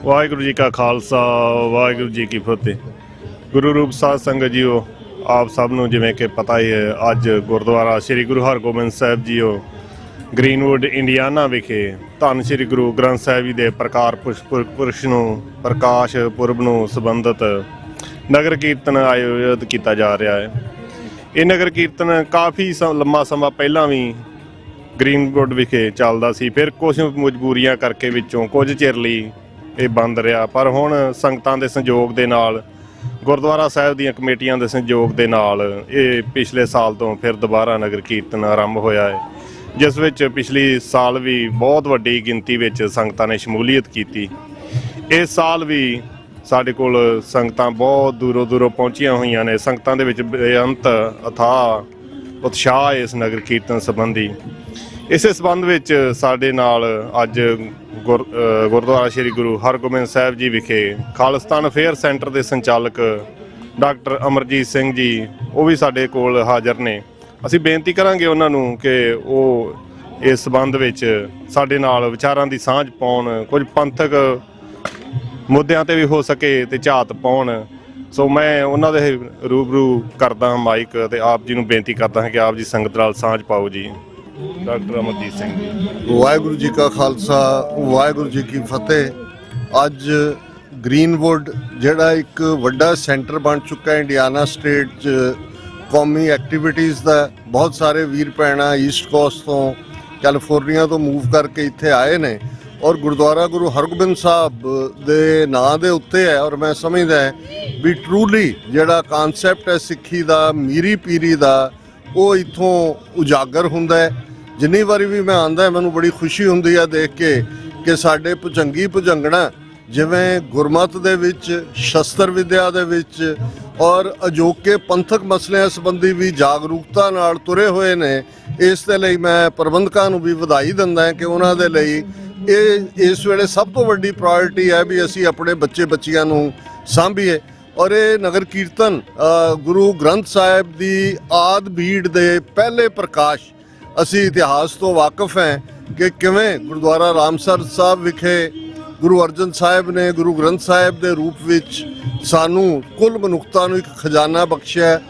ਵਾਹਿਗੁਰੂ ਜੀ ਕਾ ਖਾਲਸਾ ਵਾਹਿਗੁਰੂ ਜੀ ਕੀ ਫਤਿਹ। ਗੁਰੂ ਰੂਪ ਸਾਧ ਸੰਗਤ ਜੀਓ, ਆਪ ਸਭ ਨੂੰ ਜਿਵੇਂ ਕਿ ਪਤਾ ਹੀ ਹੈ, ਅੱਜ ਗੁਰਦੁਆਰਾ ਸ੍ਰੀ ਗੁਰੂ ਹਰਗੋਬਿੰਦ ਸਾਹਿਬ ਜੀਓ ਗ੍ਰੀਨਵੁੱਡ ਇੰਡੀਆਨਾ ਵਿਖੇ ਧੰਨ ਸ੍ਰੀ ਗੁਰੂ ਗ੍ਰੰਥ ਸਾਹਿਬ ਜੀ ਦੇ ਪ੍ਰਕਾਸ਼ ਪੁਰਬ ਨੂੰ ਸੰਬੰਧਿਤ ਨਗਰ ਕੀਰਤਨ ਆਯੋਜਿਤ ਕੀਤਾ ਜਾ ਰਿਹਾ ਹੈ। ਇਹ ਨਗਰ ਕੀਰਤਨ ਕਾਫੀ ਲੰਮਾ ਸਮਾਂ ਪਹਿਲਾਂ ਵੀ ਗ੍ਰੀਨਵੁੱਡ ਵਿਖੇ ਚੱਲਦਾ ਸੀ, ਫਿਰ ਕੁਝ ਮਜਬੂਰੀਆਂ ਕਰਕੇ ਵਿੱਚੋਂ ਕੁਝ ਚਿਰ ਲਈ ਇਹ ਬੰਦ ਰਿਹਾ, ਪਰ ਹੁਣ ਸੰਗਤਾਂ ਦੇ ਸੰਯੋਗ ਦੇ ਨਾਲ, ਗੁਰਦੁਆਰਾ ਸਾਹਿਬ ਦੀਆਂ ਕਮੇਟੀਆਂ ਦੇ ਸੰਯੋਗ ਦੇ ਨਾਲ ਇਹ ਪਿਛਲੇ ਸਾਲ ਤੋਂ ਫਿਰ ਦੁਬਾਰਾ ਨਗਰ ਕੀਰਤਨ ਆਰੰਭ ਹੋਇਆ ਹੈ, ਜਿਸ ਵਿੱਚ ਪਿਛਲੀ ਸਾਲ ਵੀ ਬਹੁਤ ਵੱਡੀ ਗਿਣਤੀ ਵਿੱਚ ਸੰਗਤਾਂ ਨੇ ਸ਼ਮੂਲੀਅਤ ਕੀਤੀ। ਇਸ ਸਾਲ ਵੀ ਸਾਡੇ ਕੋਲ ਸੰਗਤਾਂ ਬਹੁਤ ਦੂਰੋਂ ਦੂਰੋਂ ਪਹੁੰਚੀਆਂ ਹੋਈਆਂ ਨੇ। ਸੰਗਤਾਂ ਦੇ ਵਿੱਚ ਬੇਅੰਤ ਅਥਾਹ ਉਤਸ਼ਾਹ ਇਸ ਨਗਰ ਕੀਰਤਨ ਸੰਬੰਧੀ। ਇਸੇ ਸੰਬੰਧ ਵਿੱਚ ਸਾਡੇ ਨਾਲ ਅੱਜ ਗੁਰਦੁਆਰਾ ਸ੍ਰੀ ਗੁਰੂ ਹਰਗੋਬਿੰਦ ਸਾਹਿਬ ਜੀ ਵਿਖੇ ਖਾਲਿਸਤਾਨ ਅਫੇਅਰ ਸੈਂਟਰ ਦੇ ਸੰਚਾਲਕ ਡਾਕਟਰ ਅਮਰਜੀਤ ਸਿੰਘ ਜੀ, ਉਹ ਵੀ ਸਾਡੇ ਕੋਲ ਹਾਜ਼ਰ ਨੇ। ਅਸੀਂ ਬੇਨਤੀ ਕਰਾਂਗੇ ਉਹਨਾਂ ਨੂੰ ਕਿ ਉਹ ਇਸ ਸੰਬੰਧ ਵਿੱਚ ਸਾਡੇ ਨਾਲ ਵਿਚਾਰਾਂ ਦੀ ਸਾਂਝ ਪਾਉਣ, ਕੁਝ ਪੰਥਕ ਮੁੱਦਿਆਂ 'ਤੇ ਵੀ ਹੋ ਸਕੇ ਤੇ ਝਾਤ ਪਾਉਣ। ਸੋ ਮੈਂ ਉਹਨਾਂ ਦੇ ਰੂਬਰੂ ਕਰਦਾ ਹਾਂ ਮਾਈਕ, ਅਤੇ ਆਪ ਜੀ ਨੂੰ ਬੇਨਤੀ ਕਰਦਾ ਹਾਂ ਕਿ ਆਪ ਜੀ ਸੰਗਤ ਨਾਲ ਸਾਂਝ ਪਾਓ ਜੀ। ਡਾਕਟਰ ਅਮਰਜੀਤ ਸਿੰਘ ਜੀ। ਵਾਹਿਗੁਰੂ ਜੀ ਕਾ ਖਾਲਸਾ ਵਾਹਿਗੁਰੂ ਜੀ ਕੀ ਫਤਿਹ। ਅੱਜ ਗ੍ਰੀਨਵੁੱਡ ਜਿਹੜਾ ਇੱਕ ਵੱਡਾ ਸੈਂਟਰ ਬਣ ਚੁੱਕਾ ਹੈ ਇੰਡੀਆਨਾ ਸਟੇਟ 'ਚ ਕੌਮੀ ਐਕਟੀਵਿਟੀਜ਼ ਦਾ। ਬਹੁਤ ਸਾਰੇ ਵੀਰ ਭੈਣਾਂ ਈਸਟ ਕੋਸਟ ਤੋਂ, ਕੈਲੀਫੋਰਨੀਆ ਤੋਂ ਮੂਵ ਕਰਕੇ ਇੱਥੇ ਆਏ ਨੇ, ਔਰ ਗੁਰਦੁਆਰਾ ਗੁਰੂ ਹਰਗੋਬਿੰਦ ਸਾਹਿਬ ਦੇ ਨਾਂ ਦੇ ਉੱਤੇ ਹੈ। ਔਰ ਮੈਂ ਸਮਝਦਾ ਵੀ ਟਰੂਲੀ ਜਿਹੜਾ ਕਾਨਸੈਪਟ ਹੈ ਸਿੱਖੀ ਦਾ, ਮੀਰੀ ਪੀਰੀ ਦਾ, ਉਹ ਇੱਥੋਂ ਉਜਾਗਰ ਹੁੰਦਾ ਹੈ। ਜਿੰਨੀ ਵਾਰੀ ਵੀ ਮੈਂ ਆਉਂਦਾ, ਮੈਨੂੰ ਬੜੀ ਖੁਸ਼ੀ ਹੁੰਦੀ ਹੈ ਦੇਖ ਕੇ ਕਿ ਸਾਡੇ ਭੁਜੰਗੀ ਭੁਜੰਗਣਾ ਜਿਵੇਂ ਗੁਰਮਤ ਦੇ ਵਿੱਚ, ਸ਼ਸਤਰ ਵਿਦਿਆ ਦੇ ਵਿੱਚ ਔਰ ਅਜੋਕੇ ਪੰਥਕ ਮਸਲਿਆਂ ਸੰਬੰਧੀ ਵੀ ਜਾਗਰੂਕਤਾ ਨਾਲ ਤੁਰੇ ਹੋਏ ਨੇ। ਇਸ ਦੇ ਲਈ ਮੈਂ ਪ੍ਰਬੰਧਕਾਂ ਨੂੰ ਵੀ ਵਧਾਈ ਦਿੰਦਾ ਹਾਂ ਕਿ ਉਹਨਾਂ ਦੇ ਲਈ ਇਹ ਇਸ ਵੇਲੇ ਸਭ ਤੋਂ ਵੱਡੀ ਪ੍ਰਾਇੋਰਟੀ ਹੈ ਵੀ ਅਸੀਂ ਆਪਣੇ ਬੱਚਿਆਂ ਨੂੰ ਸਾਂਭੀਏ। ਔਰ ਇਹ ਨਗਰ ਕੀਰਤਨ ਗੁਰੂ ਗ੍ਰੰਥ ਸਾਹਿਬ ਦੀ ਆਦ ਬੀੜ ਦੇ ਪਹਿਲੇ ਪ੍ਰਕਾਸ਼, ਅਸੀਂ ਇਤਿਹਾਸ ਤੋਂ ਵਾਕਿਫ ਹੈ ਕਿ ਕਿਵੇਂ ਗੁਰਦੁਆਰਾ ਰਾਮਸਰ ਸਾਹਿਬ ਵਿਖੇ ਗੁਰੂ ਅਰਜਨ ਸਾਹਿਬ ਨੇ ਗੁਰੂ ਗ੍ਰੰਥ ਸਾਹਿਬ ਦੇ ਰੂਪ ਵਿੱਚ ਸਾਨੂੰ ਕੁੱਲ ਮਨੁੱਖਤਾ ਨੂੰ ਇੱਕ ਖਜ਼ਾਨਾ ਬਖਸ਼ਿਆ।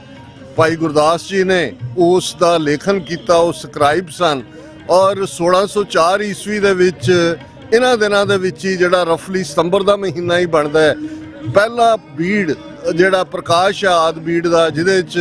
ਭਾਈ ਗੁਰਦਾਸ ਜੀ ਨੇ ਉਸ ਦਾ ਲੇਖਨ ਕੀਤਾ, ਉਹ ਸਕਰਾਈਬ ਸਨ। ਔਰ 1604 ਈਸਵੀ ਦੇ ਵਿੱਚ ਇਹਨਾਂ ਦਿਨਾਂ ਦੇ ਵਿੱਚ ਹੀ ਜਿਹੜਾ ਰਫਲੀ ਸਤੰਬਰ ਦਾ ਮਹੀਨਾ ਹੀ ਬਣਦਾ ਹੈ, ਪਹਿਲਾ ਬੀੜ ਜਿਹੜਾ ਪ੍ਰਕਾਸ਼ ਆ ਆਦ ਬੀੜ ਦਾ, ਜਿਹਦੇ 'ਚ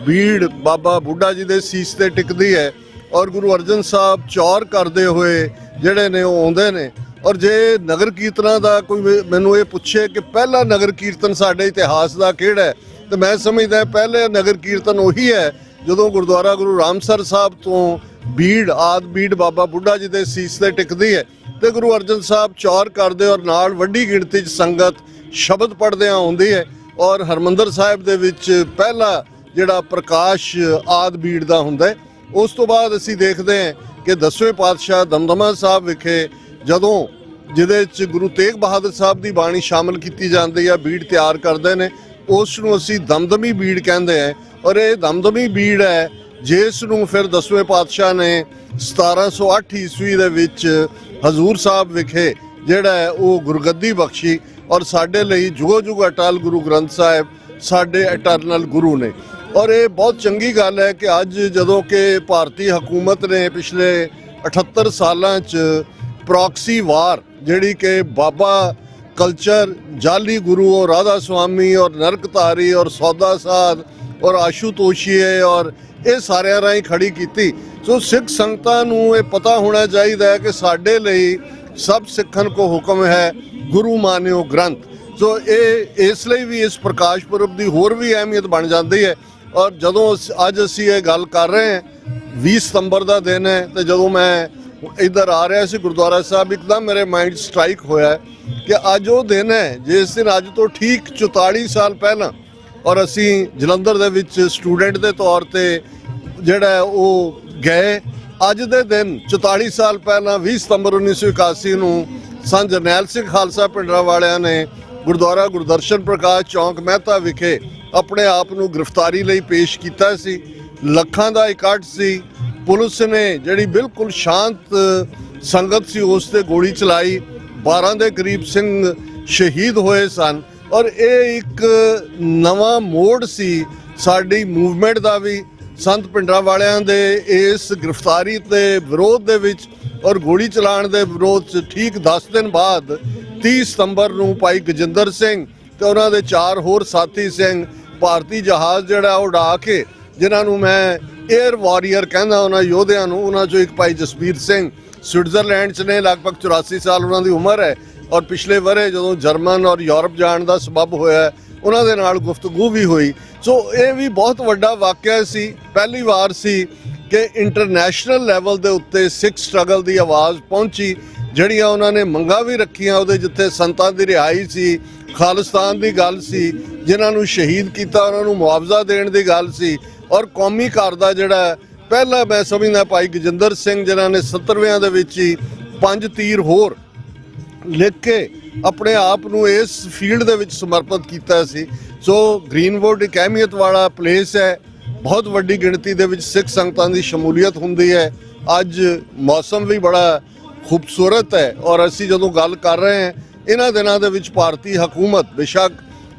ਬੀੜ ਬਾਬਾ ਬੁੱਢਾ ਜੀ ਦੇ ਸੀਸ ਤੇ ਟਿਕਦੀ ਹੈ ਔਰ ਗੁਰੂ ਅਰਜਨ ਸਾਹਿਬ ਚੌਰ ਕਰਦੇ ਹੋਏ ਜਿਹੜੇ ਨੇ ਉਹ ਆਉਂਦੇ ਨੇ। ਔਰ ਜੇ ਨਗਰ ਕੀਰਤਨਾਂ ਦਾ ਕੋਈ ਮੈਨੂੰ ਇਹ ਪੁੱਛੇ ਕਿ ਪਹਿਲਾ ਨਗਰ ਕੀਰਤਨ ਸਾਡੇ ਇਤਿਹਾਸ ਦਾ ਕਿਹੜਾ ਹੈ, ਤੇ ਮੈਂ ਸਮਝਦਾ ਪਹਿਲੇ ਨਗਰ ਕੀਰਤਨ ਉਹੀ ਹੈ ਜਦੋਂ ਗੁਰਦੁਆਰਾ ਗੁਰੂ ਰਾਮਸਰ ਸਾਹਿਬ ਤੋਂ ਬੀੜ ਆਦ ਬੀੜ ਬਾਬਾ ਬੁੱਢਾ ਜੀ ਦੇ ਸੀਸ ਤੇ ਟਿਕਦੀ ਹੈ ਤੇ ਗੁਰੂ ਅਰਜਨ ਸਾਹਿਬ ਚੌਰ ਕਰਦੇ ਔਰ ਨਾਲ ਵੱਡੀ ਗਿਣਤੀ 'ਚ ਸੰਗਤ ਸ਼ਬਦ ਪੜ੍ਹਦਿਆਂ ਆਉਂਦੀ ਹੈ। ਔਰ ਹਰਮੰਦਰ ਸਾਹਿਬ ਦੇ ਵਿੱਚ ਪਹਿਲਾ ਜਿਹੜਾ ਪ੍ਰਕਾਸ਼ ਆਦ ਬੀੜ ਦਾ ਹੁੰਦਾ ਹੈ। ਉਸ ਤੋਂ ਬਾਅਦ ਅਸੀਂ ਦੇਖਦੇ ਹਾਂ ਕਿ 10ਵੇਂ ਪਾਤਸ਼ਾਹ ਦਮਦਮਾ ਸਾਹਿਬ ਵਿਖੇ ਜਦੋਂ ਜਿਹਦੇ 'ਚ ਗੁਰੂ ਤੇਗ ਬਹਾਦਰ ਸਾਹਿਬ ਦੀ ਬਾਣੀ ਸ਼ਾਮਲ ਕੀਤੀ ਜਾਂਦੀ ਹੈ, ਬੀੜ ਤਿਆਰ ਕਰਦੇ ਨੇ, ਉਸ ਨੂੰ ਅਸੀਂ ਦਮਦਮੀ ਬੀੜ ਕਹਿੰਦੇ ਹਾਂ। ਔਰ ਇਹ ਦਮਦਮੀ ਬੀੜ ਹੈ ਜਿਸ ਨੂੰ ਫਿਰ 10ਵੇਂ ਪਾਤਸ਼ਾਹ ਨੇ 1708 ਈਸਵੀ ਦੇ ਵਿੱਚ ਹਜ਼ੂਰ ਸਾਹਿਬ ਵਿਖੇ ਜਿਹੜਾ ਹੈ ਉਹ ਗੁਰਗੱਦੀ ਬਖਸ਼ੀ। ਔਰ ਸਾਡੇ ਲਈ ਜੁਗੋ ਜੁਗ ਅਟਲ ਗੁਰੂ ਗ੍ਰੰਥ ਸਾਹਿਬ ਸਾਡੇ ਇਟਰਨਲ ਗੁਰੂ ਨੇ। ਔਰ ਇਹ ਬਹੁਤ ਚੰਗੀ ਗੱਲ ਹੈ ਕਿ ਅੱਜ ਜਦੋਂ ਕਿ ਭਾਰਤੀ ਹਕੂਮਤ ਨੇ ਪਿਛਲੇ 78 ਸਾਲਾਂ 'ਚ ਪ੍ਰੋਕਸੀ ਵਾਰ ਜਿਹੜੀ ਕਿ ਬਾਬਾ ਕਲਚਰ, ਜਾਲੀ ਗੁਰੂ ਔਰ ਰਾਧਾ ਸੁਆਮੀ ਔਰ ਨਰਕਧਾਰੀ ਔਰ ਸੌਦਾ ਸਾਧ ਔਰ ਆਸ਼ੂਤੋਸ਼ੀਏ ਔਰ ਇਹ ਸਾਰਿਆਂ ਰਾਹੀਂ ਖੜੀ ਕੀਤੀ। ਸੋ ਸਿੱਖ ਸੰਗਤਾਂ ਨੂੰ ਇਹ ਪਤਾ ਹੋਣਾ ਚਾਹੀਦਾ ਹੈ ਕਿ ਸਾਡੇ ਲਈ ਸਭ ਸਿੱਖਣ ਕੋ ਹੁਕਮ ਹੈ ਗੁਰੂ ਮਾਨਿਓ ਗ੍ਰੰਥ। ਸੋ ਇਹ ਇਸ ਲਈ ਵੀ ਇਸ ਪ੍ਰਕਾਸ਼ ਪੁਰਬ ਦੀ ਹੋਰ ਵੀ ਅਹਿਮੀਅਤ ਬਣ ਜਾਂਦੀ ਹੈ। ਔਰ ਜਦੋਂ ਅੱਜ ਅਸੀਂ ਇਹ ਗੱਲ ਕਰ ਰਹੇ ਹਾਂ, 20 ਸਤੰਬਰ ਦਾ ਦਿਨ ਹੈ, ਤੇ ਜਦੋਂ ਮੈਂ ਇੱਧਰ ਆ ਰਿਹਾ ਸੀ ਗੁਰਦੁਆਰਾ ਸਾਹਿਬ, ਇੱਕਦਮ ਮੇਰੇ ਮਾਈਂਡ ਸਟ੍ਰਾਈਕ ਹੋਇਆ ਕਿ ਅੱਜ ਉਹ ਦਿਨ ਹੈ ਜਿਸ ਦਿਨ ਅੱਜ ਤੋਂ ਠੀਕ 44 ਸਾਲ ਪਹਿਲਾਂ, ਔਰ ਅਸੀਂ ਜਲੰਧਰ ਦੇ ਵਿੱਚ ਸਟੂਡੈਂਟ ਦੇ ਤੌਰ ਤੇ ਜਿਹੜਾ ਉਹ ਗਏ। ਅੱਜ ਦੇ ਦਿਨ 44 ਸਾਲ ਪਹਿਲਾਂ 20 ਸਤੰਬਰ 1981 ਨੂੰ ਸੰਤ ਜਰਨੈਲ ਸਿੰਘ ਖਾਲਸਾ ਪਿੰਡਰਾਂ ਵਾਲਿਆਂ ਨੇ ਗੁਰਦੁਆਰਾ ਗੁਰਦਰਸ਼ਨ ਪ੍ਰਕਾਸ਼ ਚੌਂਕ ਮਹਿਤਾ ਵਿਖੇ ਆਪਣੇ ਆਪ ਨੂੰ ਗ੍ਰਿਫਤਾਰੀ ਲਈ ਪੇਸ਼ ਕੀਤਾ ਸੀ। ਲੱਖਾਂ ਦਾ ਇਕੱਠ ਸੀ। ਪੁਲਿਸ ਨੇ ਜਿਹੜੀ ਬਿਲਕੁਲ ਸ਼ਾਂਤ ਸੰਗਤ ਸੀ ਉਸ ਤੇ ਗੋਲੀ ਚਲਾਈ। 12 ਦੇ ਕਰੀਬ ਸਿੰਘ ਸ਼ਹੀਦ ਹੋਏ ਸਨ। ਔਰ ਇਹ ਇੱਕ ਨਵਾਂ ਮੋੜ ਸੀ ਸਾਡੀ ਮੂਵਮੈਂਟ ਦਾ ਵੀ, ਸੰਤ ਭਿੰਡਰਾਂ ਵਾਲਿਆਂ ਦੇ ਇਸ ਗ੍ਰਿਫਤਾਰੀ ਦੇ ਵਿਰੋਧ ਦੇ ਵਿੱਚ ਔਰ ਗੋਲੀ ਚਲਾਉਣ ਦੇ ਵਿਰੋਧ 'ਚ ਠੀਕ 10 ਦਿਨ ਬਾਅਦ 30 ਸਤੰਬਰ ਨੂੰ ਭਾਈ ਗਜਿੰਦਰ ਸਿੰਘ ਤੇ ਉਹਨਾਂ ਦੇ 4 ਹੋਰ ਸਾਥੀ ਸਿੰਘ ਭਾਰਤੀ ਜਹਾਜ਼ ਜਿਹੜਾ ਉਡਾ ਕੇ, ਜਿਨ੍ਹਾਂ ਨੂੰ ਮੈਂ 에ਅਰ ਵਾਰੀਅਰ ਕਹਿੰਦਾ ਉਹਨਾਂ ਯੋਧਿਆਂ ਨੂੰ, ਉਹਨਾਂ 'ਚੋਂ ਇੱਕ ਭਾਈ ਜਸਬੀਰ ਸਿੰਘ ਸਵਿਟਜ਼ਰਲੈਂਡ 'ਚ ਨੇ, ਲਗਭਗ 84 ਸਾਲ ਉਹਨਾਂ ਦੀ ਉਮਰ ਹੈ। ਔਰ ਪਿਛਲੇ ਵਰੇ ਜਦੋਂ ਜਰਮਨ ਔਰ ਯੂਰਪ ਜਾਣ ਦਾ ਸਬਬ ਹੋਇਆ, ਉਹਨਾਂ ਦੇ ਨਾਲ ਗੁਫ਼ਤਗੂ ਵੀ ਹੋਈ। ਸੋ ਇਹ ਵੀ ਬਹੁਤ ਵੱਡਾ ਵਾਕਿਆ ਸੀ। ਪਹਿਲੀ ਵਾਰ ਸੀ ਕਿ ਇੰਟਰਨੈਸ਼ਨਲ ਲੈਵਲ ਦੇ ਉੱਤੇ ਸਿੱਖ ਸਟਰਗਲ ਦੀ ਆਵਾਜ਼ ਪਹੁੰਚੀ, ਜਿਹੜੀਆਂ ਉਹਨਾਂ ਨੇ ਮੰਗਾਂ ਵੀ ਰੱਖੀਆਂ ਉਹਦੇ, ਜਿੱਥੇ ਸੰਤਾਂ ਦੀ ਰਿਹਾਈ ਸੀ, ਖਾਲਿਸਤਾਨ ਦੀ ਗੱਲ ਸੀ, ਜਿਨ੍ਹਾਂ ਨੂੰ ਸ਼ਹੀਦ ਕੀਤਾ ਉਹਨਾਂ ਨੂੰ ਮੁਆਵਜ਼ਾ ਦੇਣ ਦੀ ਗੱਲ ਸੀ। ਔਰ ਕੌਮੀ ਘਰ ਦਾ ਜਿਹੜਾ ਪਹਿਲਾ ਮੈਂ ਸਮਝਦਾ ਭਾਈ ਗਜਿੰਦਰ ਸਿੰਘ, ਜਿਨ੍ਹਾਂ ਨੇ 70ਵੇਂ ਦੇ ਵਿੱਚ ਹੀ 5 ਤੀਰ ਹੋਰ ਲਿਖ ਕੇ ਆਪਣੇ ਆਪ ਨੂੰ ਇਸ ਫੀਲਡ ਦੇ ਵਿੱਚ ਸਮਰਪਿਤ ਕੀਤਾ ਸੀ। ਸੋ ਗ੍ਰੀਨਵੁੱਡ ਇੱਕ ਅਹਿਮੀਅਤ ਵਾਲਾ ਪਲੇਸ ਹੈ। ਬਹੁਤ ਵੱਡੀ ਗਿਣਤੀ ਦੇ ਵਿੱਚ ਸਿੱਖ ਸੰਗਤਾਂ ਦੀ ਸ਼ਮੂਲੀਅਤ ਹੁੰਦੀ ਹੈ। ਅੱਜ ਮੌਸਮ ਵੀ ਬੜਾ ਖੂਬਸੂਰਤ ਹੈ। ਔਰ ਅਸੀਂ ਜਦੋਂ ਗੱਲ ਕਰ ਰਹੇ ਹਾਂ ਇਹਨਾਂ ਦਿਨਾਂ ਦੇ ਵਿੱਚ ਭਾਰਤੀ ਹਕੂਮਤ, ਬੇਸ਼ੱਕ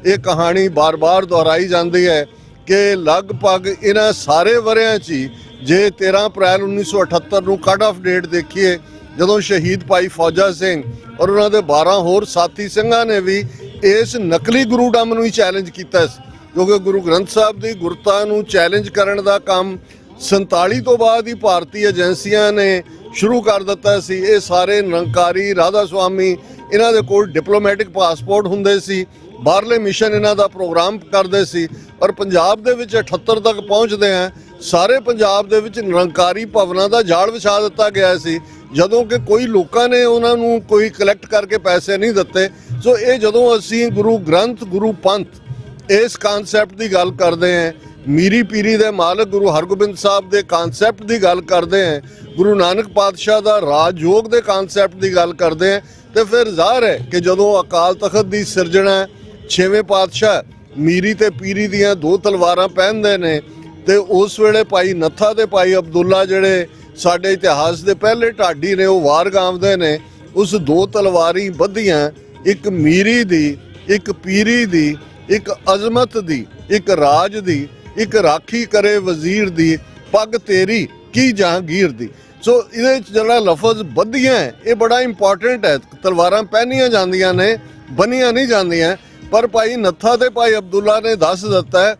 ਇਹ ਕਹਾਣੀ ਬਾਰ-ਬਾਰ ਦੁਹਰਾਈ ਜਾਂਦੀ ਹੈ ਕਿ ਲਗਭਗ ਇਹਨਾਂ ਸਾਰੇ ਵਰਿਆਂ 'ਚ ਹੀ, ਜੇ 13 ਅਪ੍ਰੈਲ 1978 ਨੂੰ ਕੱਟ ਆਫ ਡੇਟ ਦੇਖੀਏ, ਜਦੋਂ ਸ਼ਹੀਦ ਭਾਈ ਫੌਜਾ ਸਿੰਘ ਔਰ ਉਹਨਾਂ ਦੇ 12 ਹੋਰ ਸਾਥੀ ਸਿੰਘਾਂ ਨੇ ਵੀ ਇਸ ਨਕਲੀ ਗੁਰੂਡਮ ਨੂੰ ਹੀ ਚੈਲੰਜ ਕੀਤਾ ਸੀ, ਕਿਉਂਕਿ ਗੁਰੂ ਗ੍ਰੰਥ ਸਾਹਿਬ ਦੀ ਗੁਰਤਾ ਨੂੰ ਚੈਲੰਜ ਕਰਨ ਦਾ ਕੰਮ 47 ਤੋਂ ਬਾਅਦ ਹੀ ਭਾਰਤੀ ਏਜੰਸੀਆਂ ਨੇ ਸ਼ੁਰੂ ਕਰ ਦਿੱਤਾ ਸੀ। ਇਹ ਸਾਰੇ ਨਿਰੰਕਾਰੀ ਰਾਧਾ ਸੁਆਮੀ, ਇਹਨਾਂ ਦੇ ਕੋਲ ਡਿਪਲੋਮੈਟਿਕ ਪਾਸਪੋਰਟ ਹੁੰਦੇ ਸੀ, ਬਾਹਰਲੇ ਮਿਸ਼ਨ ਇਹਨਾਂ ਦਾ ਪ੍ਰੋਗਰਾਮ ਕਰਦੇ ਸੀ। ਔਰ ਪੰਜਾਬ ਦੇ ਵਿੱਚ 78 ਤੱਕ ਪਹੁੰਚਦੇ ਆ, ਸਾਰੇ ਪੰਜਾਬ ਦੇ ਵਿੱਚ ਨਿਰੰਕਾਰੀ ਭਵਨਾਂ ਦਾ ਜਾਲ ਵਿਛਾ ਦਿੱਤਾ ਗਿਆ ਸੀ, ਜਦੋਂ ਕਿ ਕੋਈ ਲੋਕਾਂ ਨੇ ਉਹਨਾਂ ਨੂੰ ਕੋਈ ਕਲੈਕਟ ਕਰਕੇ ਪੈਸੇ ਨਹੀਂ ਦਿੱਤੇ। ਸੋ ਇਹ ਜਦੋਂ ਅਸੀਂ ਗੁਰੂ ਗ੍ਰੰਥ, ਗੁਰੂ ਪੰਥ ਇਸ ਕਾਨਸੈਪਟ ਦੀ ਗੱਲ ਕਰਦੇ ਹਾਂ, ਮੀਰੀ ਪੀਰੀ ਦੇ ਮਾਲਕ ਗੁਰੂ ਹਰਗੋਬਿੰਦ ਸਾਹਿਬ ਦੇ ਕਾਨਸੈਪਟ ਦੀ ਗੱਲ ਕਰਦੇ ਹਾਂ, ਗੁਰੂ ਨਾਨਕ ਪਾਤਸ਼ਾਹ ਦਾ ਰਾਜਯੋਗ ਦੇ ਕਾਨਸੈਪਟ ਦੀ ਗੱਲ ਕਰਦੇ ਹਾਂ, ਤੇ ਫਿਰ ਜ਼ਾਹਰ ਹੈ ਕਿ ਜਦੋਂ ਅਕਾਲ ਤਖਤ ਦੀ ਸਿਰਜਣਾ 6ਵੇਂ ਪਾਤਸ਼ਾਹ ਮੀਰੀ ਤੇ ਪੀਰੀ ਦੀਆਂ 2 ਤਲਵਾਰਾਂ ਪਹਿਨਦੇ ਨੇ, ਤੇ ਉਸ ਵੇਲੇ ਭਾਈ ਨੱਥਾ ਤੇ ਭਾਈ ਅਬਦੁੱਲਾ ਜਿਹੜੇ ਸਾਡੇ ਇਤਿਹਾਸ ਦੇ ਪਹਿਲੇ ਢਾਡੀ ਨੇ, ਉਹ ਵਾਰ ਗਾਉਂਦੇ ਨੇ, ਉਸ 2 ਤਲਵਾਰੀ ਬੱਧੀਆਂ, ਇੱਕ ਮੀਰੀ ਦੀ, ਇੱਕ ਪੀਰੀ ਦੀ, ਇੱਕ ਅਜ਼ਮਤ ਦੀ, ਇੱਕ ਰਾਜ ਦੀ, ਇੱਕ ਰਾਖੀ ਕਰੇ ਵਜ਼ੀਰ ਦੀ, ਪੱਗ ਤੇਰੀ ਕੀ ਜਹਾਂਗੀਰ ਦੀ। ਸੋ ਇਹਦੇ 'ਚ ਜਿਹੜਾ ਲਫ਼ਜ਼ ਬੱਧੀਆਂ ਹੈ ਇਹ ਬੜਾ ਇੰਪੋਰਟੈਂਟ ਹੈ। ਤਲਵਾਰਾਂ ਪਹਿਨੀਆਂ ਜਾਂਦੀਆਂ ਨੇ, ਬੰਨੀਆਂ ਨਹੀਂ ਜਾਂਦੀਆਂ। ਪਰ ਭਾਈ ਨੱਥਾ ਤੇ ਭਾਈ ਅਬਦੁੱਲਾ ਨੇ ਦੱਸ ਦਿੱਤਾ ਹੈ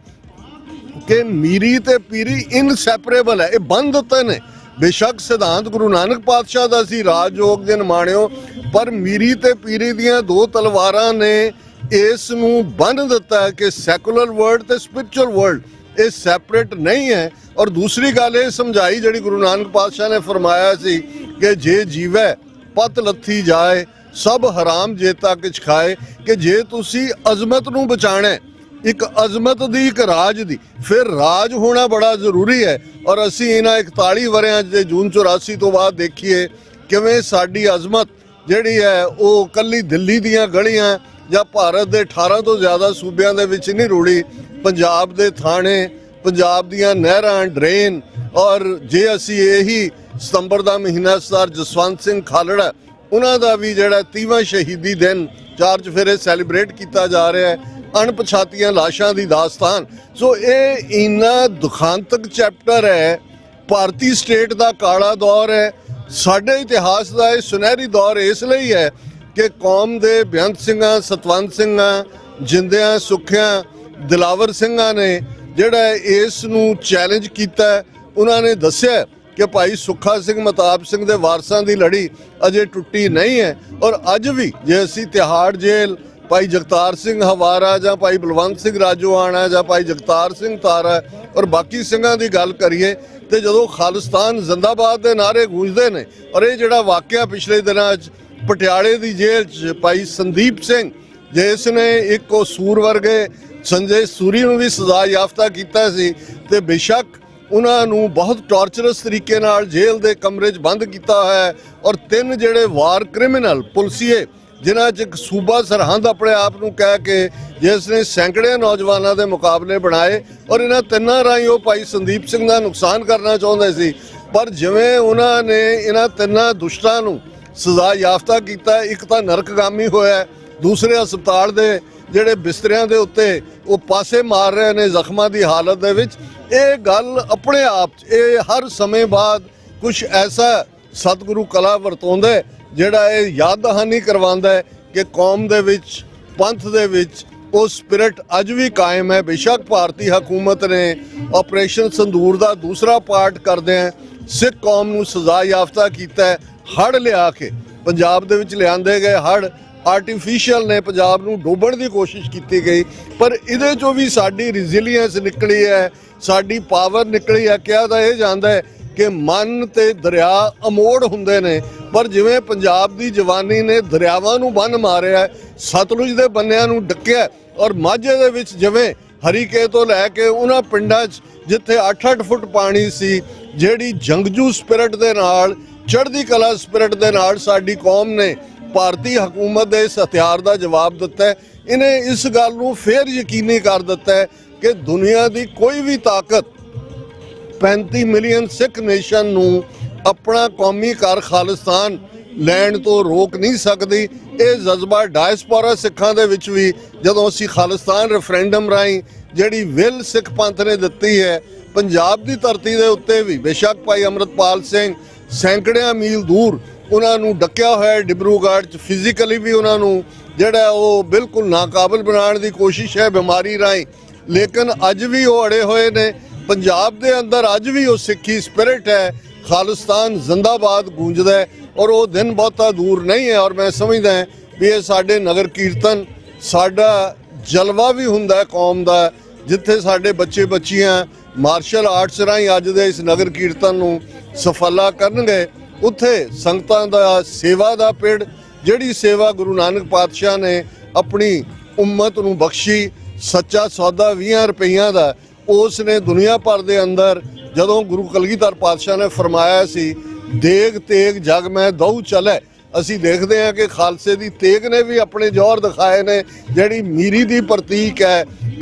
ਕਿ ਮੀਰੀ ਤੇ ਪੀਰੀ ਇਨਸੈਪਰੇਬਲ ਹੈ, ਇਹ ਬੰਨ ਦਿੱਤੇ ਨੇ। ਬੇਸ਼ੱਕ ਸਿਧਾਂਤ ਗੁਰੂ ਨਾਨਕ ਪਾਤਸ਼ਾਹ ਦਾ ਸੀ, ਰਾਜਯੋਗ ਦੇ ਨਿਮਾਣਿਓ, ਪਰ ਮੀਰੀ ਤੇ ਪੀਰੀ ਦੀਆਂ 2 ਤਲਵਾਰਾਂ ਨੇ ਇਸ ਨੂੰ ਬੰਨ ਦਿੱਤਾ ਕਿ ਸੈਕੂਲਰ ਵਰਲਡ ਤੇ ਸਪਿਰਚੁਅਲ ਵਰਲਡ ਇਹ ਸੈਪਰੇਟ ਨਹੀਂ ਹੈ। ਔਰ ਦੂਸਰੀ ਗੱਲ ਇਹ ਸਮਝਾਈ ਜਿਹੜੀ ਗੁਰੂ ਨਾਨਕ ਪਾਤਸ਼ਾਹ ਨੇ ਫਰਮਾਇਆ ਸੀ ਕਿ ਜੇ ਜੀਵੈ ਪਤ ਲੱਥੀ ਜਾਏ ਸਭ ਹਰਾਮ ਜੇਤਾ ਕਿਛ ਖਾਏ, ਕਿ ਜੇ ਤੁਸੀਂ ਅਜ਼ਮਤ ਨੂੰ ਬਚਾਣਾ, ਇੱਕ ਅਜ਼ਮਤ ਦੀ, ਇੱਕ ਰਾਜ ਦੀ, ਫਿਰ ਰਾਜ ਹੋਣਾ ਬੜਾ ਜ਼ਰੂਰੀ ਹੈ। ਔਰ ਅਸੀਂ ਇਹਨਾਂ 41 ਵਰਿਆਂ 'ਚ ਜੂਨ 84 ਤੋਂ ਬਾਅਦ ਦੇਖੀਏ ਕਿਵੇਂ ਸਾਡੀ ਅਜ਼ਮਤ ਜਿਹੜੀ ਹੈ ਉਹ ਕੱਲੀ ਦਿੱਲੀ ਦੀਆਂ ਗਲੀਆਂ ਜਾਂ ਭਾਰਤ ਦੇ 18 ਤੋਂ ਜ਼ਿਆਦਾ ਸੂਬਿਆਂ ਦੇ ਵਿੱਚ ਨਹੀਂ ਰੁੜੀ। ਪੰਜਾਬ ਦੇ ਥਾਣੇ, ਪੰਜਾਬ ਦੀਆਂ ਨਹਿਰਾਂ, ਡਰੇਨ, ਔਰ ਜੇ ਅਸੀਂ ਇਹੀ ਸਤੰਬਰ ਦਾ ਮਹੀਨਾ ਸਰਦਾਰ ਜਸਵੰਤ ਸਿੰਘ ਖਾਲੜਾ ਉਹਨਾਂ ਦਾ ਵੀ ਜਿਹੜਾ 30ਵਾਂ ਸ਼ਹੀਦੀ ਦਿਨ 4 ਚੁਫੇਰੇ ਸੈਲੀਬ੍ਰੇਟ ਕੀਤਾ ਜਾ ਰਿਹਾ ਹੈ, ਅਣਪਛਾਤੀਆਂ ਲਾਸ਼ਾਂ ਦੀ ਦਾਸਤਾਨ। ਸੋ ਇਹ ਇੰਨਾ ਦੁਖਾਂਤਕ ਚੈਪਟਰ ਹੈ, ਭਾਰਤੀ ਸਟੇਟ ਦਾ ਕਾਲਾ ਦੌਰ ਹੈ, ਸਾਡੇ ਇਤਿਹਾਸ ਦਾ ਇਹ ਸੁਨਹਿਰੀ ਦੌਰ ਇਸ ਲਈ ਹੈ ਕਿ ਕੌਮ ਦੇ ਬੇਅੰਤ ਸਿੰਘਾਂ, ਸਤਵੰਤ ਸਿੰਘਾਂ, ਜਿੰਦਿਆਂ ਸੁੱਖਿਆਂ, ਦਿਲਾਵਰ ਸਿੰਘਾਂ ਨੇ ਜਿਹੜਾ ਇਸ ਨੂੰ ਚੈਲੰਜ ਕੀਤਾ। ਉਹਨਾਂ ਨੇ ਦੱਸਿਆ ਕਿ ਭਾਈ ਸੁੱਖਾ ਸਿੰਘ, ਮਤਾਬ ਸਿੰਘ ਦੇ ਵਾਰਸਾਂ ਦੀ ਲੜੀ ਅਜੇ ਟੁੱਟੀ ਨਹੀਂ ਹੈ। ਔਰ ਅੱਜ ਵੀ ਜੇ ਅਸੀਂ ਤਿਹਾੜ ਜੇਲ੍ਹ ਭਾਈ ਜਗਤਾਰ ਸਿੰਘ ਹਵਾਰਾ ਜਾਂ ਭਾਈ ਬਲਵੰਤ ਸਿੰਘ ਰਾਜੋਆਣਾ ਜਾਂ ਭਾਈ ਜਗਤਾਰ ਸਿੰਘ ਤਾਰਾ ਔਰ ਬਾਕੀ ਸਿੰਘਾਂ ਦੀ ਗੱਲ ਕਰੀਏ, ਤੇ ਜਦੋਂ ਖਾਲਿਸਤਾਨ ਜ਼ਿੰਦਾਬਾਦ ਦੇ ਨਾਅਰੇ ਗੂੰਜਦੇ ਨੇ, ਔਰ ਇਹ ਜਿਹੜਾ ਵਾਕਿਆ ਪਿਛਲੇ ਦਿਨਾਂ 'ਚ ਪਟਿਆਲੇ ਦੀ ਜੇਲ੍ਹ 'ਚ ਭਾਈ ਸੰਦੀਪ ਸਿੰਘ, ਜਿਸ ਨੇ ਇੱਕ ਉਹ ਸੂਰ ਵਰਗੇ ਸੰਜੇ ਸੂਰੀ ਨੂੰ ਵੀ ਸਜ਼ਾ ਯਾਫਤਾ ਕੀਤਾ ਸੀ, ਤੇ ਬੇਸ਼ੱਕ ਉਹਨਾਂ ਨੂੰ ਬਹੁਤ ਟਾਰਚਰਸ ਤਰੀਕੇ ਨਾਲ ਜੇਲ੍ਹ ਦੇ ਕਮਰੇ 'ਚ ਬੰਦ ਕੀਤਾ ਹੋਇਆ। ਔਰ 3 ਜਿਹੜੇ ਵਾਰ ਕ੍ਰਿਮੀਨਲ ਪੁਲਸੀਏ, ਜਿਨ੍ਹਾਂ 'ਚ ਇੱਕ ਸੂਬਾ ਸਰਹੰਦ ਆਪਣੇ ਆਪ ਨੂੰ ਕਹਿ ਕੇ ਜਿਸ ਨੇ ਸੈਂਕੜੇ ਨੌਜਵਾਨਾਂ ਦੇ ਮੁਕਾਬਲੇ ਬਣਾਏ, ਔਰ ਇਹਨਾਂ 3 ਰਾਹੀਂ ਉਹ ਭਾਈ ਸੰਦੀਪ ਸਿੰਘ ਦਾ ਨੁਕਸਾਨ ਕਰਨਾ ਚਾਹੁੰਦੇ ਸੀ। ਪਰ ਜਿਵੇਂ ਉਹਨਾਂ ਨੇ ਇਹਨਾਂ 3 ਦੁਸ਼ਟਾਂ ਨੂੰ ਸਜ਼ਾ ਯਾਫਤਾ ਕੀਤਾ, ਇੱਕ ਤਾਂ ਨਰਕਗਾਮੀ ਹੋਇਆ ਦੂਸਰੇ ਹਸਪਤਾਲ ਦੇ ਜਿਹੜੇ ਬਿਸਤਰਿਆਂ ਦੇ ਉੱਤੇ ਉਹ ਪਾਸੇ ਮਾਰ ਰਹੇ ਨੇ ਜ਼ਖਮਾਂ ਦੀ ਹਾਲਤ ਦੇ ਵਿੱਚ। ਇਹ ਗੱਲ ਆਪਣੇ ਆਪ 'ਚ ਇਹ ਹਰ ਸਮੇਂ ਬਾਅਦ ਕੁਝ ਐਸਾ ਸਤਿਗੁਰੂ ਕਲਾ ਵਰਤਾਉਂਦਾ ਜਿਹੜਾ ਇਹ ਯਾਦ ਦਹਾਨੀ ਕਰਵਾਉਂਦਾ ਹੈ ਕਿ ਕੌਮ ਦੇ ਵਿੱਚ, ਪੰਥ ਦੇ ਵਿੱਚ ਉਹ ਸਪਿਰਿਟ ਅੱਜ ਵੀ ਕਾਇਮ ਹੈ। ਬੇਸ਼ੱਕ ਭਾਰਤੀ ਹਕੂਮਤ ਨੇ ਆਪਰੇਸ਼ਨ ਸੰਦੂਰ ਦਾ ਦੂਸਰਾ ਪਾਰਟ ਕਰਦਿਆਂ ਸਿੱਖ ਕੌਮ ਨੂੰ ਸਜ਼ਾ ਯਾਫਤਾ ਕੀਤਾ ਹੈ। ਹੜ੍ਹ ਲਿਆ ਕੇ ਪੰਜਾਬ ਦੇ ਵਿੱਚ ਲਿਆਂਦੇ ਗਏ ਹੜ੍ਹ ਆਰਟੀਫੀਸ਼ੀਅਲ ਨੇ, ਪੰਜਾਬ ਨੂੰ ਡੋਬਣ ਦੀ ਕੋਸ਼ਿਸ਼ ਕੀਤੀ ਗਈ, ਪਰ ਇਹਦੇ ਚੋਂ ਵੀ ਸਾਡੀ ਰੈਜ਼ਿਲੀਅੰਸ ਨਿਕਲੀ ਹੈ, ਸਾਡੀ ਪਾਵਰ ਨਿਕਲੀ ਹੈ। ਕਿਹਾ ਤਾਂ ਇਹ ਜਾਂਦਾ ਹੈ ਕਿ ਮਨ ਤੇ ਦਰਿਆ ਅਮੋੜ ਹੁੰਦੇ ਨੇ, ਪਰ ਜਿਵੇਂ ਪੰਜਾਬ ਦੀ ਜਵਾਨੀ ਨੇ ਦਰਿਆਵਾਂ ਨੂੰ ਬੰਨ ਮਾਰਿਆ, ਸਤਲੁਜ ਦੇ ਬੰਨਿਆਂ ਨੂੰ ਡੱਕਿਆ, ਔਰ ਮਾਝੇ ਦੇ ਵਿੱਚ ਜਿਵੇਂ ਹਰੀਕੇ ਤੋਂ ਲੈ ਕੇ ਉਹਨਾਂ ਪਿੰਡਾਂ 'ਚ ਜਿੱਥੇ 8-8 ਫੁੱਟ ਪਾਣੀ ਸੀ, ਜਿਹੜੀ ਜੰਗਜੂ ਸਪਿਰਿਟ ਦੇ ਨਾਲ, ਚੜ੍ਹਦੀ ਕਲਾ ਸਪਿਰਿਟ ਦੇ ਨਾਲ ਸਾਡੀ ਕੌਮ ਨੇ ਭਾਰਤੀ ਹਕੂਮਤ ਦੇ ਇਸ ਹਥਿਆਰ ਦਾ ਜਵਾਬ ਦਿੱਤਾ ਹੈ। ਇਹਨੇ ਇਸ ਗੱਲ ਨੂੰ ਫੇਰ ਯਕੀਨੀ ਕਰ ਦਿੱਤਾ ਹੈ ਕਿ ਦੁਨੀਆ ਦੀ ਕੋਈ ਵੀ ਤਾਕਤ 35 ਮਿਲੀਅਨ ਸਿੱਖ ਨੇਸ਼ਨ ਨੂੰ ਆਪਣਾ ਕੌਮੀ ਘਰ ਖਾਲਿਸਤਾਨ ਲੈਣ ਤੋਂ ਰੋਕ ਨਹੀਂ ਸਕਦੀ। ਇਹ ਜਜ਼ਬਾ ਡਾਇਸਪੋਰਾ ਸਿੱਖਾਂ ਦੇ ਵਿੱਚ ਵੀ, ਜਦੋਂ ਅਸੀਂ ਖਾਲਿਸਤਾਨ ਰੈਫਰੈਂਡਮ ਰਾਹੀਂ ਜਿਹੜੀ ਵਿਲ ਸਿੱਖ ਪੰਥ ਨੇ ਦਿੱਤੀ ਹੈ, ਪੰਜਾਬ ਦੀ ਧਰਤੀ ਦੇ ਉੱਤੇ ਵੀ ਬੇਸ਼ੱਕ ਭਾਈ ਅੰਮ੍ਰਿਤਪਾਲ ਸਿੰਘ ਸੈਂਕੜਿਆਂ ਮੀਲ ਦੂਰ ਉਹਨਾਂ ਨੂੰ ਡੱਕਿਆ ਹੋਇਆ ਡਿਬਰੂਗੜ੍ਹ 'ਚ, ਫਿਜ਼ੀਕਲੀ ਵੀ ਉਹਨਾਂ ਨੂੰ ਜਿਹੜਾ ਉਹ ਬਿਲਕੁਲ ਨਾਕਾਬਲ ਬਣਾਉਣ ਦੀ ਕੋਸ਼ਿਸ਼ ਹੈ ਬਿਮਾਰੀ ਰਾਹੀਂ, ਲੇਕਿਨ ਅੱਜ ਵੀ ਉਹ ਅੜੇ ਹੋਏ ਨੇ। ਪੰਜਾਬ ਦੇ ਅੰਦਰ ਅੱਜ ਵੀ ਉਹ ਸਿੱਖੀ ਸਪਿਰਿਟ ਹੈ, ਖਾਲਿਸਤਾਨ ਜ਼ਿੰਦਾਬਾਦ ਗੂੰਜਦਾ ਹੈ, ਔਰ ਉਹ ਦਿਨ ਬਹੁਤਾ ਦੂਰ ਨਹੀਂ ਹੈ। ਔਰ ਮੈਂ ਸਮਝਦਾ ਵੀ ਇਹ ਸਾਡੇ ਨਗਰ ਕੀਰਤਨ ਸਾਡਾ ਜਲਵਾ ਵੀ ਹੁੰਦਾ ਹੈ ਕੌਮ ਦਾ, ਜਿੱਥੇ ਸਾਡੇ ਬੱਚੇ ਬੱਚੀਆਂ ਮਾਰਸ਼ਲ ਆਰਟਸ ਰਾਹੀਂ ਅੱਜ ਦੇ ਇਸ ਨਗਰ ਕੀਰਤਨ ਨੂੰ ਸਫਲਾ ਕਰਨਗੇ। ਉੱਥੇ ਸੰਗਤਾਂ ਦਾ ਸੇਵਾ ਦਾ ਪਿੜ, ਜਿਹੜੀ ਸੇਵਾ ਗੁਰੂ ਨਾਨਕ ਪਾਤਸ਼ਾਹ ਨੇ ਆਪਣੀ ਉਮਤ ਨੂੰ ਬਖਸ਼ੀ, ਸੱਚਾ ਸੌਦਾ 20 ਰੁਪਈਆਂ ਦਾ, ਉਸ ਨੇ ਦੁਨੀਆ ਭਰ ਦੇ ਅੰਦਰ ਜਦੋਂ ਗੁਰੂ ਕਲਗੀਧਰ ਪਾਤਸ਼ਾਹ ਨੇ ਫਰਮਾਇਆ ਸੀ ਦੇਗ ਤੇਗ ਜਗ ਮੈਂ ਦਊ ਚਲੇ, ਅਸੀਂ ਦੇਖਦੇ ਹਾਂ ਕਿ ਖਾਲਸੇ ਦੀ ਤੇਗ ਨੇ ਵੀ ਆਪਣੇ ਜੌਹਰ ਦਿਖਾਏ ਨੇ, ਜਿਹੜੀ ਮੀਰੀ ਦੀ ਪ੍ਰਤੀਕ ਹੈ,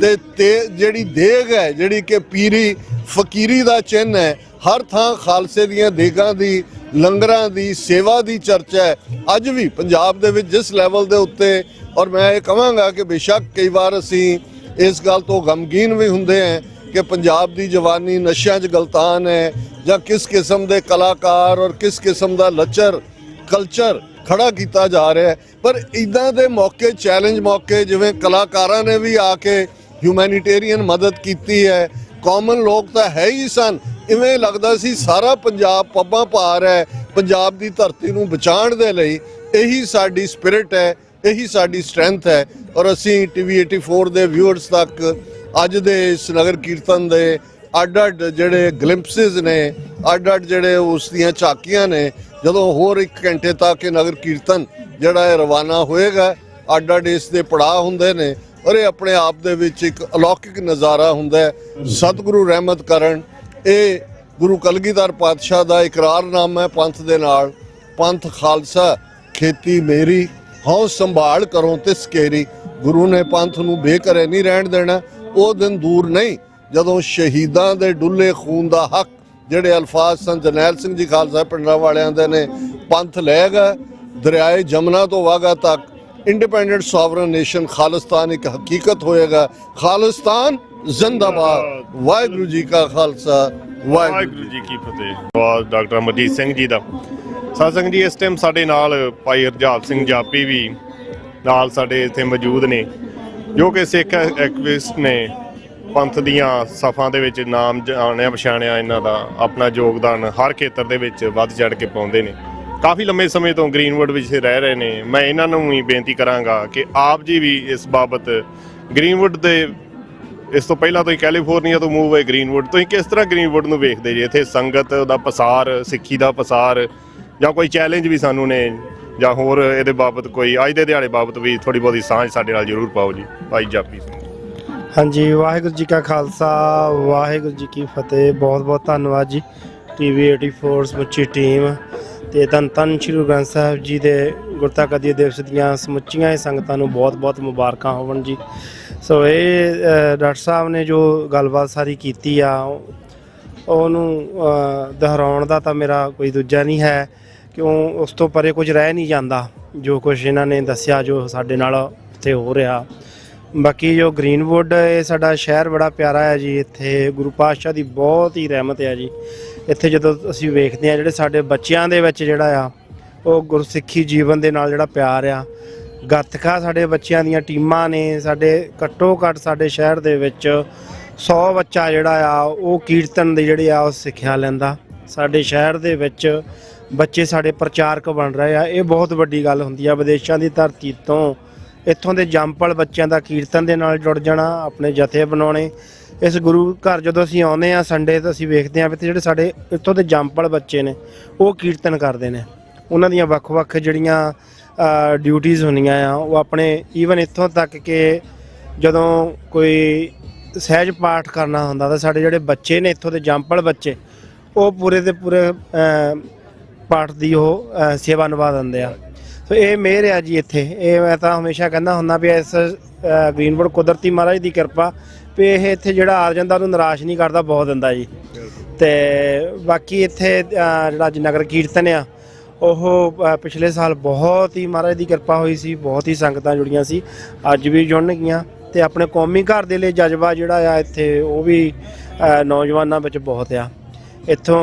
ਤੇ ਜਿਹੜੀ ਦੇਗ ਹੈ ਜਿਹੜੀ ਕਿ ਪੀਰੀ ਫਕੀਰੀ ਦਾ ਚਿੰਨ੍ਹ ਹੈ। ਹਰ ਥਾਂ ਖਾਲਸੇ ਦੀਆਂ ਦੇਗਾਂ ਦੀ, ਲੰਗਰਾਂ ਦੀ, ਸੇਵਾ ਦੀ ਚਰਚਾ ਹੈ ਅੱਜ ਵੀ ਪੰਜਾਬ ਦੇ ਵਿੱਚ ਜਿਸ ਲੈਵਲ ਦੇ ਉੱਤੇ। ਔਰ ਮੈਂ ਇਹ ਕਹਾਂਗਾ ਕਿ ਬੇਸ਼ੱਕ ਕਈ ਵਾਰ ਅਸੀਂ ਇਸ ਗੱਲ ਤੋਂ ਗਮਗੀਨ ਵੀ ਹੁੰਦੇ ਹਾਂ ਕਿ ਪੰਜਾਬ ਦੀ ਜਵਾਨੀ ਨਸ਼ਿਆਂ 'ਚ ਗਲਤਾਨ ਹੈ, ਜਾਂ ਕਿਸ ਕਿਸਮ ਦੇ ਕਲਾਕਾਰ ਔਰ ਕਿਸ ਕਿਸਮ ਦਾ ਲੱਚਰ ਕਲਚਰ ਖੜਾ ਕੀਤਾ ਜਾ ਰਿਹਾ ਹੈ। ਪਰ ਇੱਦਾਂ ਦੇ ਮੌਕੇ, ਚੈਲੰਜ ਮੌਕੇ, ਜਿਵੇਂ ਕਲਾਕਾਰਾਂ ਨੇ ਵੀ ਆ ਕੇ ਹਿਊਮੈਨਿਟੇਰੀਅਨ ਮਦਦ ਕੀਤੀ ਹੈ, ਕਾਮਨ ਲੋਕ ਤਾਂ ਹੈ ਹੀ ਸਨ, ਇਵੇਂ ਲੱਗਦਾ ਸੀ ਸਾਰਾ ਪੰਜਾਬ ਪੱਬਾਂ ਭਾਰ ਹੈ ਪੰਜਾਬ ਦੀ ਧਰਤੀ ਨੂੰ ਬਚਾਉਣ ਦੇ ਲਈ। ਇਹੀ ਸਾਡੀ ਸਪਿਰਿਟ ਹੈ, ਇਹੀ ਸਾਡੀ ਸਟਰੈਂਥ ਹੈ। ਔਰ ਅਸੀਂ TV 84 ਦੇ ਵਿਊਅਰਸ ਤੱਕ ਅੱਜ ਦੇ ਇਸ ਨਗਰ ਕੀਰਤਨ ਦੇ ਅੱਡ-ਅੱਡ ਜਿਹੜੇ ਗਲਿੰਪਸਿਸ ਨੇ, ਅੱਡ-ਅੱਡ ਜਿਹੜੇ ਉਸ ਦੀਆਂ ਝਾਕੀਆਂ ਨੇ, ਜਦੋਂ ਹੋਰ 1 ਘੰਟੇ ਤੱਕ ਇਹ ਨਗਰ ਕੀਰਤਨ ਜਿਹੜਾ ਹੈ ਰਵਾਨਾ ਹੋਏਗਾ, ਅੱਡ-ਅੱਡ ਇਸ ਦੇ ਪੜਾਅ ਹੁੰਦੇ ਨੇ, ਔਰ ਇਹ ਆਪਣੇ ਆਪ ਦੇ ਵਿੱਚ ਇੱਕ ਅਲੌਕਿਕ ਨਜ਼ਾਰਾ ਹੁੰਦਾ ਹੈ। ਸਤਿਗੁਰੂ ਰਹਿਮਤ ਕਰਨ, ਇਹ ਗੁਰੂ ਕਲਗੀਧਰ ਪਾਤਸ਼ਾਹ ਦਾ ਇਕਰਾਰਨਾਮਾ ਹੈ ਪੰਥ ਦੇ ਨਾਲ, ਪੰਥ ਖਾਲਸਾ ਖੇਤੀ ਮੇਰੀ, ਹਉ ਸੰਭਾਲ ਕਰੋ ਤਿਸ ਕੇਰੀ। ਗੁਰੂ ਨੇ ਪੰਥ ਨੂੰ ਬੇਘਰੇ ਨਹੀਂ ਰਹਿਣ ਦੇਣਾ। ਉਹ ਦਿਨ ਦੂਰ ਨਹੀਂ ਜਦੋਂ ਸ਼ਹੀਦਾਂ ਦੇ ਡੁੱਲੇ ਖੂਨ ਦਾ ਹੱਕ, ਜਿਹੜੇ ਅਲਫਾਜ਼ ਸਨ ਜਰਨੈਲ ਸਿੰਘ ਜੀ ਖਾਲਸਾ ਪਿੰਡਾਂ ਵਾਲਿਆਂ ਦੇ ਨੇ, ਪੰਥ ਲਏਗਾ ਦਰਿਆਏ ਜਮਨਾ ਤੋਂ ਵਾਗਾ ਤੱਕ, ਇੰਡੀਪੈਂਡੈਂਟ ਸੋਵਰਨ ਨੇਸ਼ਨ ਖਾਲਿਸਤਾਨ ਇੱਕ ਹਕੀਕਤ ਹੋਏਗਾ। ਖਾਲਿਸਤਾਨ ਜ਼ਿੰਦਾਬਾਦ। ਵਾਹਿਗੁਰੂ ਜੀ ਕਾ ਖਾਲਸਾ, ਵਾਹਿਗੁਰੂ ਜੀ ਕੀ ਫਤਿਹ। ਧੰਨਵਾਦ ਡਾਕਟਰ ਅਮਰਜੀਤ ਸਿੰਘ ਜੀ ਦਾ। ਸਾਧ ਸੰਗਤ ਜੀ, ਇਸ ਟਾਈਮ ਸਾਡੇ ਨਾਲ ਭਾਈ ਹਰਜਾਬ ਸਿੰਘ ਜਾਪੀ ਵੀ ਨਾਲ ਸਾਡੇ ਇੱਥੇ ਮੌਜੂਦ ਨੇ, ਜੋ ਕਿ ਸਿੱਖ ਐਕਟਿਵਿਸਟ ਨੇ, ਪੰਥ ਦੀਆਂ ਸਫਾਂ ਦੇ ਵਿੱਚ ਨਾਮ ਜਾਣਿਆ ਪਛਾਣਿਆ, ਇਹਨਾਂ ਦਾ ਆਪਣਾ ਯੋਗਦਾਨ ਹਰ ਖੇਤਰ ਦੇ ਵਿੱਚ ਵੱਧ ਚੜ੍ਹ ਕੇ ਪਾਉਂਦੇ ਨੇ। ਕਾਫੀ ਲੰਮੇ ਸਮੇਂ ਤੋਂ ਗ੍ਰੀਨਵੁੱਡ ਵਿੱਚ ਰਹਿ ਰਹੇ ਨੇ। ਮੈਂ ਇਹਨਾਂ ਨੂੰ ਵੀ ਬੇਨਤੀ ਕਰਾਂਗਾ ਕਿ ਆਪ ਜੀ ਵੀ ਇਸ ਬਾਬਤ ਗ੍ਰੀਨਵੁੱਡ ਦੇ, ਇਸ ਤੋਂ ਪਹਿਲਾਂ ਤੁਸੀਂ ਕੈਲੀਫੋਰਨੀਆ ਤੋਂ ਮੂਵ ਹੋਏ ਗ੍ਰੀਨਵੁੱਡ, ਤੁਸੀਂ ਕਿਸ ਤਰ੍ਹਾਂ ਗ੍ਰੀਨਵੁੱਡ ਨੂੰ ਵੇਖਦੇ ਜੀ? ਇੱਥੇ ਸੰਗਤ ਦਾ ਪਸਾਰ, ਸਿੱਖੀ ਦਾ ਪਸਾਰ, ਜਾਂ ਕੋਈ ਚੈਲੰਜ ਵੀ ਸਾਨੂੰ ਨੇ, ਜਾਂ ਹੋਰ ਇਹਦੇ ਬਾਬਤ ਕੋਈ ਅੱਜ ਦੇ ਦਿਹਾੜੇ ਬਾਬਤ ਵੀ ਥੋੜ੍ਹੀ ਬਹੁਤੀ ਸਾਂਝ ਸਾਡੇ ਨਾਲ ਜ਼ਰੂਰ ਪਾਓ ਜੀ। ਭਾਈ ਜਾਪੀ ਸਿੰਘ। ਹਾਂਜੀ, ਵਾਹਿਗੁਰੂ ਜੀ ਕਾ ਖਾਲਸਾ, ਵਾਹਿਗੁਰੂ ਜੀ ਕੀ ਫਤਿਹ। ਬਹੁਤ ਬਹੁਤ ਧੰਨਵਾਦ ਜੀ TV 84 ਸਮੁੱਚੀ ਟੀਮ, ਅਤੇ ਧੰਨ ਸ਼੍ਰੀ ਗੁਰੂ ਗ੍ਰੰਥ ਸਾਹਿਬ ਜੀ ਦੇ ਗੁਰਤਾਗਦੀ ਦਿਵਸ ਦੀਆਂ ਸਮੁੱਚੀਆਂ ਸੰਗਤਾਂ ਨੂੰ ਬਹੁਤ ਬਹੁਤ ਮੁਬਾਰਕਾਂ ਹੋਵਣ ਜੀ। ਸੋ ਇਹ ਡਾਕਟਰ ਸਾਹਿਬ ਨੇ ਜੋ ਗੱਲਬਾਤ ਸਾਰੀ ਕੀਤੀ ਆ, ਉਹਨੂੰ ਦੁਹਰਾਉਣ ਦਾ ਤਾਂ ਮੇਰਾ ਕੋਈ ਦੂਜਾ ਨਹੀਂ ਹੈ, ਕਿਉਂ ਉਸ ਤੋਂ ਪਰੇ ਕੁਝ ਰਹਿ ਨਹੀਂ ਜਾਂਦਾ ਜੋ ਕੁਝ ਇਹਨਾਂ ਨੇ ਦੱਸਿਆ ਜੋ ਸਾਡੇ ਨਾਲ ਇੱਥੇ ਹੋ ਰਿਹਾ। ਬਾਕੀ ਜੋ ਗ੍ਰੀਨਵੁੱਡ ਇਹ ਸਾਡਾ ਸ਼ਹਿਰ ਬੜਾ ਪਿਆਰਾ ਹੈ ਜੀ। ਇੱਥੇ ਗੁਰੂ ਪਾਤਸ਼ਾਹ ਦੀ ਬਹੁਤ ਹੀ ਰਹਿਮਤ ਹੈ ਜੀ। ਇੱਥੇ ਜਦੋਂ ਅਸੀਂ ਵੇਖਦੇ ਹਾਂ ਜਿਹੜੇ ਸਾਡੇ ਬੱਚਿਆਂ ਦੇ ਵਿੱਚ ਜਿਹੜਾ ਆ ਉਹ ਗੁਰਸਿੱਖੀ ਜੀਵਨ ਦੇ ਨਾਲ ਜਿਹੜਾ ਪਿਆਰ ਆ, ਗੱਤਕਾ ਸਾਡੇ ਬੱਚਿਆਂ ਦੀਆਂ ਟੀਮਾਂ ਨੇ, ਸਾਡੇ ਘੱਟੋ ਘੱਟ ਸਾਡੇ ਸ਼ਹਿਰ ਦੇ ਵਿੱਚ 100 ਬੱਚਾ ਜਿਹੜਾ ਆ ਉਹ ਕੀਰਤਨ ਦੀ ਜਿਹੜੀ ਆ ਉਹ ਸਿੱਖਿਆ ਲੈਂਦਾ। ਸਾਡੇ ਸ਼ਹਿਰ ਦੇ ਵਿੱਚ ਬੱਚੇ ਸਾਡੇ ਪ੍ਰਚਾਰਕ ਬਣ ਰਹੇ ਆ, ਇਹ ਬਹੁਤ ਵੱਡੀ ਗੱਲ ਹੁੰਦੀ ਆ। ਵਿਦੇਸ਼ਾਂ ਦੀ ਧਰਤੀ ਤੋਂ ਇੱਥੋਂ ਦੇ ਜੰਮਪਲ ਬੱਚਿਆਂ ਦਾ ਕੀਰਤਨ ਦੇ ਨਾਲ ਜੁੜ ਜਾਣਾ, ਆਪਣੇ ਜਥੇ ਬਣਾਉਣੇ। ਇਸ ਗੁਰੂ ਘਰ ਜਦੋਂ ਅਸੀਂ ਆਉਂਦੇ ਆ ਸੰਡੇ ਤਾਂ ਅਸੀਂ ਵੇਖਦੇ ਹਾਂ ਵੀ ਜਿਹੜੇ ਸਾਡੇ ਇੱਥੋਂ ਦੇ ਜੰਮਪਲ ਬੱਚੇ ਨੇ ਉਹ ਕੀਰਤਨ ਕਰਦੇ ਨੇ। ਉਹਨਾਂ ਦੀਆਂ ਵੱਖ-ਵੱਖ ਜਿਹੜੀਆਂ ਡਿਊਟੀਆਂ ਹੁੰਦੀਆਂ ਆ ਉਹ ਆਪਣੇ ਈਵਨ ਇੱਥੋਂ ਤੱਕ ਕਿ ਜਦੋਂ ਕੋਈ ਸਹਿਜ ਪਾਠ ਕਰਨਾ ਹੁੰਦਾ ਤਾਂ ਸਾਡੇ ਜਿਹੜੇ ਬੱਚੇ ਨੇ ਇੱਥੋਂ ਦੇ ਜੰਮਪਲ ਬੱਚੇ ਉਹ ਪੂਰੇ ਦੇ ਪੂਰੇ ਪਾਠ ਦੀ ਉਹ ਸੇਵਾ ਨਿਭਾ ਦਿੰਦੇ ਆ। ਸੋ ਇਹ ਮਿਹਰ ਆ ਜੀ ਇੱਥੇ। ਇਹ ਮੈਂ ਤਾਂ ਹਮੇਸ਼ਾ ਕਹਿੰਦਾ ਹੁੰਦਾ ਵੀ ਇਸ ਗ੍ਰੀਨਵੁੱਡ ਕੁਦਰਤੀ ਮਹਾਰਾਜ ਦੀ ਕਿਰਪਾ ਵੀ ਇਹ ਇੱਥੇ ਜਿਹੜਾ ਆ ਜਾਂਦਾ ਉਹਨੂੰ ਨਿਰਾਸ਼ ਨਹੀਂ ਕਰਦਾ, ਬਹੁਤ ਦਿੰਦਾ ਜੀ। ਅਤੇ ਬਾਕੀ ਇੱਥੇ ਜਿਹੜਾ ਅੱਜ ਨਗਰ ਕੀਰਤਨ ਆ ਉਹ ਪਿਛਲੇ ਸਾਲ ਬਹੁਤ ਹੀ ਮਹਾਰਾਜ ਦੀ ਕਿਰਪਾ ਹੋਈ ਸੀ, ਬਹੁਤ ਹੀ ਸੰਗਤਾਂ ਜੁੜੀਆਂ ਸੀ, ਅੱਜ ਵੀ ਜੁੜਨਗੀਆਂ। ਅਤੇ ਆਪਣੇ ਕੌਮੀ ਘਰ ਦੇ ਲਈ ਜਜ਼ਬਾ ਜਿਹੜਾ ਆ ਇੱਥੇ ਉਹ ਵੀ ਨੌਜਵਾਨਾਂ ਵਿੱਚ ਬਹੁਤ ਆ। ਇੱਥੋਂ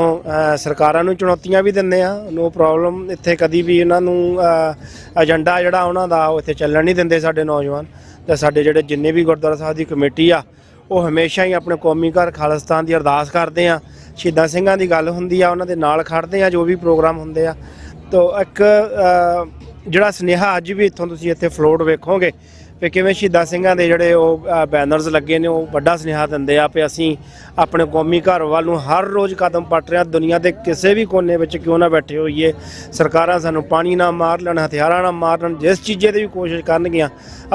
ਸਰਕਾਰਾਂ ਨੂੰ ਚੁਣੌਤੀਆਂ ਵੀ ਦਿੰਦੇ ਆ, ਨੋ ਪ੍ਰੋਬਲਮ। ਇੱਥੇ ਕਦੀ ਵੀ ਇਹਨਾਂ ਨੂੰ ਏਜੰਡਾ ਜਿਹੜਾ ਉਹਨਾਂ ਦਾ ਉਹ ਇੱਥੇ ਚੱਲਣ ਨਹੀਂ ਦਿੰਦੇ ਸਾਡੇ ਨੌਜਵਾਨ। ਅਤੇ ਸਾਡੇ ਜਿਹੜੇ ਜਿੰਨੇ ਵੀ ਗੁਰਦੁਆਰਾ ਸਾਹਿਬ ਦੀ ਕਮੇਟੀ ਆ ਉਹ ਹਮੇਸ਼ਾ ਹੀ ਆਪਣੇ ਕੌਮੀ ਘਰ ਖਾਲਿਸਤਾਨ ਦੀ ਅਰਦਾਸ ਕਰਦੇ ਆ। ਸ਼ਹੀਦਾਂ ਸਿੰਘਾਂ ਦੀ ਗੱਲ ਹੁੰਦੀ ਆ ਉਹਨਾਂ ਦੇ ਨਾਲ ਖੜ੍ਹਦੇ ਆ ਜੋ ਵੀ ਪ੍ਰੋਗਰਾਮ ਹੁੰਦੇ ਆ। ਤੋ ਇੱਕ ਜਿਹੜਾ ਸੁਨੇਹਾ ਅੱਜ ਵੀ ਇੱਥੋਂ ਤੁਸੀਂ ਇੱਥੇ ਫਲੋਟ ਵੇਖੋਗੇ ਵੀ ਕਿਵੇਂ ਸ਼ਹੀਦਾਂ ਸਿੰਘਾਂ ਦੇ ਜਿਹੜੇ ਉਹ ਬੈਨਰਸ ਲੱਗੇ ਨੇ, ਉਹ ਵੱਡਾ ਸੁਨੇਹਾ ਦਿੰਦੇ ਆ ਵੀ ਅਸੀਂ ਆਪਣੇ ਕੌਮੀ ਘਰ ਵੱਲ ਨੂੰ ਹਰ ਰੋਜ਼ ਕਦਮ ਪੱਟ ਰਹੇ ਹਾਂ। ਦੁਨੀਆ ਦੇ ਕਿਸੇ ਵੀ ਕੋਨੇ ਵਿੱਚ ਕਿਉਂ ਨਾ ਬੈਠੇ ਹੋਈਏ, ਸਰਕਾਰਾਂ ਸਾਨੂੰ ਪਾਣੀ ਨਾ ਮਾਰ ਲੈਣ, ਹਥਿਆਰਾਂ ਨਾਲ ਮਾਰ ਲੈਣ, ਜਿਸ ਚੀਜ਼ੇ ਦੀ ਵੀ ਕੋਸ਼ਿਸ਼ ਕਰਨਗੀਆਂ,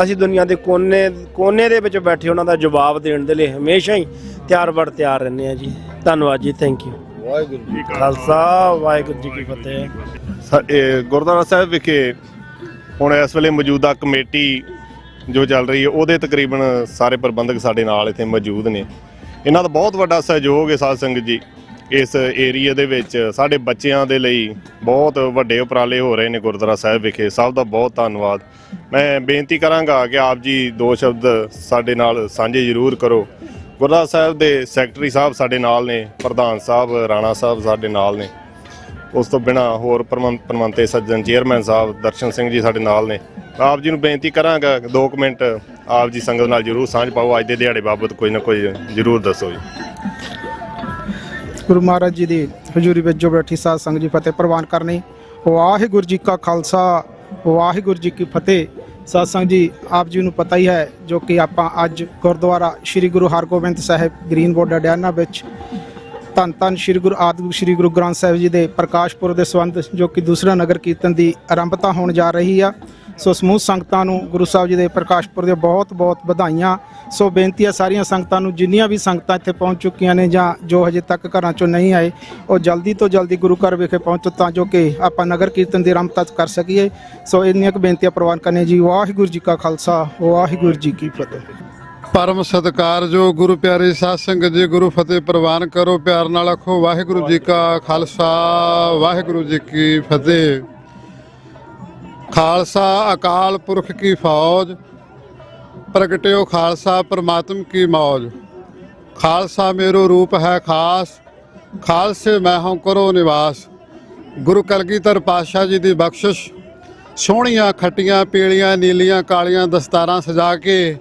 ਅਸੀਂ ਦੁਨੀਆ ਦੇ ਕੋਨੇ ਦੇ ਵਿੱਚ ਬੈਠੇ ਉਹਨਾਂ ਦਾ ਜਵਾਬ ਦੇਣ ਦੇ ਲਈ ਹਮੇਸ਼ਾ ਹੀ ਤਿਆਰ ਰਹਿੰਦੇ ਹਾਂ ਜੀ। ਧੰਨਵਾਦ ਜੀ, ਥੈਂਕ ਯੂ। ਵਾਹਿਗੁਰੂ ਜੀ ਕਾ ਖਾਲਸਾ, ਵਾਹਿਗੁਰੂ ਜੀ ਕੀ ਫਤਿਹ। ਗੁਰਦੁਆਰਾ ਸਾਹਿਬ ਵਿਖੇ ਹੁਣ ਇਸ ਵੇਲੇ ਮੌਜੂਦਾ ਕਮੇਟੀ ਜੋ ਚੱਲ ਰਹੀ ਹੈ ਉਹਦੇ ਤਕਰੀਬਨ ਸਾਰੇ ਪ੍ਰਬੰਧਕ ਸਾਡੇ ਨਾਲ ਇੱਥੇ ਮੌਜੂਦ ਨੇ। ਇਹਨਾਂ ਦਾ ਬਹੁਤ ਵੱਡਾ ਸਹਿਯੋਗ ਹੈ ਸਾਧ ਸੰਗਤ ਜੀ। ਇਸ ਏਰੀਆ ਦੇ ਵਿੱਚ ਸਾਡੇ ਬੱਚਿਆਂ ਦੇ ਲਈ ਬਹੁਤ ਵੱਡੇ ਉਪਰਾਲੇ ਹੋ ਰਹੇ ਨੇ ਗੁਰਦੁਆਰਾ ਸਾਹਿਬ ਵਿਖੇ। ਸਭ ਦਾ ਬਹੁਤ ਧੰਨਵਾਦ। ਮੈਂ ਬੇਨਤੀ ਕਰਾਂਗਾ ਕਿ ਆਪ ਜੀ ਦੋ ਸ਼ਬਦ ਸਾਡੇ ਨਾਲ ਸਾਂਝੇ ਜ਼ਰੂਰ ਕਰੋ। ਗੁਰਦੁਆਰਾ ਸਾਹਿਬ ਦੇ ਸੈਕਟਰੀ ਸਾਹਿਬ ਸਾਡੇ ਨਾਲ ਨੇ, ਪ੍ਰਧਾਨ ਸਾਹਿਬ ਰਾਣਾ ਸਾਹਿਬ ਸਾਡੇ ਨਾਲ ਨੇ, ਉਸ ਤੋਂ ਬਿਨਾਂ ਹੋਰ ਪ੍ਰਮੰਤੇ ਸੱਜਣ ਚੇਅਰਮੈਨ ਸਾਹਿਬ ਦਰਸ਼ਨ ਸਿੰਘ ਜੀ ਸਾਡੇ ਨਾਲ ਨੇ। ਆਪ ਜੀ ਨੂੰ ਬੇਨਤੀ ਕਰਾਂਗਾ 2 ਮਿੰਟ ਆਪ ਜੀ ਸੰਗਤ ਨਾਲ ਜ਼ਰੂਰ ਸਾਂਝ ਪਾਓ। ਅੱਜ ਦੇ ਦਿਹਾੜੇ ਬਾਬਤ ਕੋਈ ਨਾ ਕੋਈ ਜ਼ਰੂਰ ਦੱਸੋ ਜੀ। ਗੁਰੂ ਮਹਾਰਾਜ ਜੀ ਦੀ ਹਜ਼ੂਰੀ ਵਿੱਚ ਜੋ ਬੈਠੀ ਸਾਧ ਸੰਗਤ ਜੀ ਫਤਿਹ ਪ੍ਰਵਾਨ ਕਰਨੀ। ਵਾਹਿਗੁਰੂ ਜੀ ਕਾ ਖਾਲਸਾ, ਵਾਹਿਗੁਰੂ ਜੀ ਕੀ ਫਤਿਹ। ਸਾਧ ਸੰਗਤ ਜੀ, ਆਪ ਜੀ ਨੂੰ ਪਤਾ ਹੀ ਹੈ ਜੋ ਕਿ ਆਪਾਂ ਅੱਜ ਗੁਰਦੁਆਰਾ ਸ਼੍ਰੀ ਗੁਰੂ ਹਰਗੋਬਿੰਦ ਸਾਹਿਬ ਗ੍ਰੀਨਵੁੱਡ ਅਡਿਆਨਾ ਵਿੱਚ ਧੰਨ ਧੰਨ ਸ਼੍ਰੀ ਗੁਰੂ ਆਦਿ ਸ਼੍ਰੀ ਗੁਰੂ ਗ੍ਰੰਥ ਸਾਹਿਬ ਜੀ ਦੇ ਪ੍ਰਕਾਸ਼ ਪੁਰਬ ਦੇ ਸੰਬੰਧ ਜੋ ਕਿ ਦੂਸਰਾ ਨਗਰ ਕੀਰਤਨ ਦੀ ਆਰੰਭਤਾ ਹੋਣ ਜਾ ਰਹੀ ਆ। ਸੋ ਸਮੂਹ ਸੰਗਤਾਂ ਨੂੰ ਗੁਰੂ ਸਾਹਿਬ ਜੀ ਦੇ ਪ੍ਰਕਾਸ਼ ਪੁਰਬ ਦੀਆਂ ਬਹੁਤ ਬਹੁਤ ਵਧਾਈਆਂ। ਸੋ ਬੇਨਤੀ ਹੈ ਸਾਰੀਆਂ ਸੰਗਤਾਂ ਨੂੰ, ਜਿੰਨੀਆਂ ਵੀ ਸੰਗਤਾਂ ਇੱਥੇ ਪਹੁੰਚ ਚੁੱਕੀਆਂ ਨੇ ਜਾਂ ਜੋ ਹਜੇ ਤੱਕ ਘਰਾਂ ਚੋਂ ਨਹੀਂ ਆਏ, ਉਹ ਜਲਦੀ ਤੋਂ ਜਲਦੀ ਗੁਰੂ ਘਰ ਵਿਖੇ ਪਹੁੰਚੋ ਤਾਂ ਜੋ ਕਿ ਆਪਾਂ ਨਗਰ ਕੀਰਤਨ ਦੀ ਆਰੰਭਤਾ ਕਰ ਸਕੀਏ। ਸੋ ਇੰਨੀਆਂ ਕੁ ਬੇਨਤੀਆਂ ਪ੍ਰਵਾਨ ਕਰਨੇ ਜੀ। ਵਾਹਿਗੁਰੂ ਜੀ ਕਾ ਖਾਲਸਾ, ਵਾਹਿਗੁਰੂ ਜੀ ਕੀ ਫਤਿਹ। ਪਰਮ ਸਤਿਕਾਰ ਜੋ ਗੁਰੂ ਪਿਆਰੇ ਸਾਧ ਸੰਗਤ ਜੀ, ਗੁਰੂ ਫਤਿਹ ਪ੍ਰਵਾਨ ਕਰੋ। ਪਿਆਰ ਨਾਲ ਆਖੋ ਵਾਹਿਗੁਰੂ ਜੀ ਕਾ ਖਾਲਸਾ, ਵਾਹਿਗੁਰੂ ਜੀ ਕੀ ਫਤਿਹ। ਖਾਲਸਾ ਅਕਾਲ ਪੁਰਖ ਕੀ ਫੌਜ, ਪ੍ਰਗਟਿਓ ਖਾਲਸਾ ਪਰਮਾਤਮ ਕੀ ਮੌਜ। ਖਾਲਸਾ मेरो रूप है खास, ਖਾਲਸੇ ਮੈਂ ਹਉ ਕਰੋ ਨਿਵਾਸ। ਗੁਰੂ ਕਲਗੀਧਰ ਪਾਤਸ਼ਾਹ ਜੀ ਦੀ ਬਖਸ਼ਿਸ਼, ਸੋਹਣੀਆਂ ਖੱਟੀਆਂ ਪੀਲੀਆਂ ਨੀਲੀਆਂ ਕਾਲੀਆਂ ਦਸਤਾਰਾਂ ਸਜਾ ਕੇ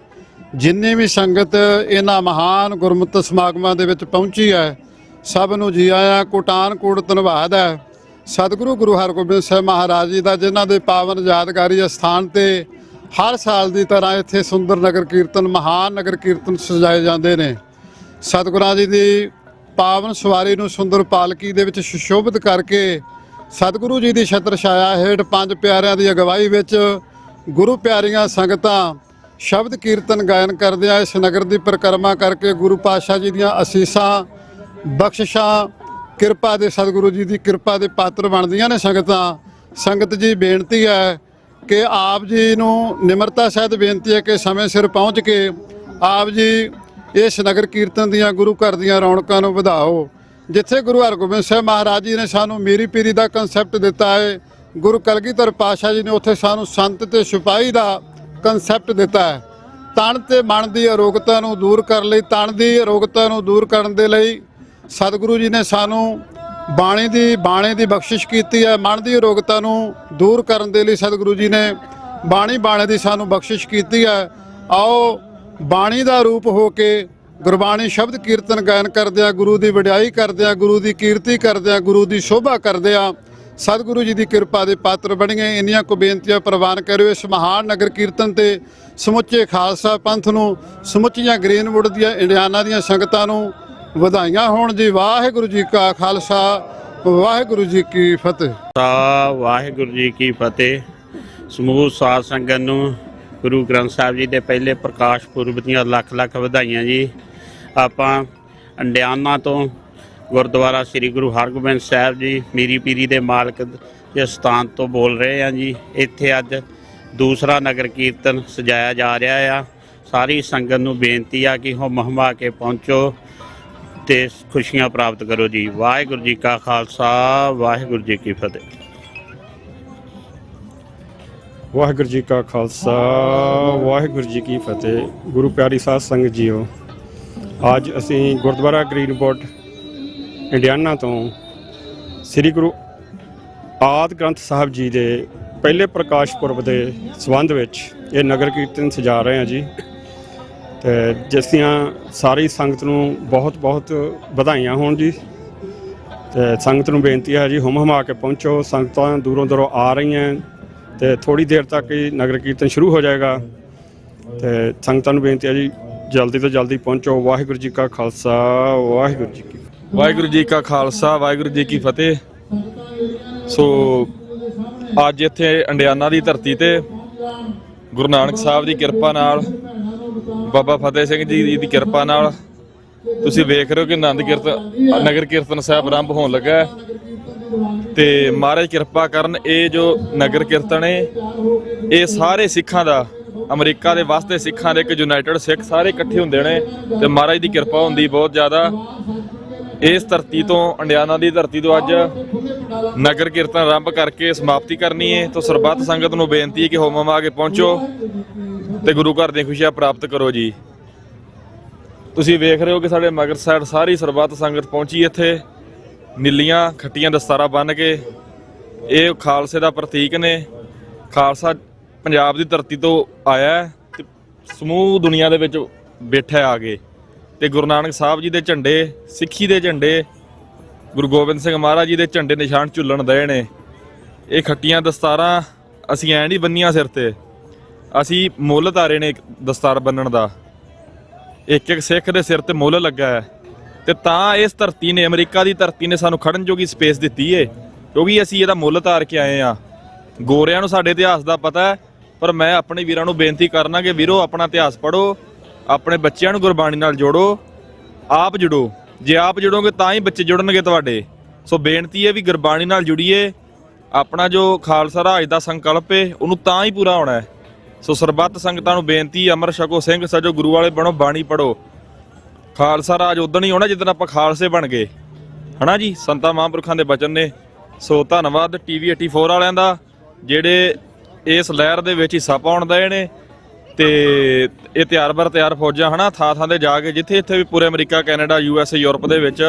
ਜਿੰਨੀ ਵੀ ਸੰਗਤ ਇਹਨਾਂ ਮਹਾਨ ਗੁਰਮਤਿ ਸਮਾਗਮਾਂ ਦੇ ਵਿੱਚ ਪਹੁੰਚੀ ਹੈ, ਸਭ ਨੂੰ ਜੀ ਆਇਆਂ ਕੋਟਾਨ ਕੋਟ ਧੰਨਵਾਦ ਹੈ। ਸਤਿਗੁਰੂ ਗੁਰੂ ਹਰਗੋਬਿੰਦ ਸਾਹਿਬ ਮਹਾਰਾਜ ਜੀ ਦਾ, ਜਿਨ੍ਹਾਂ ਦੇ ਪਾਵਨ ਯਾਦਗਾਰੀ ਅਸਥਾਨ ਤੇ ਹਰ ਸਾਲ ਦੀ ਤਰ੍ਹਾਂ ਇੱਥੇ ਸੁੰਦਰ ਨਗਰ ਕੀਰਤਨ, ਮਹਾਨ ਨਗਰ ਕੀਰਤਨ ਸਜਾਏ ਜਾਂਦੇ ਨੇ। ਸਤਿਗੁਰਾਂ ਜੀ ਦੀ ਪਾਵਨ ਸਵਾਰੀ ਨੂੰ ਸੁੰਦਰ ਪਾਲਕੀ ਦੇ ਵਿੱਚ ਸੁਸ਼ੋਭਿਤ ਕਰਕੇ ਸਤਿਗੁਰੂ ਜੀ ਦੀ ਛਤਰ ਛਾਇਆ ਹੇਠ 5 ਪਿਆਰਿਆਂ ਦੀ ਅਗਵਾਈ ਵਿੱਚ ਗੁਰੂ ਪਿਆਰੀਆਂ ਸੰਗਤਾਂ ਸ਼ਬਦ ਕੀਰਤਨ ਗਾਇਨ ਕਰਦਿਆਂ ਇਸ ਨਗਰ ਦੀ ਪਰਿਕਰਮਾ ਕਰਕੇ ਗੁਰੂ ਪਾਤਸ਼ਾਹ ਜੀ ਦੀਆਂ ਅਸੀਸਾਂ, ਬਖਸ਼ਿਸ਼ਾਂ, ਕਿਰਪਾ ਦੇ ਸਤਿਗੁਰੂ ਜੀ ਦੀ ਕਿਰਪਾ ਦੇ ਪਾਤਰ ਬਣਦੀਆਂ ਨੇ ਸੰਗਤਾਂ। ਸੰਗਤ ਜੀ, ਬੇਨਤੀ ਹੈ ਕਿ ਆਪ ਜੀ ਨੂੰ ਨਿਮਰਤਾ ਸਹਿਤ ਬੇਨਤੀ ਹੈ ਕਿ ਸਮੇਂ ਸਿਰ ਪਹੁੰਚ ਕੇ ਆਪ ਜੀ ਇਸ ਨਗਰ ਕੀਰਤਨ ਦੀਆਂ, ਗੁਰੂ ਘਰ ਦੀਆਂ ਰੌਣਕਾਂ ਨੂੰ ਵਧਾਓ। ਜਿੱਥੇ ਗੁਰੂ ਹਰਗੋਬਿੰਦ ਸਾਹਿਬ ਮਹਾਰਾਜ ਜੀ ਨੇ ਸਾਨੂੰ ਮੀਰੀ ਪੀਰੀ ਦਾ ਕਨਸੈਪਟ ਦਿੱਤਾ ਹੈ, ਗੁਰੂ ਕਲਗੀਧਰ ਪਾਤਸ਼ਾਹ ਜੀ ਨੇ ਉੱਥੇ ਸਾਨੂੰ ਸੰਤ ਤੇ ਸਿਪਾਹੀ ਦਾ ਕਨਸੈਪਟ ਦਿੱਤਾ ਹੈ। ਤਨ ਤੇ ਮਨ ਦੀ ਅਰੋਗਤਾ ਨੂੰ ਦੂਰ ਕਰਨ ਲਈ, ਤਨ ਦੀ ਅਰੋਗਤਾ ਨੂੰ ਦੂਰ ਕਰਨ ਦੇ ਲਈ ਸਤਿਗੁਰੂ ਜੀ ਨੇ ਸਾਨੂੰ ਬਾਣੇ ਦੀ ਬਖਸ਼ਿਸ਼ ਕੀਤੀ ਹੈ। ਮਨ ਦੀ ਅਰੋਗਤਾ ਨੂੰ ਦੂਰ ਕਰਨ ਦੇ ਲਈ ਸਤਿਗੁਰੂ ਜੀ ਨੇ ਬਾਣੇ ਦੀ ਸਾਨੂੰ ਬਖਸ਼ਿਸ਼ ਕੀਤੀ ਹੈ। ਆਓ ਬਾਣੀ ਦਾ ਰੂਪ ਹੋ ਕੇ ਗੁਰਬਾਣੀ ਸ਼ਬਦ ਕੀਰਤਨ ਗਾਇਨ ਕਰਦਿਆਂ, ਗੁਰੂ ਦੀ ਵਡਿਆਈ ਕਰਦਿਆਂ, ਗੁਰੂ ਦੀ ਕੀਰਤੀ ਕਰਦਿਆਂ, ਗੁਰੂ ਦੀ ਸ਼ੋਭਾ ਕਰਦਿਆਂ ਸਤਿਗੁਰੂ ਜੀ ਦੀ ਕਿਰਪਾ ਦੇ ਪਾਤਰ ਬਣੀਏ। ਇੰਨੀਆਂ ਕੁ ਬੇਨਤੀਆਂ ਪ੍ਰਵਾਨ ਕਰਿਓ। ਇਸ ਮਹਾਨ ਨਗਰ ਕੀਰਤਨ ਤੇ ਸਮੁੱਚੇ ਖਾਲਸਾ ਪੰਥ ਨੂੰ, ਸਮੁੱਚੀਆਂ ਗ੍ਰੀਨਵੁੱਡ ਦੀਆਂ ਇੰਡੀਆਨਾ ਦੀਆਂ ਸੰਗਤਾਂ ਨੂੰ ਵਧਾਈਆਂ ਹੋਣ ਜੀ। ਵਾਹਿਗੁਰੂ ਜੀ ਕਾ ਖਾਲਸਾ, ਵਾਹਿਗੁਰੂ ਜੀ ਕੀ ਫਤਿਹ। ਵਾਹਿਗੁਰੂ ਜੀ ਕੀ ਫਤਿਹ। ਸਮੂਹ ਸਾਧ ਸੰਗਤ ਨੂੰ ਗੁਰੂ ਗ੍ਰੰਥ ਸਾਹਿਬ ਜੀ ਦੇ ਪਹਿਲੇ ਪ੍ਰਕਾਸ਼ ਪੁਰਬ ਦੀਆਂ ਲੱਖ ਲੱਖ ਵਧਾਈਆਂ ਜੀ। ਆਪਾਂ ਇੰਡੀਆਨਾ ਤੋਂ ਗੁਰਦੁਆਰਾ ਸ੍ਰੀ ਗੁਰੂ ਹਰਗੋਬਿੰਦ ਸਾਹਿਬ ਜੀ ਮੀਰੀ ਪੀਰੀ ਦੇ ਮਾਲਕ ਦੇ ਸਥਾਨ ਤੋਂ ਬੋਲ ਰਹੇ ਹਾਂ ਜੀ। ਇੱਥੇ ਅੱਜ ਦੂਸਰਾ ਨਗਰ ਕੀਰਤਨ ਸਜਾਇਆ ਜਾ ਰਿਹਾ ਆ। ਸਾਰੀ ਸੰਗਤ ਨੂੰ ਬੇਨਤੀ ਆ ਕਿ ਹੁਮ ਹੁਮਾ ਕੇ ਪਹੁੰਚੋ ਤੇ ਖੁਸ਼ੀਆਂ ਪ੍ਰਾਪਤ ਕਰੋ ਜੀ। ਵਾਹਿਗੁਰੂ ਜੀ ਕਾ ਖਾਲਸਾ, ਵਾਹਿਗੁਰੂ ਜੀ ਕੀ ਫਤਿਹ। ਵਾਹਿਗੁਰੂ ਜੀ ਕਾ ਖਾਲਸਾ, ਵਾਹਿਗੁਰੂ ਜੀ ਕੀ ਫਤਿਹ। ਗੁਰੂ ਪਿਆਰੀ ਸਾਧ ਸੰਗਤ ਜੀਓ, ਅੱਜ ਅਸੀਂ ਗੁਰਦੁਆਰਾ ਗ੍ਰੀਨਵੁੱਡ ਇੰਡੀਆਨਾ ਤੋਂ ਸ੍ਰੀ ਗੁਰੂ ਆਦਿ ਗ੍ਰੰਥ ਸਾਹਿਬ ਜੀ ਦੇ ਪਹਿਲੇ ਪ੍ਰਕਾਸ਼ ਪੁਰਬ ਦੇ ਸੰਬੰਧ ਵਿੱਚ ਇਹ ਨਗਰ ਕੀਰਤਨ ਸਜਾ ਰਹੇ ਹਾਂ ਜੀ। ਤੇ ਜਿਸ ਦੀਆਂ ਸਾਰੀ ਸੰਗਤ ਨੂੰ ਬਹੁਤ ਬਹੁਤ ਵਧਾਈਆਂ ਹੋਣ ਜੀ। ਤੇ ਸੰਗਤ ਨੂੰ ਬੇਨਤੀ ਹੈ ਜੀ, ਹੁਮ ਹੁਮਾ ਕੇ ਪਹੁੰਚੋ। ਸੰਗਤਾਂ ਦੂਰੋਂ ਦੂਰੋਂ ਆ ਰਹੀਆਂ ਤੇ ਥੋੜੀ ਦੇਰ ਤੱਕ ਹੀ ਨਗਰ ਕੀਰਤਨ ਸ਼ੁਰੂ ਹੋ ਜਾਏਗਾ। ਤੇ ਸੰਗਤਾਂ ਨੂੰ ਬੇਨਤੀ ਹੈ ਜੀ, ਜਲਦੀ ਤੋਂ ਜਲਦੀ ਪਹੁੰਚੋ। ਵਾਹਿਗੁਰੂ ਜੀ ਕਾ ਖਾਲਸਾ, ਵਾਹਿਗੁਰੂ ਜੀ ਕੀ ਫਤਿਹ। ਵਾਹਿਗੁਰੂ ਜੀ ਕਾ ਖਾਲਸਾ, ਵਾਹਿਗੁਰੂ ਜੀ ਕੀ ਫਤਿਹ। ਸੋ ਅੱਜ ਇੱਥੇ ਇੰਡੀਆਨਾ ਦੀ ਧਰਤੀ ਤੇ ਗੁਰੂ ਨਾਨਕ ਸਾਹਿਬ ਦੀ ਕਿਰਪਾ ਨਾਲ, ਬਾਬਾ ਫਤਿਹ ਸਿੰਘ ਜੀ ਦੀ ਕਿਰਪਾ ਨਾਲ ਤੁਸੀਂ ਵੇਖ ਰਹੇ ਹੋ ਕਿ ਨਗਰ ਕੀਰਤਨ ਸਾਹਿਬ ਆਰੰਭ ਹੋਣ ਲੱਗਾ ਹੈ। ਤੇ ਮਹਾਰਾਜ ਕਿਰਪਾ ਕਰਨ, ਇਹ ਜੋ ਨਗਰ ਕੀਰਤਨ ਹੈ ਇਹ ਸਾਰੇ ਸਿੱਖਾਂ ਦਾ, ਅਮਰੀਕਾ ਦੇ ਵਸਦੇ ਸਿੱਖਾਂ ਦੇ, ਇੱਕ ਯੂਨਾਈਟਿਡ ਸਿੱਖ ਸਾਰੇ ਇਕੱਠੇ ਹੁੰਦੇ ਨੇ ਤੇ ਮਹਾਰਾਜ ਦੀ ਕਿਰਪਾ ਹੁੰਦੀ ਬਹੁਤ ਜ਼ਿਆਦਾ। ਇਸ ਧਰਤੀ ਤੋਂ, ਇੰਡੀਆਨਾ ਦੀ ਧਰਤੀ ਤੋਂ ਅੱਜ ਨਗਰ ਕੀਰਤਨ ਆਰੰਭ ਕਰਕੇ ਸਮਾਪਤੀ ਕਰਨੀ ਹੈ। ਤਾਂ ਸਰਬੱਤ ਸੰਗਤ ਨੂੰ ਬੇਨਤੀ ਹੈ ਕਿ ਹੋਮ ਹੁਮਾ ਕੇ ਪਹੁੰਚੋ ਤੇ ਗੁਰੂ ਘਰ ਦੀਆਂ ਖੁਸ਼ੀਆਂ ਪ੍ਰਾਪਤ ਕਰੋ ਜੀ। ਤੁਸੀਂ ਵੇਖ ਰਹੇ ਹੋ ਕਿ ਸਾਡੇ ਮਗਰ ਸਾਈਡ ਸਾਰੀ ਸਰਬੱਤ ਸੰਗਤ ਪਹੁੰਚੀ ਇੱਥੇ, ਨੀਲੀਆਂ ਖੱਟੀਆਂ ਦਸਤਾਰਾਂ ਬੰਨ੍ਹ ਕੇ। ਇਹ ਖਾਲਸੇ ਦਾ ਪ੍ਰਤੀਕ ਨੇ। ਖਾਲਸਾ ਪੰਜਾਬ ਦੀ ਧਰਤੀ ਤੋਂ ਆਇਆ ਤੇ ਸਮੂਹ ਦੁਨੀਆ ਦੇ ਵਿੱਚ ਬੈਠਾ ਆ ਕੇ। ਤੇ ਗੁਰੂ ਨਾਨਕ ਸਾਹਿਬ ਜੀ ਦੇ ਝੰਡੇ, ਸਿੱਖੀ ਦੇ ਝੰਡੇ, ਗੁਰੂ ਗੋਬਿੰਦ ਸਿੰਘ ਮਹਾਰਾਜ ਜੀ ਦੇ ਝੰਡੇ ਨਿਸ਼ਾਨ ਝੁੱਲਣ ਦਏ ਨੇ। ਇਹ ਖੱਟੀਆਂ ਦਸਤਾਰਾਂ ਅਸੀਂ ਐਂ ਨਹੀਂ ਬੰਨੀਆਂ ਸਿਰ ਤੇ, ਅਸੀਂ ਮੁੱਲ ਧਾਰੇ ਨੇ ਦਸਤਾਰ ਬੰਨਣ ਦਾ। ਇੱਕ ਇੱਕ ਸਿੱਖ ਦੇ ਸਿਰ ਤੇ ਮੁੱਲ ਲੱਗਾ ਹੈ। ਤੇ ਤਾਂ ਇਸ ਧਰਤੀ ਨੇ, ਅਮਰੀਕਾ ਦੀ ਧਰਤੀ ਨੇ ਸਾਨੂੰ ਖੜਨ ਜੋਗੀ ਸਪੇਸ ਦਿੱਤੀ ਏ, ਕਿਉਂਕਿ ਅਸੀਂ ਇਹਦਾ ਮੁੱਲ ਧਾਰ ਕੇ ਆਏ ਆ। ਗੋਰਿਆਂ ਨੂੰ ਸਾਡੇ ਇਤਿਹਾਸ ਦਾ ਪਤਾ ਹੈ, ਪਰ ਮੈਂ ਆਪਣੇ ਵੀਰਾਂ ਨੂੰ ਬੇਨਤੀ ਕਰਨਾ ਕਿ ਵੀਰੋ ਆਪਣਾ ਇਤਿਹਾਸ ਪੜ੍ਹੋ, ਆਪਣੇ ਬੱਚਿਆਂ ਨੂੰ ਗੁਰਬਾਣੀ ਨਾਲ ਜੋੜੋ, ਆਪ ਜੁੜੋ। ਜੇ ਆਪ ਜੁੜੋਗੇ ਤਾਂ ਹੀ ਬੱਚੇ ਜੁੜਨਗੇ ਤੁਹਾਡੇ। ਸੋ ਬੇਨਤੀ ਹੈ ਵੀ ਗੁਰਬਾਣੀ ਨਾਲ ਜੁੜੀਏ। ਆਪਣਾ ਜੋ ਖਾਲਸਾ ਰਾਜ ਦਾ ਸੰਕਲਪ ਹੈ ਉਹਨੂੰ ਤਾਂ ਹੀ ਪੂਰਾ ਹੋਣਾ ਹੈ। ਸੋ ਸਰਬੱਤ ਸੰਗਤਾਂ ਨੂੰ ਬੇਨਤੀ, ਅੰਮ੍ਰਿਤ ਛਕੋ, ਸਿੰਘ ਸਜੋ, ਗੁਰੂ ਵਾਲੇ ਬਣੋ, ਬਾਣੀ ਪੜ੍ਹੋ। ਖਾਲਸਾ ਰਾਜ ਉਦੋਂ ਹੀ ਹੋਣਾ ਜਿੱਦਣ ਆਪਾਂ ਖਾਲਸੇ ਬਣ ਗਏ, ਹਨਾ ਜੀ। ਸੰਤਾਂ ਮਹਾਂਪੁਰਖਾਂ ਦੇ ਬਚਨ ਨੇ। ਸੋ ਧੰਨਵਾਦ TV 84 ਵਾਲਿਆਂ ਦਾ, ਜਿਹੜੇ ਇਸ ਲਹਿਰ ਦੇ ਵਿੱਚ ਹਿੱਸਾ ਪਾਉਣ ਦਏ ਨੇ। ਤੇ ਇਹ ਤਿਆਰ ਫੌਜਾਂ ਹਨਾ ਥਾਂ ਥਾਂ ਤੇ ਜਾ ਕੇ, ਜਿੱਥੇ ਇੱਥੇ ਵੀ ਪੂਰੇ ਅਮਰੀਕਾ, ਕੈਨੇਡਾ, USA, ਯੂਰਪ ਦੇ ਵਿੱਚ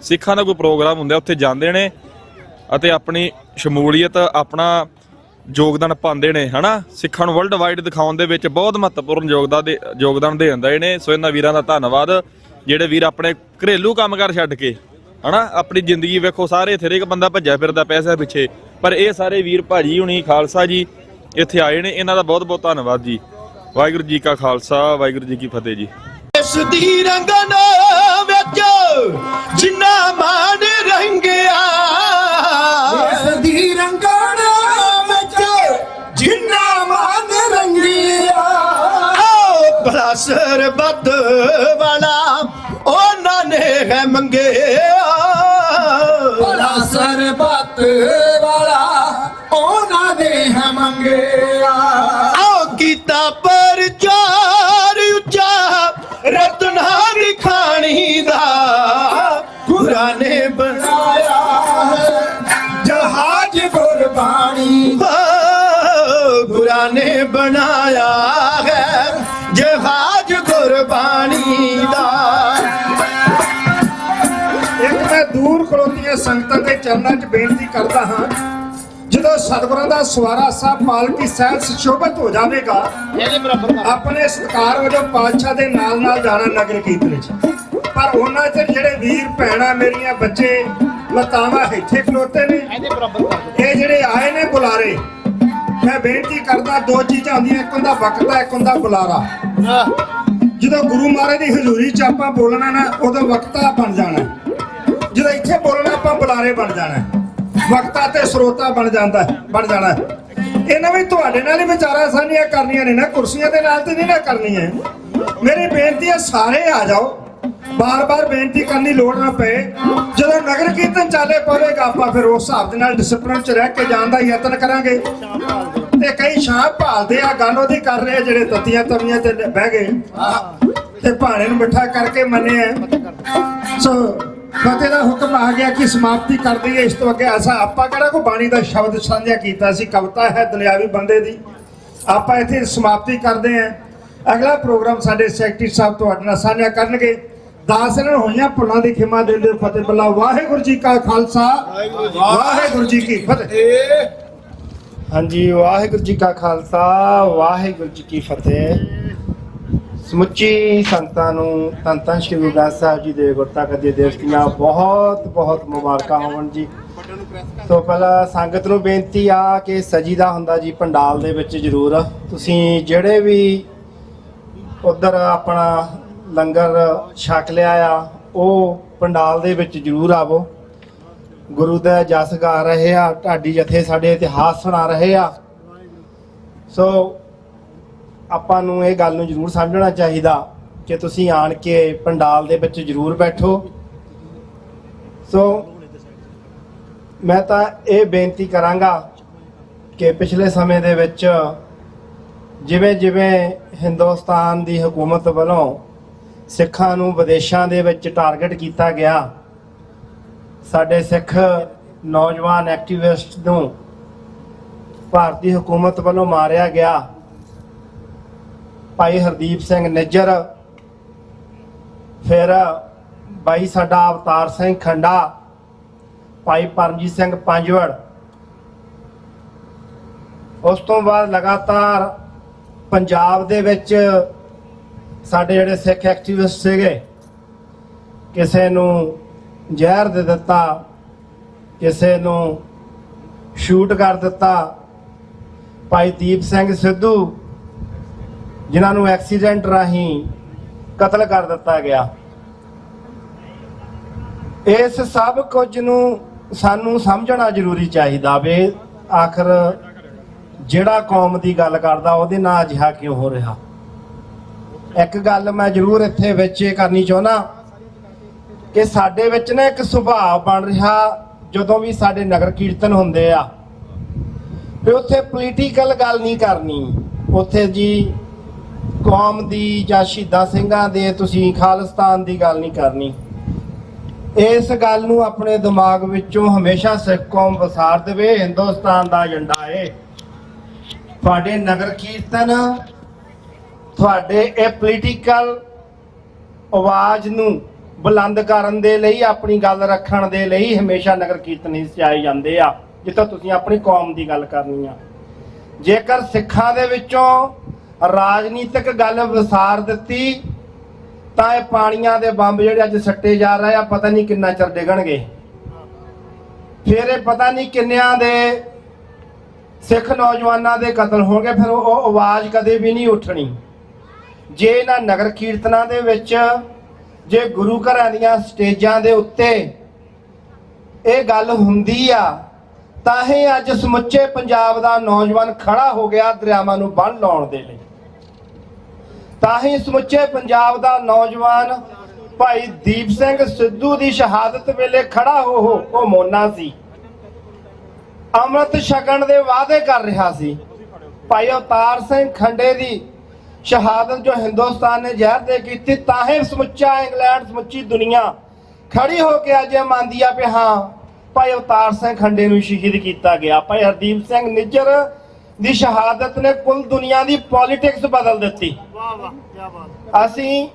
ਸਿੱਖਾਂ ਦਾ ਕੋਈ ਪ੍ਰੋਗਰਾਮ ਹੁੰਦਾ ਉੱਥੇ ਜਾਂਦੇ ਨੇ ਅਤੇ ਆਪਣੀ ਸ਼ਮੂਲੀਅਤ, ਆਪਣਾ ਯੋਗਦਾਨ ਪਾਉਂਦੇ ਨੇ ਹਨਾ। ਸਿੱਖਾਂ ਨੂੰ ਵਰਲਡ ਵਾਈਡ ਦਿਖਾਉਣ ਦੇ ਵਿੱਚ ਬਹੁਤ ਮਹੱਤਵਪੂਰਨ ਯੋਗਦਾਨ ਦੇ ਦਿੰਦੇ ਨੇ। ਸੋ ਇਹਨਾਂ ਵੀਰਾਂ ਦਾ ਧੰਨਵਾਦ, ਜਿਹੜੇ ਵੀਰ ਆਪਣੇ ਘਰੇਲੂ ਕੰਮਕਾਰ ਛੱਡ ਕੇ ਹਨਾ ਆਪਣੀ ਜ਼ਿੰਦਗੀ ਵੇਖੋ। ਸਾਰੇ ਇੱਥੇ ਹਰੇਕ ਬੰਦਾ ਭੱਜਿਆ ਫਿਰਦਾ ਪੈਸੇ ਪਿੱਛੇ, ਪਰ ਇਹ ਸਾਰੇ ਵੀਰ ਭਾਜੀ ਹੁਣੀ ਖਾਲਸਾ ਜੀ ਇੱਥੇ ਆਏ ਨੇ। ਇਹਨਾਂ ਦਾ ਬਹੁਤ ਬਹੁਤ ਧੰਨਵਾਦ ਜੀ। ਵਾਹਿਗੁਰੂ ਜੀ ਕਾ ਖਾਲਸਾ, ਵਾਹਿਗੁਰੂ ਜੀ ਕੀ ਫਤਿਹ ਜੀ। ਇਸ ਦੀ ਰੰਗਨ ਵਿੱਚ ਜਿੰਨਾ ਮਾਨ ਰੰਗਿਆ, ਇਸ ਦੀ ਰੰਗਨ ਵਿੱਚ ਜਿੰਨਾ ਮਾਨ ਰੰਗਿਆ। ਭਲਾ ਸਰਬੱਤ ਵਾਲਾ ਉਹਨਾਂ ਨੇ ਹੈ ਮੰਗਿਆ, ਭਲਾ ਸਰਬੱਤ ਵਾਲਾ ਉਹਨਾਂ ਨੇ ਹੈ ਮੰਗਿਆ। ਕੀਤਾ ਪ੍ਰਚਾਰ ਉੱਚਾ ਰਤਨਾ ਦੀ ਖਾਣੀ ਦਾ, ਗੁਰਾਂ ਨੇ ਨੇ ਬਣਾਇਆ ਹੈ ਜਹਾਜ਼ ਗੁਰਬਾਣੀ ਦਾ। ਇੱਕ ਮੈਂ ਦੂਰ ਖਲੋਤੀਆਂ ਸੰਗਤਾਂ ਦੇ ਚਰਨਾਂ 'ਚ ਬੇਨਤੀ ਕਰਦਾ ਹਾਂ, ਜਦੋਂ ਸਤਿਗੁਰਾਂ ਦਾ ਸਵਾਰਾ ਸਾਹਿਬ ਪਾਲਕੀ ਸਾਹਿਬ ਸੁਸ਼ੋਭਿਤ ਹੋ ਜਾਵੇਗਾ, ਆਪਣੇ ਸਤਿਕਾਰ ਵਜੋਂ ਪਾਤਸ਼ਾਹ ਦੇ ਨਾਲ ਨਾਲ ਜਾਣਾ ਨਗਰ ਕੀਰਤਨ 'ਚ। ਪਰ ਉਹਨਾਂ 'ਚ ਜਿਹੜੇ ਵੀਰ ਭੈਣਾਂ ਮੇਰੀਆਂ ਬੱਚੇ ਲਤਾਵਾਂ ਇੱਥੇ ਖਲੋਤੇ ਨੇ, ਇਹ ਜਿਹੜੇ ਆਏ ਨੇ ਬੁਲਾਰੇ, ਮੈਂ ਬੇਨਤੀ ਕਰਦਾ ਦੋ ਚੀਜ਼ਾਂ ਹੁੰਦੀਆਂ, ਇੱਕ ਹੁੰਦਾ ਵਕਤ ਹੈ, ਇੱਕ ਹੁੰਦਾ ਬੁਲਾਰਾ। ਜਦੋਂ ਗੁਰੂ ਮਹਾਰਾਜ ਦੀ ਹਜ਼ੂਰੀ 'ਚ ਆਪਾਂ ਬੋਲਣਾ ਨਾ, ਉਦੋਂ ਵਕਤਾ ਬਣ ਜਾਣਾ। ਜਦੋਂ ਇੱਥੇ ਬੋਲਣਾ ਆਪਾਂ ਬੁਲਾਰੇ ਬਣ ਜਾਣਾ, ਵਕਤਾ ਤੇ ਸਰੋਤਾ ਬਣ ਜਾਣਾ। ਇਹਨਾਂ ਵੀ ਤੁਹਾਡੇ ਨਾਲ ਹੀ ਵਿਚਾਰਾਂ ਸਾਂਝੀਆਂ ਕਰਨੀਆਂ ਨੇ ਨਾ, ਕੁਰਸੀਆਂ ਦੇ ਨਾਲ ਤੇ ਨਹੀਂ ਨਾ ਕਰਨੀਆਂ। ਮੇਰੀ ਬੇਨਤੀ ਹੈ ਸਾਰੇ ਆ ਜਾਓ, ਬਾਰ-ਬਾਰ ਬੇਨਤੀ ਕਰਨ ਦੀ ਲੋੜ ਨਾ ਪਏ। ਜਦੋਂ ਨਗਰ ਕੀਰਤਨ ਚਾਲੇ ਪਵੇਗਾ ਆਪਾਂ ਫਿਰ ਉਸ ਹਿਸਾਬ ਦੇ ਨਾਲ ਡਿਸਪਲਿਨ 'ਚ ਰਹਿ ਕੇ ਜਾਣ ਦਾ ਯਤਨ ਕਰਾਂਗੇ। ਤੇ ਕਈ ਸ਼ਾਮ ਭਾਲਦੇ ਆ, ਗੱਲ ਉਹਦੀ ਕਰ ਰਹੇ ਜਿਹੜੇ ਤੱਤੀਆਂ ਤਵੀਆਂ ਤੇ ਬਹਿ ਗਏ ਤੇ ਭਾਣੇ ਨੂੰ ਮਿੱਠਾ ਕਰਕੇ ਮੰਨਿਆ। ਸੋ ਫਤਿਹ ਦਾ ਹੁਕਮ ਆ ਗਿਆ ਕਿ ਸਮਾਪਤੀ ਕਰ ਦਈਏ। ਇਸ ਤੋਂ ਅੱਗੇ ਐਸਾ ਆਪਾਂ ਕਿਹੜਾ ਕੋਈ ਬਾਣੀ ਦਾ ਸ਼ਬਦ ਸਾਂਝਾ ਕੀਤਾ ਸੀ, ਕਵਿਤਾ ਹੈ ਦੁਨਿਆਵੀ ਬੰਦੇ ਦੀ। ਆਪਾਂ ਇੱਥੇ ਸਮਾਪਤੀ ਕਰਦੇ ਹਾਂ। ਅਗਲਾ ਪ੍ਰੋਗਰਾਮ ਸਾਡੇ ਸੈਕਟਰੀ ਸਾਹਿਬ ਤੁਹਾਡੇ ਨਾਲ ਸਾਂਝਾ ਕਰਨਗੇ। ਦਾਸ ਇਹਨਾਂ ਹੋਈਆਂ ਭੁੱਲਾਂ ਦੀ ਖਿਮਾ ਦੇ ਦਿਓ। ਫਤਿਹ ਬੱਲਾ। ਵਾਹਿਗੁਰੂ ਜੀ ਕਾ ਖਾਲਸਾ, ਵਾਹਿਗੁਰੂ ਜੀ ਕੀ ਫਤਿਹ। ਹਾਂਜੀ, ਵਾਹਿਗੁਰੂ ਜੀ ਕਾ ਖਾਲਸਾ, ਵਾਹਿਗੁਰੂ ਜੀ ਕੀ ਫਤਿਹ। ਸਮੁੱਚੀ ਸੰਗਤਾਂ ਨੂੰ ਧੰਨ ਧੰਨ ਸ਼੍ਰੀ ਗੁਰੂ ਗ੍ਰੰਥ ਸਾਹਿਬ ਜੀ ਦੇ ਗੁਰਤਾਗਦ ਦੇ ਦਿਵਸ ਦੀਆਂ ਬਹੁਤ ਬਹੁਤ ਮੁਬਾਰਕਾਂ ਹੋਣ ਜੀ। ਤੋਂ ਪਹਿਲਾਂ ਸੰਗਤ ਨੂੰ ਬੇਨਤੀ ਆ ਕਿ ਸਜੀਦਾ ਹੁੰਦਾ ਜੀ ਪੰਡਾਲ ਦੇ ਵਿੱਚ ਜ਼ਰੂਰ। ਤੁਸੀਂ ਜਿਹੜੇ ਵੀ ਉੱਧਰ ਆਪਣਾ ਲੰਗਰ ਛਕ ਲਿਆ ਆ, ਉਹ ਪੰਡਾਲ ਦੇ ਵਿੱਚ ਜ਼ਰੂਰ ਆਵੋ। ਗੁਰੂ ਦਾ ਜਸ ਗਾ ਰਹੇ ਆ, ਢਾਡੀ ਜਥੇ ਸਾਡੇ ਇਤਿਹਾਸ ਸੁਣਾ ਰਹੇ ਆ। ਸੋ ਆਪਾਂ ਨੂੰ ਇਹ ਗੱਲ ਨੂੰ ਜ਼ਰੂਰ ਸਮਝਣਾ ਚਾਹੀਦਾ ਕਿ ਤੁਸੀਂ ਆਣ ਕੇ ਪੰਡਾਲ ਦੇ ਵਿੱਚ ਜ਼ਰੂਰ ਬੈਠੋ। ਸੋ ਮੈਂ ਤਾਂ ਇਹ ਬੇਨਤੀ ਕਰਾਂਗਾ ਕਿ ਪਿਛਲੇ ਸਮੇਂ ਦੇ ਵਿੱਚ ਜਿਵੇਂ ਜਿਵੇਂ ਹਿੰਦੁਸਤਾਨ ਦੀ ਹਕੂਮਤ ਵੱਲੋਂ ਸਿੱਖਾਂ ਨੂੰ ਵਿਦੇਸ਼ਾਂ ਦੇ ਵਿੱਚ ਟਾਰਗੇਟ ਕੀਤਾ ਗਿਆ, ਸਾਡੇ ਸਿੱਖ ਨੌਜਵਾਨ ਐਕਟਿਵਿਸਟ ਨੂੰ ਭਾਰਤੀ ਹਕੂਮਤ ਵੱਲੋਂ ਮਾਰਿਆ ਗਿਆ। ਭਾਈ ਹਰਦੀਪ ਸਿੰਘ ਨਿੱਜਰ, ਫਿਰ ਭਾਈ ਸਾਡਾ ਅਵਤਾਰ ਸਿੰਘ ਖੰਡਾ, ਭਾਈ ਪਰਮਜੀਤ ਸਿੰਘ ਪੰਜਵੜ। ਉਸ ਤੋਂ ਬਾਅਦ ਲਗਾਤਾਰ ਪੰਜਾਬ ਦੇ ਵਿੱਚ ਸਾਡੇ ਜਿਹੜੇ ਸਿੱਖ ਐਕਟਿਵਿਸਟ ਸੀਗੇ, ਕਿਸੇ ਨੂੰ ਜ਼ਹਿਰ ਦੇ ਦਿੱਤਾ, ਕਿਸੇ ਨੂੰ ਸ਼ੂਟ ਕਰ ਦਿੱਤਾ। ਭਾਈ ਦੀਪ ਸਿੰਘ ਸਿੱਧੂ, ਜਿਨ੍ਹਾਂ ਨੂੰ ਐਕਸੀਡੈਂਟ ਰਾਹੀਂ ਕਤਲ ਕਰ ਦਿੱਤਾ ਗਿਆ। ਇਸ ਸਭ ਕੁਝ ਨੂੰ ਸਾਨੂੰ ਸਮਝਣਾ ਜ਼ਰੂਰੀ ਚਾਹੀਦਾ ਵੀ ਆਖਰ ਜਿਹੜਾ ਕੌਮ ਦੀ ਗੱਲ ਕਰਦਾ ਉਹਦੇ ਨਾਲ ਅਜਿਹਾ ਕਿਉਂ ਹੋ ਰਿਹਾ। ਇੱਕ ਗੱਲ ਮੈਂ ਜ਼ਰੂਰ ਇੱਥੇ ਵਿੱਚ ਇਹ ਕਰਨੀ ਚਾਹੁੰਦਾ ਕਿ ਸਾਡੇ ਵਿੱਚ ਨਾ ਇੱਕ ਸੁਭਾਅ ਬਣ ਰਿਹਾ, ਜਦੋਂ ਵੀ ਸਾਡੇ ਨਗਰ ਕੀਰਤਨ ਹੁੰਦੇ ਆ ਵੀ ਉੱਥੇ ਪੋਲੀਟੀਕਲ ਗੱਲ ਨਹੀਂ ਕਰਨੀ, ਉੱਥੇ ਜੀ ਕੌਮ ਦੀ ਜਾਂ ਸ਼ਹੀਦਾਂ ਸਿੰਘਾਂ ਦੇ ਤੁਸੀਂ ਖਾਲਿਸਤਾਨ ਦੀ ਗੱਲ ਨਹੀਂ ਕਰਨੀ। ਇਸ ਗੱਲ ਨੂੰ ਆਪਣੇ ਦਿਮਾਗ ਵਿੱਚੋਂ ਹਮੇਸ਼ਾ ਸਿੱਖ ਕੌਮ ਵਸਾਰ ਦੇਵੇ। ਹਿੰਦੁਸਤਾਨ ਦਾ ਏਜੰਡਾ ਏ ਤੁਹਾਡੇ ਨਗਰ ਕੀਰਤਨ, ਤੁਹਾਡੇ ਇਹ ਪੋਲੀਟੀਕਲ ਆਵਾਜ਼ ਨੂੰ ਬੁਲੰਦ ਕਰਨ ਦੇ ਲਈ, ਆਪਣੀ ਗੱਲ ਰੱਖਣ ਦੇ ਲਈ ਹਮੇਸ਼ਾ ਨਗਰ ਕੀਰਤਨ ਹੀ ਸਜਾਏ ਜਾਂਦੇ ਆ ਜਿੱਥੇ ਤੁਸੀਂ ਆਪਣੀ ਕੌਮ ਦੀ ਗੱਲ ਕਰਨੀ ਆ। ਜੇਕਰ ਸਿੱਖਾਂ ਦੇ ਵਿੱਚੋਂ ਰਾਜਨੀਤਿਕ ਗੱਲ ਵਿਸਾਰ ਦਿੱਤੀ ਤਾਂ ਇਹ ਪਾਣੀਆਂ ਦੇ ਬੰਬ ਜਿਹੜੇ ਅੱਜ ਸੱਟੇ ਜਾ ਰਹੇ ਆ, ਪਤਾ ਨਹੀਂ ਕਿੰਨਾ ਚਿਰ ਡਿੱਗਣਗੇ। ਫਿਰ ਇਹ ਪਤਾ ਨਹੀਂ ਕਿੰਨਿਆਂ ਦੇ ਸਿੱਖ ਨੌਜਵਾਨਾਂ ਦੇ ਕਤਲ ਹੋਣਗੇ। ਫਿਰ ਉਹ ਆਵਾਜ਼ ਕਦੇ ਵੀ ਨਹੀਂ ਉੱਠਣੀ। ਜੇ ਇਹਨਾਂ ਨਗਰ ਕੀਰਤਨਾਂ ਦੇ ਵਿੱਚ, ਜੇ ਗੁਰੂ ਘਰਾਂ ਦੀਆਂ ਸਟੇਜਾਂ ਦੇ ਉੱਤੇ ਇਹ ਗੱਲ ਹੁੰਦੀ ਆ, ਤਾਂ ਹੀ ਅੱਜ ਸਮੁੱਚੇ ਪੰਜਾਬ ਦਾ ਨੌਜਵਾਨ ਖੜਾ ਹੋ ਗਿਆ ਦਰਿਆਵਾਂ ਨੂੰ ਬੰਨ੍ਹ ਲਾਉਣ ਦੇ ਲਈ। ਤਾਂ ਹੀ ਸਮੁੱਚੇ ਪੰਜਾਬ ਦਾ ਨੌਜਵਾਨ ਭਾਈ ਦੀਪ ਸਿੰਘ ਸਿੱਧੂ ਦੀ ਸ਼ਹਾਦਤ ਵੇਲੇ ਖੜਾ ਹੋ ਉਹ ਮੋਨਾ ਸੀ, ਅੰਮ੍ਰਿਤ ਛਕਣ ਦੇ ਵਾਅਦੇ ਕਰ ਰਿਹਾ ਸੀ। ਭਾਈ ਅਵਤਾਰ ਸਿੰਘ ਖੰਡੇ ਦੀ ਸ਼ਹਾਦਤ ਜੋ ਹਿੰਦੁਸਤਾਨ ਨੇ ਜ਼ਹਿਰ ਦੇ ਕੀਤੀ, ਤਾਂ ਹੀ ਸਮੁੱਚਾ ਇੰਗਲੈਂਡ, ਸਮੁੱਚੀ ਦੁਨੀਆ ਖੜੀ ਹੋ ਕੇ ਅੱਜ ਮੰਨਦੀ ਆ ਵੀ ਹਾਂ ਭਾਈ ਅਵਤਾਰ ਸਿੰਘ ਖੰਡੇ ਨੂੰ ਸ਼ਹੀਦ ਕੀਤਾ ਗਿਆ। ਭਾਈ ਹਰਦੀਪ ਸਿੰਘ ਨਿੱਜਰ ਦੀ ਸ਼ਹਾਦਤ ਨੇ ਕੁੱਲ ਦੁਨੀਆ ਦੀ ਪੋਲਿਟਿਕਸ ਬਦਲ ਦਿੱਤੀ। ਅਸੀਂ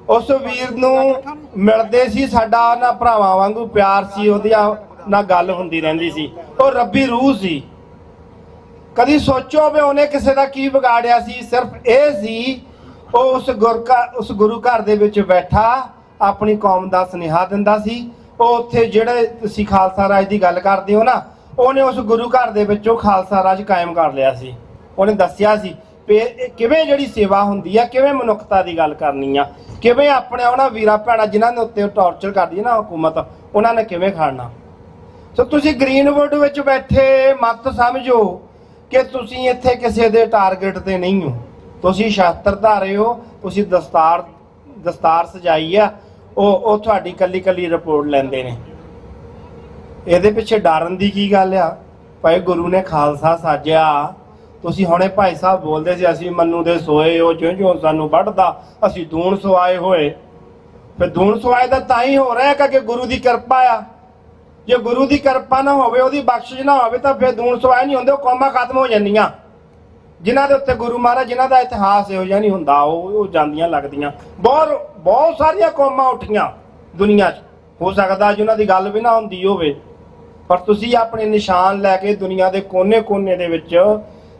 ਉਸ ਵੀਰ ਨੂੰ ਮਿਲਦੇ ਸੀ, ਸਾਡਾ ਉਹਨਾਂ ਭਰਾਵਾਂ ਵਾਂਗੂ ਪਿਆਰ ਸੀ, ਉਹਦੀਆਂ ਨਾਲ ਗੱਲ ਹੁੰਦੀ ਰਹਿੰਦੀ ਸੀ। ਉਹ ਰੱਬੀ ਰੂਹ ਸੀ। ਕਦੀ ਸੋਚੋ ਵੀ ਉਹਨੇ ਕਿਸੇ ਦਾ ਕੀ ਵਿਗਾੜਿਆ ਸੀ? ਸਿਰਫ ਇਹ ਸੀ ਉਹ ਉਸ ਗੁਰੂ ਘਰ ਦੇ ਵਿੱਚ ਬੈਠਾ ਆਪਣੀ ਕੌਮ ਦਾ ਸੁਨੇਹਾ ਦਿੰਦਾ ਸੀ। ਉਹ ਉੱਥੇ ਜਿਹੜੇ ਤੁਸੀਂ ਖਾਲਸਾ ਰਾਜ ਦੀ ਗੱਲ ਕਰਦੇ ਹੋ ਨਾ, ਉਹਨੇ ਉਸ ਗੁਰੂ ਘਰ ਦੇ ਵਿੱਚੋਂ ਖਾਲਸਾ ਰਾਜ ਕਾਇਮ ਕਰ ਲਿਆ ਸੀ। ਉਹਨੇ ਦੱਸਿਆ ਸੀ ਵੀ ਕਿਵੇਂ ਜਿਹੜੀ ਸੇਵਾ ਹੁੰਦੀ ਆ, ਕਿਵੇਂ ਮਨੁੱਖਤਾ ਦੀ ਗੱਲ ਕਰਨੀ ਆ, ਕਿਵੇਂ ਆਪਣੇ ਉਹਨਾਂ ਵੀਰਾਂ ਭੈਣਾਂ ਜਿਨ੍ਹਾਂ ਦੇ ਉੱਤੇ ਟੌਰਚਰ ਕਰਦੀ ਹੈ ਨਾ ਹਕੂਮਤ, ਉਹਨਾਂ ਨੇ ਕਿਵੇਂ ਖੜਨਾ। ਸੋ ਤੁਸੀਂ ਗ੍ਰੀਨਵੁੱਡ ਵਿੱਚ ਬੈਠੇ ਮਤ ਸਮਝੋ ਕਿ ਤੁਸੀਂ ਇੱਥੇ ਕਿਸੇ ਦੇ ਟਾਰਗੇਟ ਤੇ ਨਹੀਂ ਹੋ। ਤੁਸੀਂ ਸ਼ਾਸਤਰਧਾਰੇ ਹੋ, ਤੁਸੀਂ ਦਸਤਾਰ ਸਜਾਈ ਆ, ਉਹ ਤੁਹਾਡੀ ਕੱਲੀ ਕੱਲੀ ਰਿਪੋਰਟ ਲੈਂਦੇ ਨੇ। ਇਹਦੇ ਪਿੱਛੇ ਡਰਨ ਦੀ ਕੀ ਗੱਲ ਆ? ਭਾਈ ਗੁਰੂ ਨੇ ਖਾਲਸਾ ਸਾਜਿਆ। ਤੁਸੀਂ ਹੁਣੇ ਭਾਈ ਸਾਹਿਬ ਬੋਲਦੇ ਸੀ ਅਸੀਂ ਮੰਨੂ ਦੇ ਸੋਏ, ਉਹ ਜਿਉਂ ਸਾਨੂੰ ਵੱਢਦਾ, ਅਸੀਂ ਦੂਣ ਸਵਾਏ ਹੋਏ। ਫਿਰ ਦੂਣ ਸਵਾਏ ਦਾ ਤਾਂ ਹੀ ਹੋ ਰਿਹਾ ਕਿ ਗੁਰੂ ਦੀ ਕਿਰਪਾ ਆ। ਜੇ ਗੁਰੂ ਦੀ ਕਿਰਪਾ ਨਾ ਹੋਵੇ, ਉਹਦੀ ਬਖਸ਼ਿਸ਼ ਨਾ ਹੋਵੇ, ਤਾਂ ਫਿਰ ਦੂਣ ਸਵਾਏ ਨਹੀਂ ਹੁੰਦੇ, ਉਹ ਕੌਮਾਂ ਖਤਮ ਹੋ ਜਾਂਦੀਆਂ। ਜਿਨ੍ਹਾਂ ਦੇ ਉੱਤੇ ਗੁਰੂ ਮਹਾਰਾਜ, ਜਿਨ੍ਹਾਂ ਦਾ ਇਤਿਹਾਸ ਇਹੋ ਜਿਹਾ ਨਹੀਂ ਹੁੰਦਾ, ਉਹ ਜਾਂਦੀਆਂ ਲੱਗਦੀਆਂ। ਬਹੁਤ ਸਾਰੀਆਂ ਕੌਮਾਂ ਉੱਠੀਆਂ ਦੁਨੀਆ 'ਚ, ਹੋ ਸਕਦਾ ਜਿਹਨਾਂ ਦੀ ਗੱਲ ਵੀ ਨਾ ਹੁੰਦੀ ਹੋਵੇ, ਪਰ ਤੁਸੀਂ ਆਪਣੇ ਨਿਸ਼ਾਨ ਲੈ ਕੇ ਦੁਨੀਆ ਦੇ ਕੋਨੇ-ਕੋਨੇ ਦੇ ਵਿੱਚ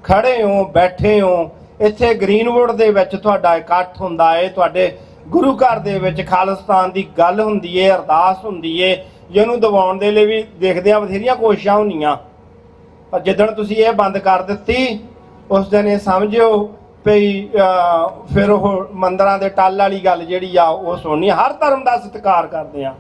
ਖੜੇ ਹੋ, ਬੈਠੇ ਹੋ। ਇੱਥੇ ਗ੍ਰੀਨਵੁੱਡ ਦੇ ਵਿੱਚ ਤੁਹਾਡਾ ਇਕੱਠ ਹੁੰਦਾ ਹੈ, ਤੁਹਾਡੇ ਗੁਰੂ ਘਰ ਦੇ ਵਿੱਚ ਖਾਲਿਸਤਾਨ ਦੀ ਗੱਲ ਹੁੰਦੀ ਹੈ, ਅਰਦਾਸ ਹੁੰਦੀ ਹੈ, ਜਿਹਨੂੰ ਦਬਾਉਣ ਦੇ ਲਈ ਵੀ ਦੇਖਦੇ ਆ ਬਥੇਰੀਆਂ ਕੋਸ਼ਿਸ਼ਾਂ ਹੁੰਦੀਆਂ। ਪਰ ਜਿੱਦਣ ਤੁਸੀਂ ਇਹ ਬੰਦ ਕਰ ਦਿੱਤੀ, ਉਸ ਦਿਨ ਇਹ ਸਮਝਿਓ ਵੀ ਫਿਰ ਉਹ ਮੰਦਰਾਂ ਦੇ ਟੱਲ ਵਾਲੀ ਗੱਲ ਜਿਹੜੀ ਆ ਉਹ ਸੁਣਨੀ। ਹਰ ਧਰਮ ਦਾ ਸਤਿਕਾਰ ਕਰਦੇ ਆ,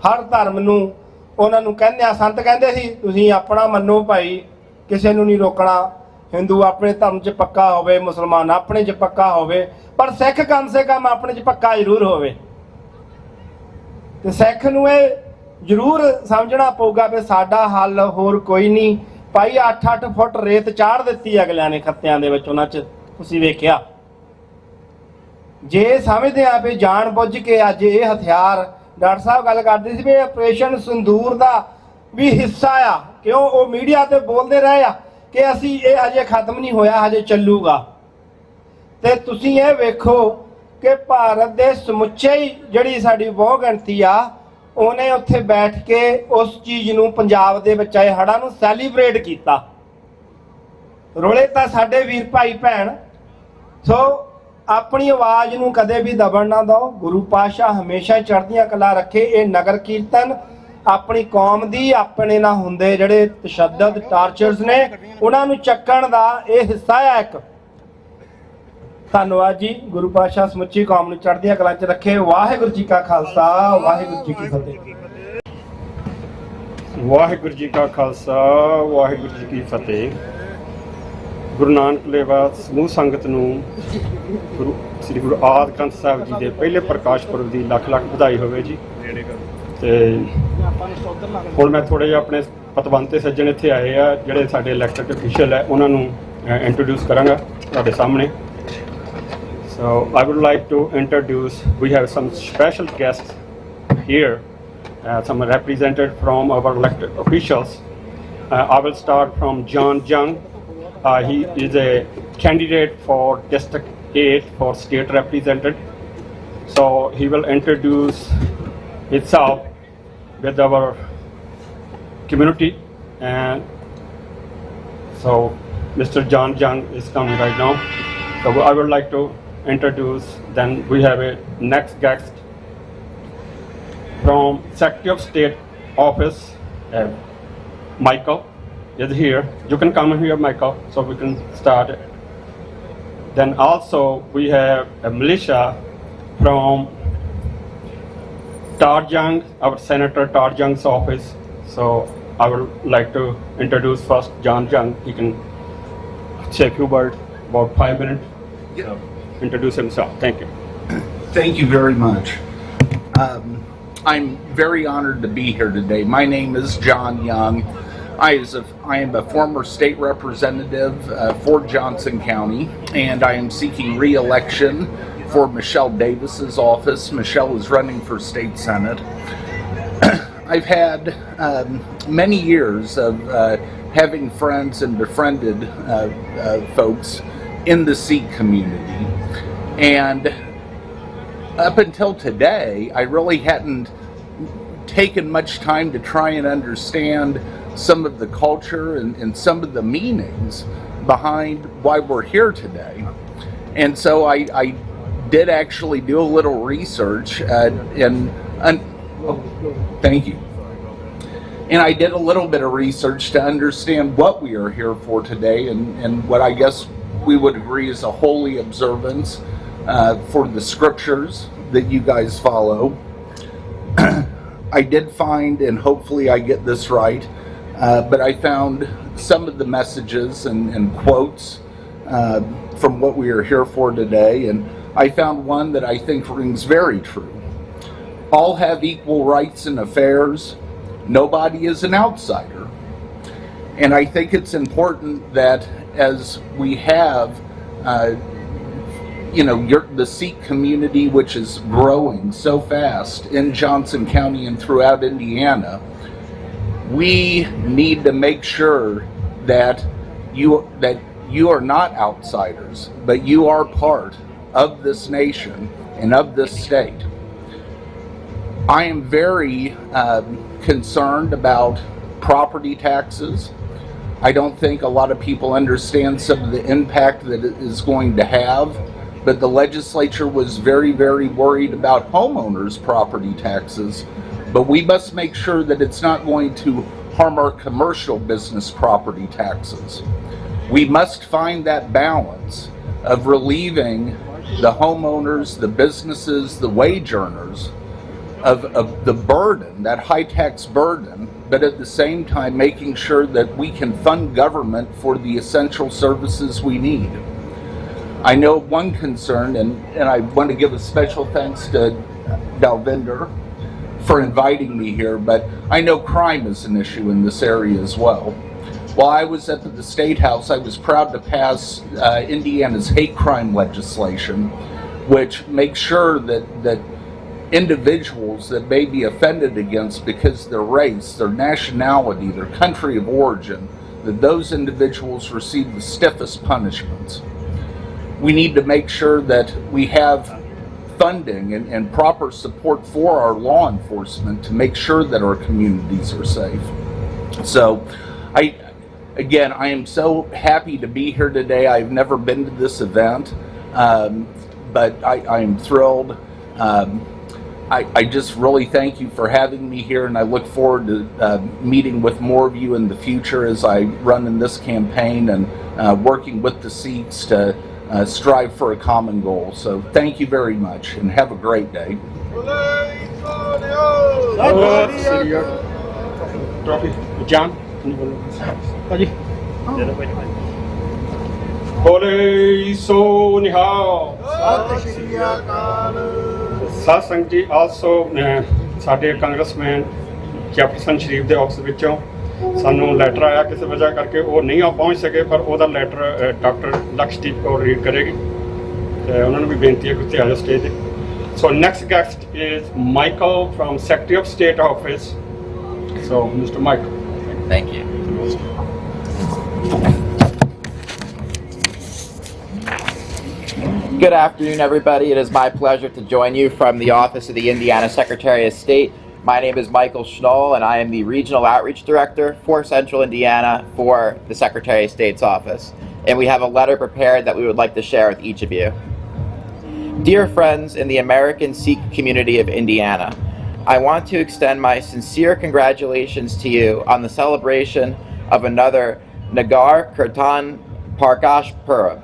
ਹਰ ਧਰਮ ਨੂੰ ਉਹਨਾਂ ਨੂੰ ਕਹਿੰਦੇ ਆ। ਸੰਤ ਕਹਿੰਦੇ ਸੀ ਤੁਸੀਂ ਆਪਣਾ ਮੰਨੋ ਭਾਈ, ਕਿਸੇ ਨੂੰ ਨਹੀਂ ਰੋਕਣਾ। ਹਿੰਦੂ ਆਪਣੇ ਧਰਮ 'ਚ ਪੱਕਾ ਹੋਵੇ, ਮੁਸਲਮਾਨ ਆਪਣੇ 'ਚ ਪੱਕਾ ਹੋਵੇ, ਪਰ ਸਿੱਖ ਕਮ ਸੇ ਕਮ ਆਪਣੇ 'ਚ ਪੱਕਾ ਜ਼ਰੂਰ ਹੋਵੇ। ਤੇ ਸਿੱਖ ਨੂੰ ਇਹ ਜ਼ਰੂਰ ਸਮਝਣਾ ਪਊਗਾ ਵੀ ਸਾਡਾ ਹੱਲ ਹੋਰ ਕੋਈ ਨਹੀਂ। ਭਾਈ 8-8 ਫੁੱਟ ਰੇਤ ਚਾੜ ਦਿੱਤੀ ਅਗਲਿਆਂ ਨੇ ਖੱਤਿਆਂ ਦੇ ਵਿੱਚ, ਉਹਨਾਂ 'ਚ ਤੁਸੀਂ ਵੇਖਿਆ। ਜੇ ਸਮਝਦੇ ਆ ਵੀ ਜਾਣ ਬੁੱਝ ਕੇ ਅੱਜ ਇਹ ਹਥਿਆਰ, ਡਾਕਟਰ ਸਾਹਿਬ ਗੱਲ ਕਰਦੇ ਸੀ ਵੀ ਆਪਰੇਸ਼ਨ ਸਿੰਦੂਰ ਦਾ ਵੀ ਹਿੱਸਾ ਆ। ਕਿਉਂ? ਉਹ ਮੀਡੀਆ ਤੇ ਬੋਲਦੇ ਰਹੇ ਆ ਕਿ ਅਸੀਂ ਇਹ ਹਜੇ ਖਤਮ ਨਹੀਂ ਹੋਇਆ, ਹਜੇ ਚੱਲੂਗਾ। ਤੇ ਤੁਸੀਂ ਇਹ ਵੇਖੋ ਕਿ ਭਾਰਤ ਦੇ ਸਮੁੱਚੇ ਹੀ ਜਿਹੜੀ ਸਾਡੀ ਬਹੁ ਗਿਣਤੀ ਆ, ਉਹਨੇ ਉੱਥੇ ਬੈਠ ਕੇ ਉਸ ਚੀਜ਼ ਨੂੰ, ਪੰਜਾਬ ਦੇ ਵਿੱਚ ਆਏ ਹੜ੍ਹਾਂ ਨੂੰ ਸੈਲੀਬ੍ਰੇਟ ਕੀਤਾ। ਰੋਲੇ ਤਾਂ ਸਾਡੇ ਵੀਰ ਭਾਈ ਭੈਣ। ਸੋ ਆਪਣੀ ਆਵਾਜ਼ ਨੂੰ ਕਦੇ ਵੀ ਦਬਣ ਨਾ ਦਿਓ। ਗੁਰੂ ਪਾਤਸ਼ਾਹ ਹਮੇਸ਼ਾ ਚੜ੍ਹਦੀਆਂ ਕਲਾ ਰੱਖੇ। ਇਹ ਨਗਰ ਕੀਰਤਨ ਆਪਣੀ ਕੌਮ ਦੀ, ਆਪਣੇ ਨਾਲ ਹੁੰਦੇ ਜਿਹੜੇ ਤਸ਼ੱਦਦ ਟਾਰਚਰਸ ਨੇ, ਉਹਨਾਂ ਨੂੰ ਚੱਕਣ ਦਾ ਇਹ ਹਿੱਸਾ ਆ ਇੱਕ। ਧੰਨਵਾਦ ਜੀ। ਗੁਰੂ ਪਾਤਸ਼ਾਹ ਸਮੁੱਚੀ ਕੌਮ ਨੂੰ ਚੜ੍ਹਦੀਆਂ ਕਲਾ 'ਚ ਰੱਖੇ। ਵਾਹਿਗੁਰੂ ਜੀ ਕਾ ਖਾਲਸਾ, ਵਾਹਿਗੁਰੂ ਜੀ ਕੀ ਫਤਿਹ। ਵਾਹਿਗੁਰੂ ਜੀ ਕਾ ਖਾਲਸਾ, ਵਾਹਿਗੁਰੂ ਜੀ ਕੀ ਫਤਿਹ। ਗੁਰੂ ਨਾਨਕ ਲੇਵਾ ਸਮੂਹ ਸੰਗਤ ਨੂੰ ਸ੍ਰੀ ਗੁਰੂ ਆਦਿ ਗ੍ਰੰਥ ਸਾਹਿਬ ਜੀ ਦੇ ਪਹਿਲੇ ਪ੍ਰਕਾਸ਼ ਪੁਰਬ ਦੀ ਲੱਖ ਲੱਖ ਵਧਾਈ ਹੋਵੇ ਜੀ। ਤੇ ਹੁਣ ਮੈਂ ਥੋੜ੍ਹੇ ਜਿਹੇ ਆਪਣੇ ਪਤਵੰਤੇ ਸੱਜਣ ਇੱਥੇ ਆਏ ਆ, ਜਿਹੜੇ ਸਾਡੇ ਇਲੈਕਟਡ ਅਫੀਸ਼ੀਅਲ ਹੈ, ਉਹਨਾਂ ਨੂੰ ਇੰਟਰੋਡਿਊਸ ਕਰਾਂਗਾ ਤੁਹਾਡੇ ਸਾਹਮਣੇ। So I would like to introduce, we have some special guests here, some represented from our elected officials. I will start from John Jung. He is a candidate for District 8 for state representative. So he will introduce himself with our community. And so Mr. John Jung is coming right now. So I would like to introduce, then we have a next guest from Secretary of State Office, Michael is here. You can come here, Michael, so we can start it. Then also we have a militia from Tarjung, our Senator Tarjung's office. So I would like to introduce first John Jung. He can say a few words, about 5 minutes. Yeah. Introduce himself. Thank you. Thank you very much. I'm very honored to be here today. My name is John Young. I am a former state representative for Johnson County, and I am seeking re-election for Michelle Davis's office. Michelle is running for state senate. I've had many years of having friends and befriended folks in the Sikh community, and up until today, I really hadn't taken much time to try and understand some of the culture and some of the meanings behind why we're here today. And so I did actually do a little research thank you. And I did a little bit of research to understand what we are here for today and what I guess we would agree is a holy observance for the scriptures that you guys follow. I did find, and hopefully I get this right, but I found some of the messages and quotes from what we are here for today, and I found one that I think rings very true. All have equal rights in affairs. Nobody is an outsider. And I think it's important that as we have, the Sikh community, which is growing so fast in Johnson County and throughout Indiana, we need to make sure that you are not outsiders, but you are part of this nation and of this state. I am very concerned about property taxes. I don't think a lot of people understand some of the impact that it is going to have, but the legislature was very, very worried about homeowners' property taxes. But we must make sure that it's not going to harm our commercial business property taxes. We must find that balance of relieving the homeowners, the businesses, the wage earners of the burden, that high tax burden, but at the same time making sure that we can fund government for the essential services we need. I know one concern, and I want to give a special thanks to Dalvinder for inviting me here, but I know crime is an issue in this area as well. While I was at the State House, I was proud to pass Indiana's hate crime legislation, which makes sure that individuals that may be offended against because of their race, their nationality, their country of origin, that those individuals receive the stiffest punishments. We need to make sure that we have funding and proper support for our law enforcement to make sure that our communities are safe. So, I am so happy to be here today. I've never been to this event, but I am thrilled. I just really thank you for having me here, and I look forward to meeting with more of you in the future as I run in this campaign and working with the Sikhs to strive for a common goal. So thank you very much, and have a great day. John? Bole so nihal. Satsang ji, also ਸਾਡੇ congressman Jefferson ਸ਼ਰੀਫ ਦੇ office ਵਿੱਚੋਂ ਸਾਨੂੰ letter ਆਇਆ ਕਿਸੇ ਵਜ੍ਹਾ ਕਰਕੇ ਉਹ ਨਹੀਂ ਆ ਪਹੁੰਚ ਸਕੇ, ਪਰ ਉਹਦਾ letter doctor Lakshadweep Kaur read ਕਰੇਗੀ ਤੇ ਉਹਨਾਂ ਨੂੰ ਵੀ ਬੇਨਤੀ ਹੈ ਕਿ ਉੱਥੇ ਆ ਜਾਓ ਸਟੇਜ ਤੇ। So next guest is Michael Firm secretary of state office. So mister Michael. Thank you. Good afternoon, everybody. It is my pleasure to join you from the office of the Indiana Secretary of State. My name is Michael Schnoll, and I am the Regional Outreach Director for Central Indiana for the Secretary of State's office. And we have a letter prepared that we would like to share with each of you. Dear friends in the American Sikh community of Indiana, I want to extend my sincere congratulations to you on the celebration of another Nagar Kirtan Parkash Purab.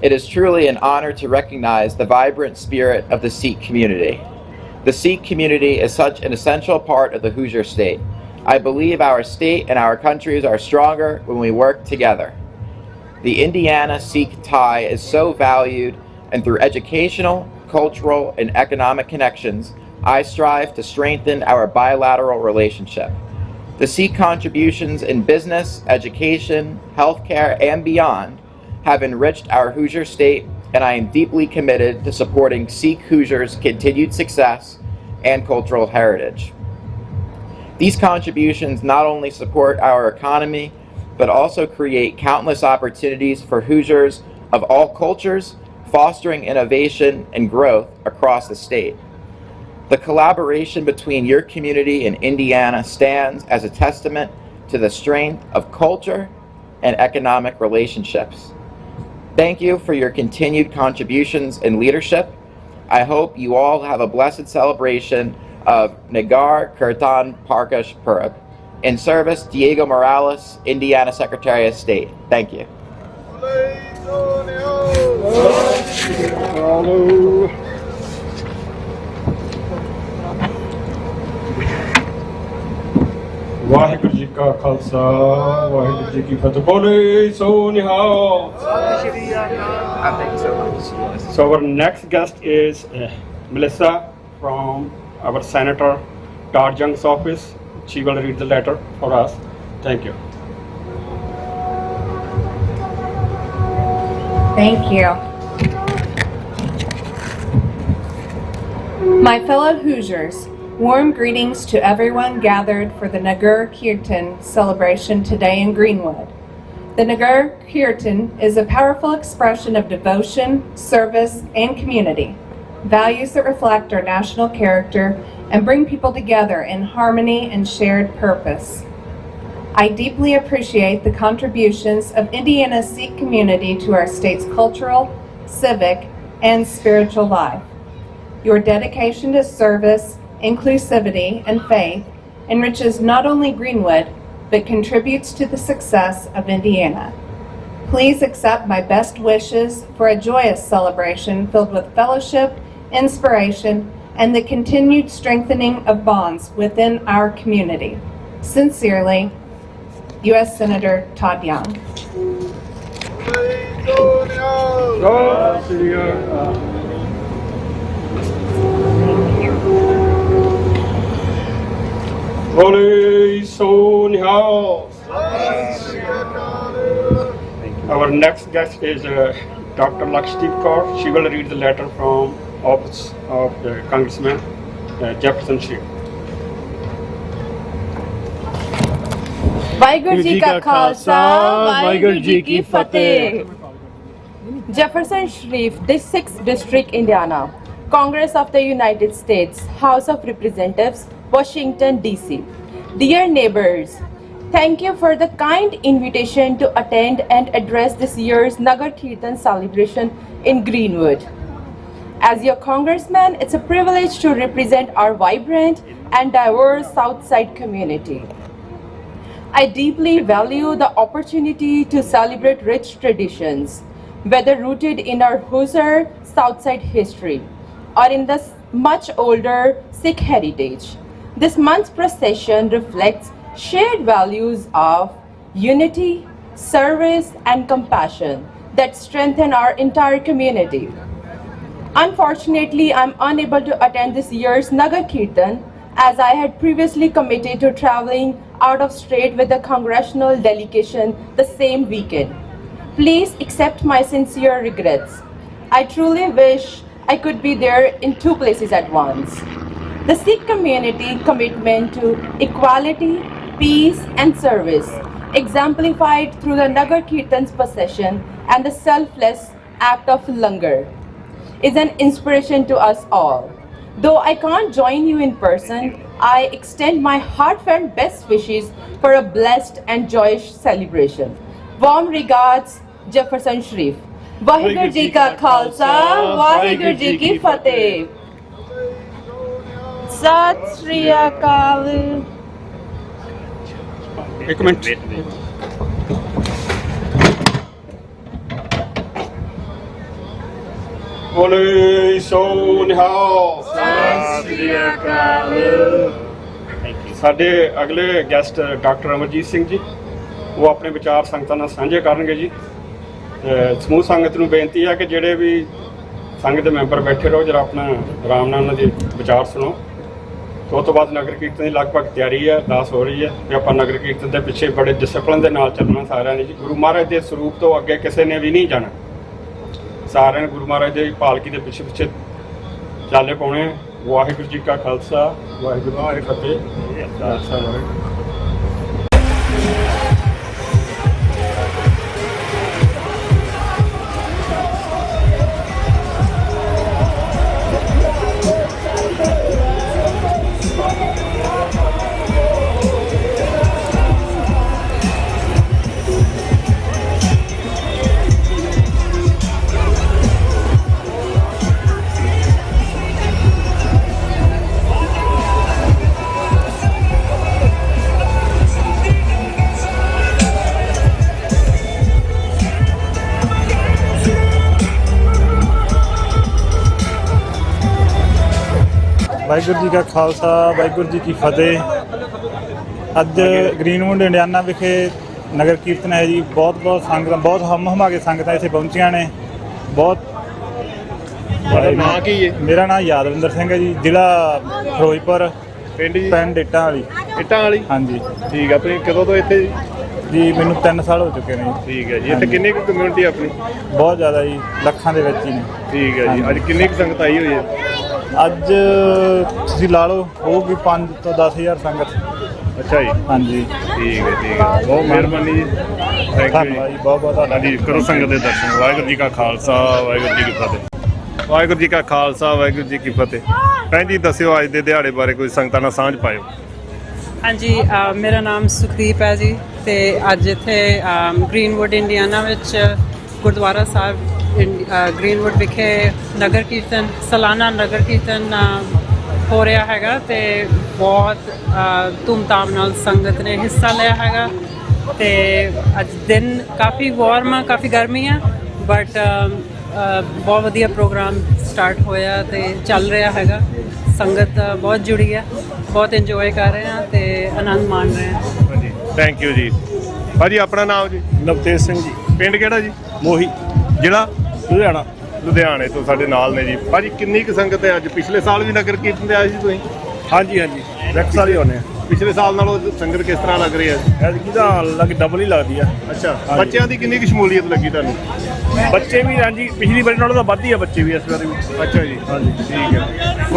It is truly an honor to recognize the vibrant spirit of the Sikh community. The Sikh community is such an essential part of the Hoosier state. I believe our state and our countries are stronger when we work together. The Indiana Sikh tie is so valued, and through educational, cultural, and economic connections, I strive to strengthen our bilateral relationship. The Sikh contributions in business, education, healthcare, and beyond have enriched our Hoosier state, and I am deeply committed to supporting Sikh Hoosiers' continued success and cultural heritage. These contributions not only support our economy, but also create countless opportunities for Hoosiers of all cultures, fostering innovation and growth across the state. The collaboration between your community and Indiana stands as a testament to the strength of culture and economic relationships. Thank you for your continued contributions and leadership. I hope you all have a blessed celebration of Nagar Kirtan Parkash Purab. In service, Diego Morales, Indiana Secretary of State. Thank you. Waheguru ji ਕਾ ਖਾਲਸਾ ਵਾਹਿਗੁਰੂ ਜੀ ਕੀ ਫਤਿਹ ਬੋਲੇ ਸੋ ਨਿਹਾਲ So our next guest is Melissa from our Senator Todd Young's office. She will read the letter for us. Thank you. Thank you. My fellow Hoosiers, warm greetings to everyone gathered for the Nagar Kirtan celebration today in Greenwood. The Nagar Kirtan is a powerful expression of devotion, service, and community, values that reflect our national character and bring people together in harmony and shared purpose. I deeply appreciate the contributions of Indiana's Sikh community to our state's cultural, civic, and spiritual life. Your dedication to service, inclusivity, and faith enriches not only Greenwood, but contributes to the success of Indiana. Please accept my best wishes for a joyous celebration filled with fellowship, inspiration, and the continued strengthening of bonds within our community. Sincerely, U.S. Senator Todd Young. Bole so nihal. Our next guest is Dr. Lakshdeep Kaur. She will read the letter from office of the Congressman Jefferson Shreve. Waheguru ji ਕਾ ਖਾਲਸਾ ਵਾਹਿਗੁਰੂ ਜੀ ਕੀ ਫਤਿਹ Jefferson Shreve, the 6th District, Indiana, Congress of the United States, House of Representatives, Washington, D.C. Dear neighbors, thank you for the kind invitation to attend and address this year's Nagar Kirtan celebration in Greenwood. As your congressman, it's a privilege to represent our vibrant and diverse Southside community. I deeply value the opportunity to celebrate rich traditions, whether rooted in our Hoosier Southside history or in the much older Sikh heritage. This month's procession reflects shared values of unity, service, and compassion that strengthen our entire community. Unfortunately, I'm unable to attend this year's Nagar Kirtan as I had previously committed to traveling out of state with a congressional delegation the same weekend. Please accept my sincere regrets. I truly wish I could be there in 2 places at once. The Sikh community commitment to equality, peace, and service, exemplified through the Nagar Kirtan's procession and the selfless act of langar, is an inspiration to us all. Though I can't join you in person, I extend my heartfelt best wishes for a blessed and joyous celebration. Warm regards, Jefferson Shreve. Vaheguru Ji Ka Khalsa, Vaheguru Ji Ki Fateh. Sat Shri Akal. एक minute ਬੋਲੇ ਸੋ ਨਿਹਾਲ ਸਤਿ ਸ੍ਰੀ ਅਕਾਲ ਸਾਡੇ ਅਗਲੇ guest doctor Amarjit Singh ji ਉਹ ਆਪਣੇ ਵਿਚਾਰ ਸੰਗਤਾਂ ਨਾਲ ਸਾਂਝੇ ਕਰਨਗੇ ਜੀ ਸਮੂਹ ਸੰਗਤ ਨੂੰ ਬੇਨਤੀ ਹੈ ਕਿ ਜਿਹੜੇ ਵੀ ਸੰਗਤ ਦੇ ਮੈਂਬਰ ਬੈਠੇ ਰਹੋ ਜਰਾ ਆਪਣਾ ਆਰਾਮ ਨਾਲ ਉਹਨਾਂ ਦੇ ਵਿਚਾਰ ਸੁਣੋ ਉਸ ਤੋਂ ਬਾਅਦ ਨਗਰ ਕੀਰਤਨ ਦੀ ਲਗਭਗ ਤਿਆਰੀ ਹੈ ਅਰਦਾਸ ਹੋ ਰਹੀ ਹੈ ਤੇ ਆਪਾਂ ਨਗਰ ਕੀਰਤਨ ਦੇ ਪਿੱਛੇ ਬੜੇ ਡਿਸਪਲਿਨ ਦੇ ਨਾਲ ਚੱਲਣਾ ਸਾਰਿਆਂ ਨੇ ਜੀ ਗੁਰੂ ਮਹਾਰਾਜ ਦੇ ਸਰੂਪ ਤੋਂ ਅੱਗੇ ਕਿਸੇ ਨੇ ਵੀ ਨਹੀਂ ਜਾਣਾ ਸਾਰਿਆਂ ਨੇ ਗੁਰੂ ਮਹਾਰਾਜ ਦੇ ਪਾਲਕੀ ਦੇ ਪਿੱਛੇ ਪਿੱਛੇ ਚਾਲੇ ਪਾਉਣੇ ਵਾਹਿਗੁਰੂ ਜੀ ਕਾ ਖਾਲਸਾ ਵਾਹਿਗੁਰੂ ਜੀ ਕੀ ਫਤਿਹ। ਖਾਲਸਾ ਵਾਹਿਗੁਰੂ। ਵਾਹਿਗੁਰੂ ਜੀ ਕਾ ਖਾਲਸਾ ਵਾਹਿਗੁਰੂ ਜੀ ਕੀ ਫਤਿਹ। ਅੱਜ ਗ੍ਰੀਨਵੁੱਡ ਇੰਡੀਆਨਾ ਵਿਖੇ ਨਗਰ ਕੀਰਤਨ ਹੈ ਜੀ। ਬਹੁਤ ਸੰਗਤਾਂ, ਬਹੁਤ ਹਮਾ ਕੇ ਸੰਗਤਾਂ ਇੱਥੇ ਪਹੁੰਚੀਆਂ ਨੇ। ਬਹੁਤ ਤੁਹਾਡਾ ਨਾਂ ਕੀ ਹੈ? ਮੇਰਾ ਨਾਮ ਯਾਦਵਿੰਦਰ ਸਿੰਘ ਹੈ ਜੀ, ਜ਼ਿਲ੍ਹਾ ਫਿਰੋਜ਼ਪੁਰ, ਪਿੰਡ ਇੱਟਾਂ ਵਾਲੀ। ਇੱਟਾਂ ਵਾਲੀ? ਹਾਂਜੀ। ਠੀਕ ਆ। ਤੁਸੀਂ ਕਦੋਂ ਤੋਂ ਇੱਥੇ ਜੀ? ਮੈਨੂੰ 3 ਸਾਲ ਹੋ ਚੁੱਕੇ ਨੇ। ਠੀਕ ਹੈ ਜੀ। ਇੱਥੇ ਕਿੰਨੀ ਕੁ ਕਮਿਊਨਿਟੀ ਆਪਣੀ? ਬਹੁਤ ਜ਼ਿਆਦਾ ਜੀ, ਲੱਖਾਂ ਦੇ ਵਿੱਚ ਹੀ ਨੇ। ਠੀਕ ਹੈ ਜੀ। ਅੱਜ ਕਿੰਨੀ ਕੁ ਸੰਗਤ ਆਈ ਹੋਈ ਹੈ? ਅੱਜ ਤੁਸੀਂ ਲਾ ਲਓ ਹੋਊਗੀ 5 ਤੋਂ 10,000 ਸੰਗਤ। ਅੱਛਾ ਜੀ। ਹਾਂਜੀ। ਠੀਕ ਹੈ। ਬਹੁਤ ਮਿਹਰਬਾਨੀ ਜੀ। ਧੰਨਵਾਦ ਜੀ, ਬਹੁਤ ਬਹੁਤ ਤੁਹਾਡਾ ਜੀ। ਕਰੋ ਸੰਗਤ ਦੇ ਦਰਸ਼ਨ। ਵਾਹਿਗੁਰੂ ਜੀ ਕਾ ਖਾਲਸਾ ਵਾਹਿਗੁਰੂ ਜੀ ਕੀ ਫਤਿਹ। ਵਾਹਿਗੁਰੂ ਜੀ ਕਾ ਖਾਲਸਾ ਵਾਹਿਗੁਰੂ ਜੀ ਕੀ ਫਤਿਹ। ਭੈਣ ਜੀ ਦੱਸਿਓ ਅੱਜ ਦੇ ਦਿਹਾੜੇ ਬਾਰੇ, ਕੋਈ ਸੰਗਤਾਂ ਨਾਲ ਸਾਂਝ ਪਾਇਓ। ਹਾਂਜੀ, ਮੇਰਾ ਨਾਮ ਸੁਖਦੀਪ ਹੈ ਜੀ, ਤੇ ਅੱਜ ਇੱਥੇ ਗ੍ਰੀਨਵੁੱਡ ਇੰਡੀਆਨਾ ਵਿੱਚ ਗੁਰਦੁਆਰਾ ਸਾਹਿਬ ਗ੍ਰੀਨਵੁੱਡ ਵਿਖੇ ਨਗਰ ਕੀਰਤਨ, ਸਾਲਾਨਾ ਨਗਰ ਕੀਰਤਨ ਹੋ ਰਿਹਾ ਹੈਗਾ, ਤੇ ਬਹੁਤ ਧੂਮਧਾਮ ਨਾਲ ਸੰਗਤ ਨੇ ਹਿੱਸਾ ਲਿਆ ਹੈਗਾ। ਤੇ ਅੱਜ ਦਿਨ ਕਾਫੀ ਵਾਰਮ, ਕਾਫੀ ਗਰਮੀ ਆ, ਬਟ ਬਹੁਤ ਵਧੀਆ ਪ੍ਰੋਗਰਾਮ ਸਟਾਰਟ ਹੋਇਆ ਤੇ ਚੱਲ ਰਿਹਾ ਹੈਗਾ। ਸੰਗਤ ਬਹੁਤ ਜੁੜੀ ਹੈ, ਬਹੁਤ ਇੰਜੋਏ ਕਰ ਰਹੇ ਹਾਂ ਤੇ ਆਨੰਦ ਮਾਣ ਰਹੇ ਹਾਂ। ਹਾਂਜੀ, ਥੈਂਕ ਯੂ ਜੀ। ਭਾਜੀ ਆਪਣਾ ਨਾਮ ਜੀ? ਨਵਤੇਜ ਸਿੰਘ ਜੀ। ਪਿੰਡ ਕਿਹੜਾ ਜੀ? ਮੋਹੀ, ਜ਼ਿਲ੍ਹਾ ਲੁਧਿਆਣਾ। ਲੁਧਿਆਣੇ ਤੋਂ ਸਾਡੇ ਨਾਲ ਨੇ ਜੀ। ਭਾਜੀ ਕਿੰਨੀ ਕੁ ਸੰਗਤ ਹੈ ਅੱਜ? ਪਿਛਲੇ ਸਾਲ ਵੀ ਨਗਰ ਕੀਰਤਨ ਤੇ ਆਏ ਸੀ ਤੁਸੀਂ? ਹਾਂਜੀ ਹਾਂਜੀ, ਨੈਕਸਟ ਸਾਲ ਹੀ ਆਉਂਦੇ ਆ। ਪਿਛਲੇ ਸਾਲ ਨਾਲੋਂ ਸੰਗਤ ਕਿਸ ਤਰ੍ਹਾਂ ਲੱਗ ਰਹੀ ਹੈ? ਐਤਕੀ ਤਾਂ ਲੱਗ ਡਬਲ ਹੀ ਲੱਗਦੀ ਆ। ਅੱਛਾ। ਬੱਚਿਆਂ ਦੀ ਕਿੰਨੀ ਕੁ ਸ਼ਮੂਲੀਅਤ ਲੱਗੀ ਤੁਹਾਨੂੰ? ਬੱਚੇ ਵੀ ਹਾਂਜੀ, ਪਿਛਲੀ ਵਾਰੀ ਨਾਲੋਂ ਤਾਂ ਵੱਧ ਹੀ ਆ ਬੱਚੇ ਵੀ ਇਸ ਵਾਰੀ ਵੀ। ਅੱਛਾ ਜੀ। ਹਾਂਜੀ। ਠੀਕ ਹੈ।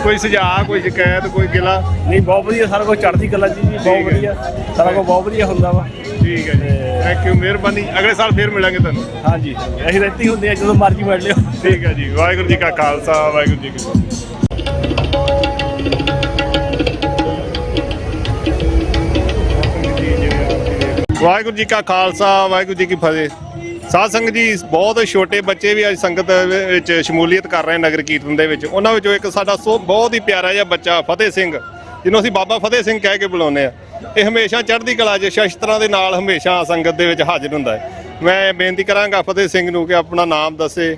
ਕੋਈ ਸੁਝਾਅ, ਕੋਈ ਸ਼ਿਕਾਇਤ, ਕੋਈ ਗਿਲਾ? ਨਹੀਂ, ਬਹੁਤ ਵਧੀਆ, ਸਾਰਾ ਕੁਝ ਚੜ੍ਹਦੀ ਕਲਾ ਜੀ। ਬਹੁਤ ਵਧੀਆ, ਸਾਰਾ ਕੁਝ ਬਹੁਤ ਵਧੀਆ ਹੁੰਦਾ ਵਾ। ਠੀਕ ਹੈ ਜੀ, ਥੈਂਕ ਯੂ, ਮਿਹਰਬਾਨੀ। ਅਗਲੇ ਸਾਲ ਫੇਰ ਮਿਲਾਂਗੇ ਤੁਹਾਨੂੰ। ਹਾਂਜੀ, ਅਸੀਂ ਤਾਂ ਇੱਥੇ ਹੀ ਹੁੰਦੇ ਆ, ਜਦੋਂ ਮਰਜ਼ੀ ਮਿਲ ਲਿਓ। ਠੀਕ ਹੈ ਜੀ। ਵਾਹਿਗੁਰੂ ਜੀ ਕਾ ਖਾਲਸਾ ਵਾਹਿਗੁਰੂ ਜੀ ਕੀ ਫਤਿਹ। ਵਾਹਿਗੁਰੂ ਜੀ ਕਾ ਖਾਲਸਾ ਵਾਹਿਗੁਰੂ ਜੀ ਕੀ ਫਤਿਹ। ਸਾਧ ਸੰਗਤ ਜੀ, ਬਹੁਤ ਛੋਟੇ ਬੱਚੇ ਵੀ ਅੱਜ ਸੰਗਤ ਵਿੱਚ ਸ਼ਮੂਲੀਅਤ ਕਰ ਰਹੇ ਨਗਰ ਕੀਰਤਨ ਦੇ ਵਿੱਚ। ਉਹਨਾਂ ਵਿੱਚੋਂ ਇੱਕ ਸਾਡਾ ਬਹੁਤ ਹੀ ਪਿਆਰਾ ਜਿਹਾ ਬੱਚਾ ਫਤਿਹ ਸਿੰਘ, ਜਿਹਨੂੰ ਅਸੀਂ ਬਾਬਾ ਫਤਿਹ ਸਿੰਘ ਕਹਿ ਕੇ ਬੁਲਾਉਂਦੇ ਆ। ਇਹ ਹਮੇਸ਼ਾ ਚੜ੍ਹਦੀ ਕਲਾ 'ਚ ਸ਼ਸਤਰਾਂ ਦੇ ਨਾਲ ਹਮੇਸ਼ਾ ਸੰਗਤ ਦੇ ਵਿੱਚ ਹਾਜ਼ਰ ਹੁੰਦਾ ਹੈ। ਮੈਂ ਬੇਨਤੀ ਕਰਾਂਗਾ ਫਤਿਹ ਸਿੰਘ ਨੂੰ ਕਿ ਆਪਣਾ ਨਾਮ ਦੱਸੇ।